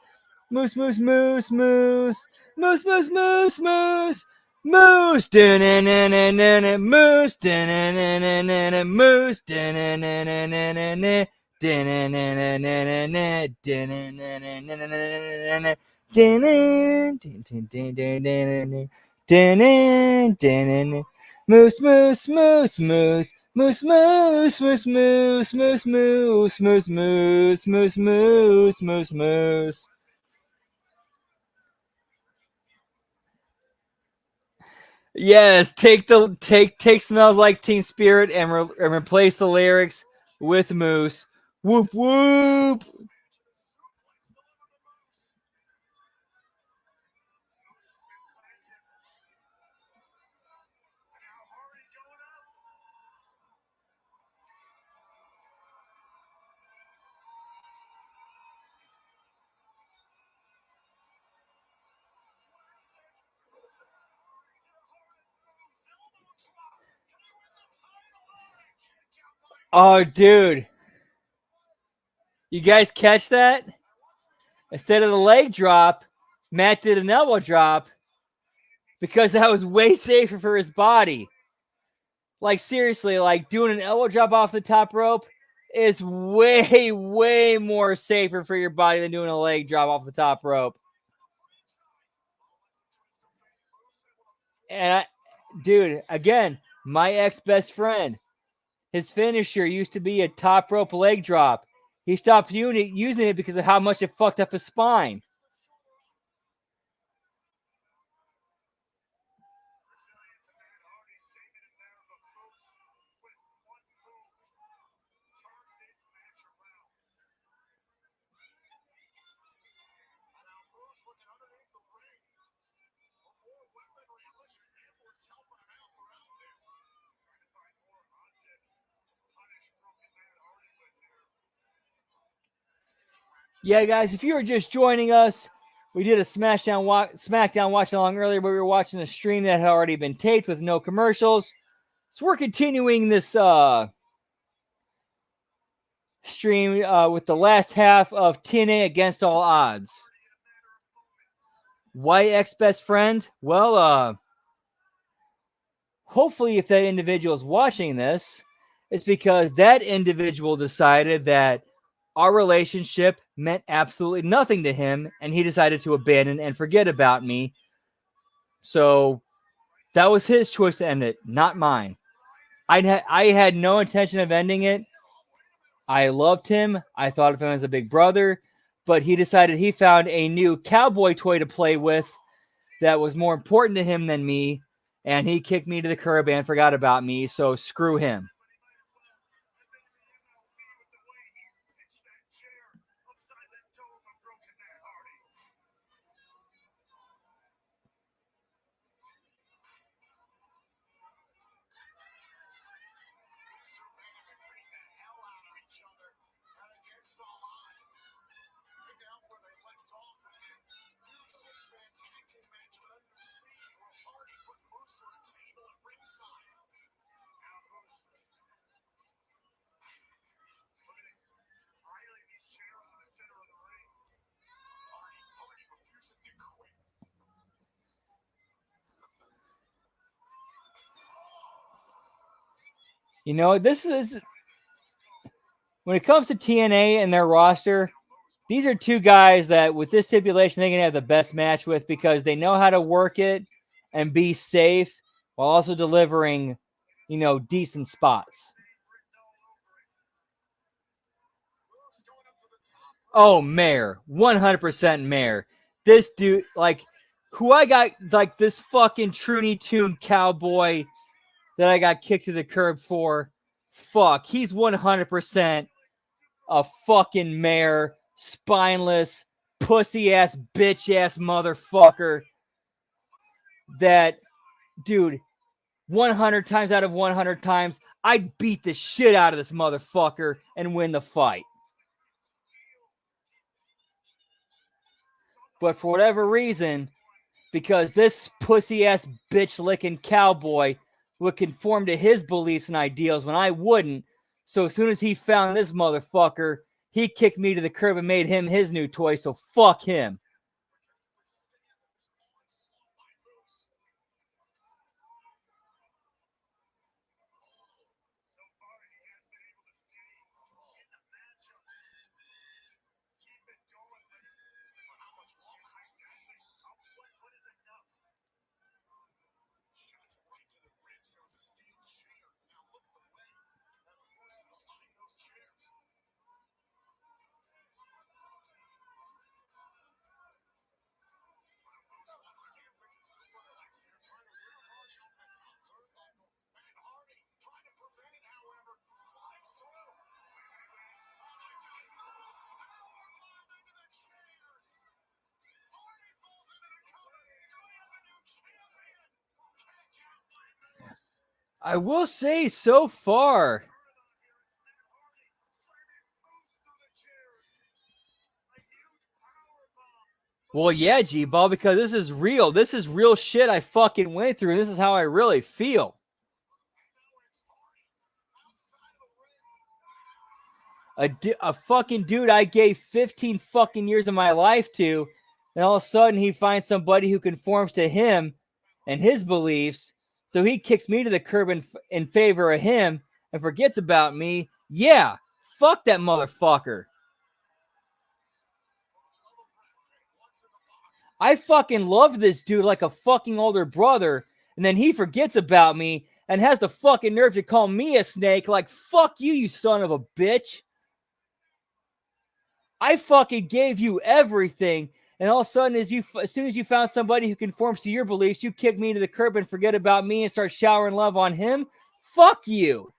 Moose, moose, moose, moose. Moose, moose, moose, moose. Moose, da-na-na-na-na-na, moose, da-na-na-na-na-na, moose, da-na-na-na-na-na-na. Moose, moose, moose, moose. Moose, moose, moose, moose, moose, moose, moose, moose, moose, moose, moose, moose. Yes, take Smells Like Teen Spirit and replace the lyrics with Moose. Whoop whoop. Oh, dude. You guys catch that? Instead of the leg drop, Matt did an elbow drop because that was way safer for his body. Like, seriously, like doing an elbow drop off the top rope is way, way more safer for your body than doing a leg drop off the top rope. And dude, again, my ex-best friend, his finisher used to be a top rope leg drop. He stopped using it because of how much it fucked up his spine. Yeah, guys, if you are just joining us, We did a Smackdown Watch-Along earlier, but we were watching a stream that had already been taped with no commercials. So we're continuing this stream with the last half of TNA Against All Odds. Why ex-best friend? Well, hopefully if that individual is watching this, it's because that individual decided that our relationship meant absolutely nothing to him, and he decided to abandon and forget about me. So that was his choice to end it, not mine. I had no intention of ending it. I loved him. I thought of him as a big brother, but he decided he found a new cowboy toy to play with that was more important to him than me, and he kicked me to the curb and forgot about me, so screw him. You know, this is when it comes to TNA and their roster, these are two guys that with this stipulation they can have the best match with because they know how to work it and be safe while also delivering, you know, decent spots. Oh, Mayor. 100% Mayor. This dude, like, who I got, like, this fucking Truny Tune cowboy that I got kicked to the curb for, fuck, he's 100% a fucking Mayor, spineless, pussy-ass, bitch-ass motherfucker that, dude, 100 times out of 100 times, I'd beat the shit out of this motherfucker and win the fight. But for whatever reason, because this pussy-ass bitch-licking cowboy would conform to his beliefs and ideals when I wouldn't, so as soon as he found this motherfucker, he kicked me to the curb and made him his new toy, so fuck him. I will say so far, well, yeah, G-Ball, because this is real. This is real shit I fucking went through. This is how I really feel. A fucking dude I gave 15 fucking years of my life to, and all of a sudden he finds somebody who conforms to him and his beliefs, so he kicks me to the curb in favor of him and forgets about me. Yeah, fuck that motherfucker. I fucking love this dude like a fucking older brother, and then he forgets about me and has the fucking nerve to call me a snake. Like, fuck you, you son of a bitch. I fucking gave you everything, and all of a sudden, as soon as you found somebody who conforms to your beliefs, you kick me to the curb and forget about me and start showering love on him. Fuck you.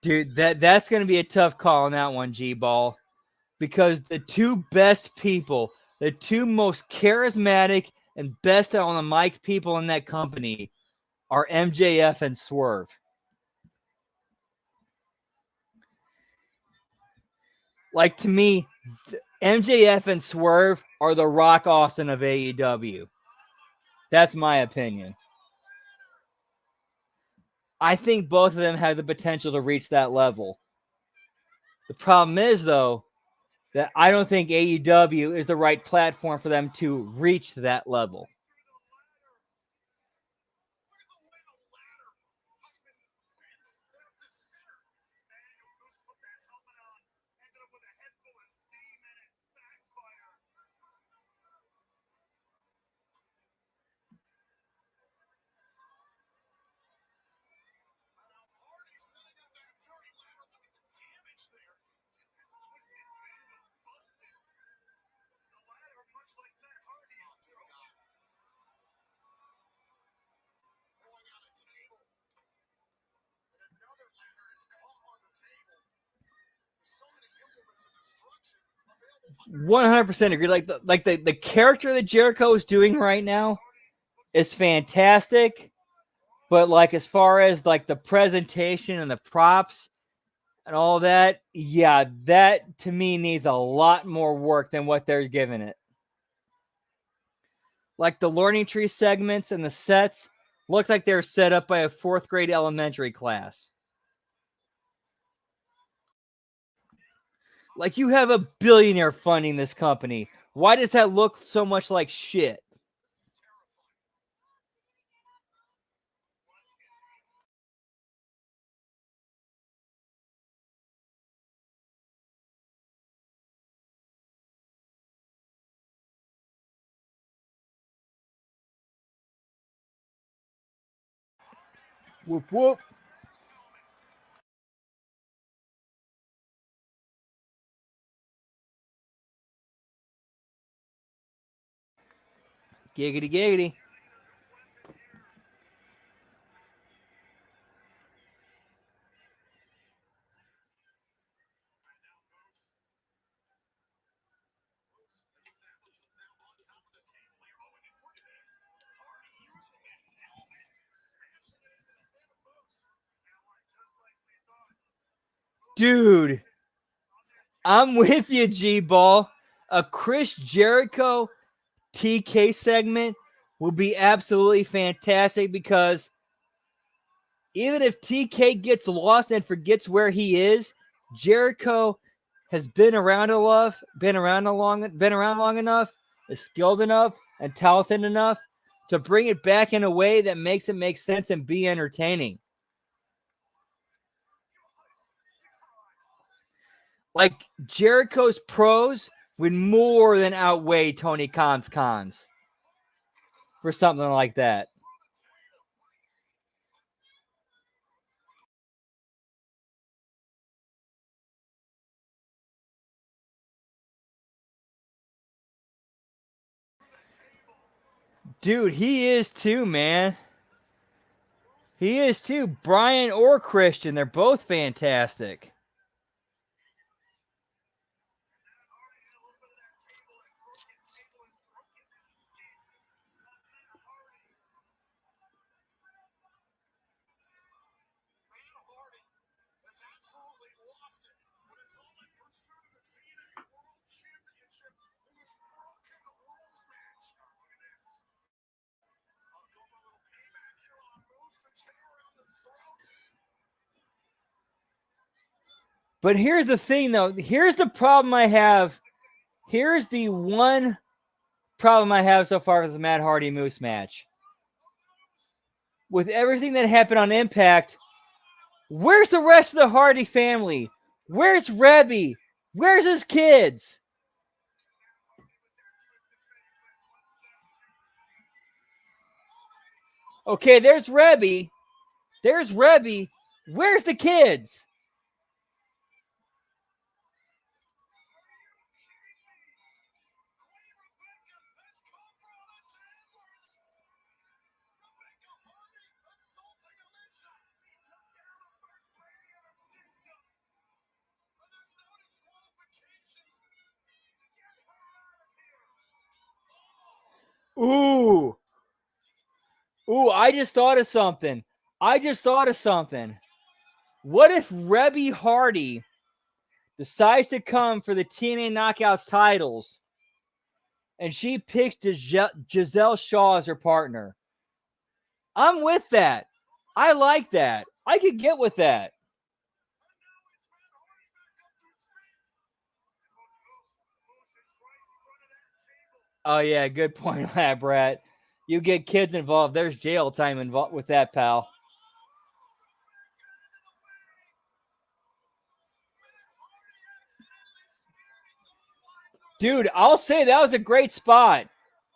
Dude, that's going to be a tough call on that one, G-Ball. Because the two best people, the two most charismatic and best on the mic people in that company are MJF and Swerve. Like, to me, MJF and Swerve are the Rock Austin of AEW. That's my opinion. I think both of them have the potential to reach that level. The problem is, though, that I don't think AEW is the right platform for them to reach that level. So 100% agree. Like the character that Jericho is doing right now is fantastic, but like as far as like the presentation and the props and all that, yeah, that to me needs a lot more work than what they're giving it. Like the learning tree segments and the sets look like they're set up by a 4th grade elementary class. Like, you have a billionaire funding this company. Why does that look so much like shit? Whoop whoop. Giggity giggity. Dude, I'm with you, G-Ball. A Chris Jericho TK segment will be absolutely fantastic because even if TK gets lost and forgets where he is, Jericho has been around long enough, is skilled enough, and talented enough to bring it back in a way that makes it make sense and be entertaining. Like, Jericho's pros would more than outweigh Tony Khan's cons for something like that. Dude, he is too, man. He is too. Brian or Christian, they're both fantastic. But here's the thing, though. Here's the problem I have. Here's the one problem I have so far with the Matt Hardy Moose match. With everything that happened on Impact, where's the rest of the Hardy family? Where's Rebby? Where's his kids? Okay, there's Rebby. There's Rebby. Where's the kids? Ooh. Ooh, I just thought of something. What if Rebby Hardy decides to come for the TNA Knockouts titles and she picks Giselle Shaw as her partner? I'm with that. I like that. I could get with that. Oh, yeah, good point, Lab Brat. You get kids involved, there's jail time involved with that, pal. Dude, I'll say that was a great spot.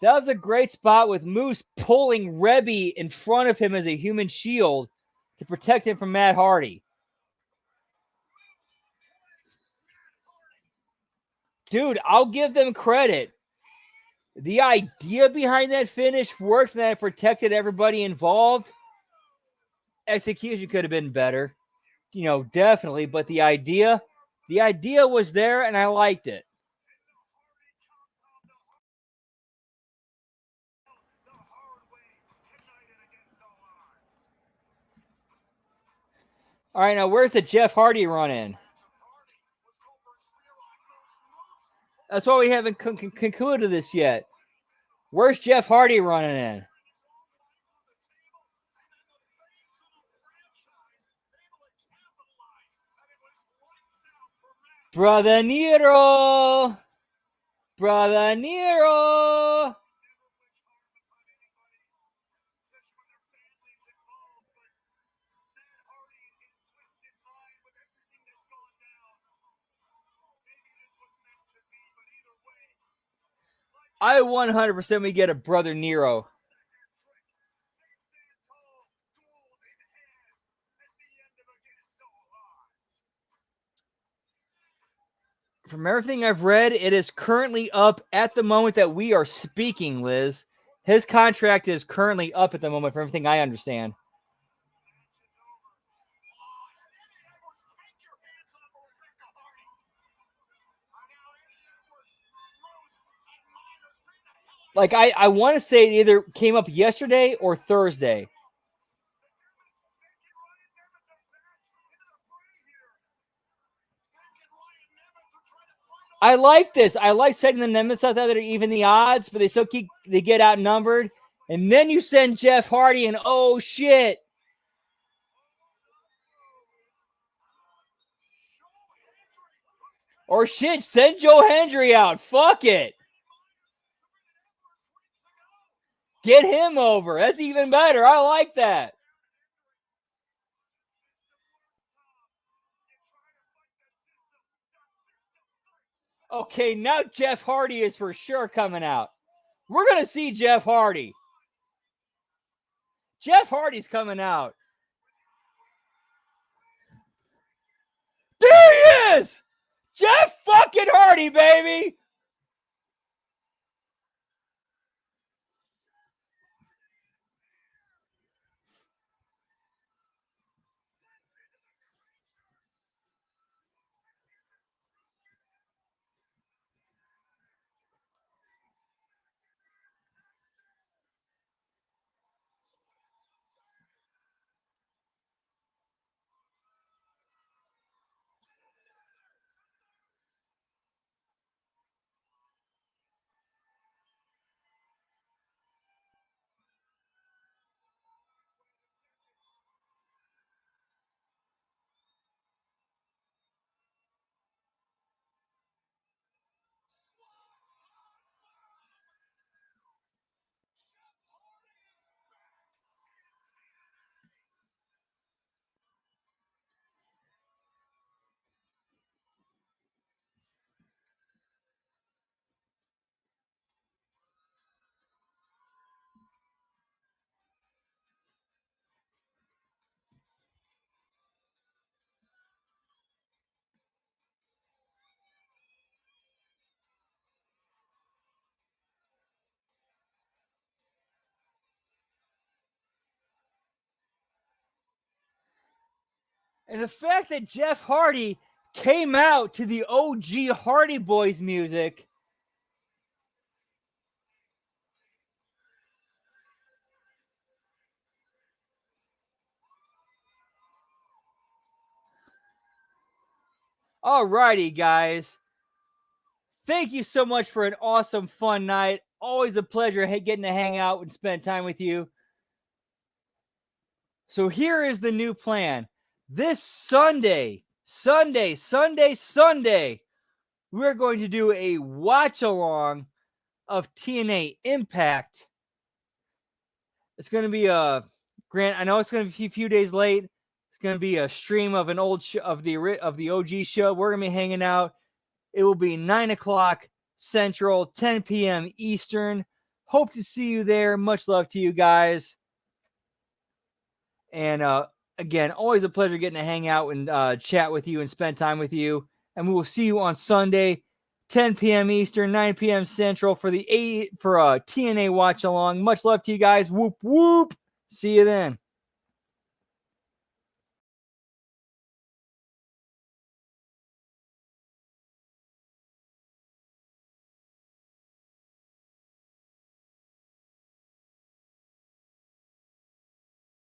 That was a great spot with Moose pulling Rebby in front of him as a human shield to protect him from Matt Hardy. Dude, I'll give them credit. The idea behind that finish worked and that it protected everybody involved. Execution could have been better, definitely, but the idea was there and I liked it. All right, now where's the Jeff Hardy run in? That's why we haven't concluded this yet. Where's Jeff Hardy running in? Brother Nero! Brother Nero! I 100% we get a Brother Nero. From everything I've read, it is currently up at the moment that we are speaking, Liz. His contract is currently up at the moment, from everything I understand. Like, I want to say it either came up yesterday or Thursday. I like this. I like setting the Nemets out there that are even the odds, but they get outnumbered. And then you send Jeff Hardy and oh shit. Or shit, send Joe Hendry out. Fuck it. Get him over. That's even better. I like that. Okay, now Jeff Hardy is for sure coming out. We're going to see Jeff Hardy. Jeff Hardy's coming out. There he is! Jeff fucking Hardy, baby! And the fact that Jeff Hardy came out to the OG Hardy Boys music All righty, guys. Thank you so much for an awesome, fun night. Always a pleasure getting to hang out and spend time with you. So here is the new plan. This Sunday, we're going to do a watch-along of TNA Impact. It's going to be I know it's going to be a few days late. It's going to be a stream of an old of the OG show. We're going to be hanging out. It will be 9 o'clock Central, 10 p.m. Eastern. Hope to see you there. Much love to you guys. And again, always a pleasure getting to hang out and chat with you and spend time with you. And we will see you on Sunday, 10 p.m. Eastern, 9 p.m. Central for TNA Watch Along. Much love to you guys. Whoop, whoop. See you then.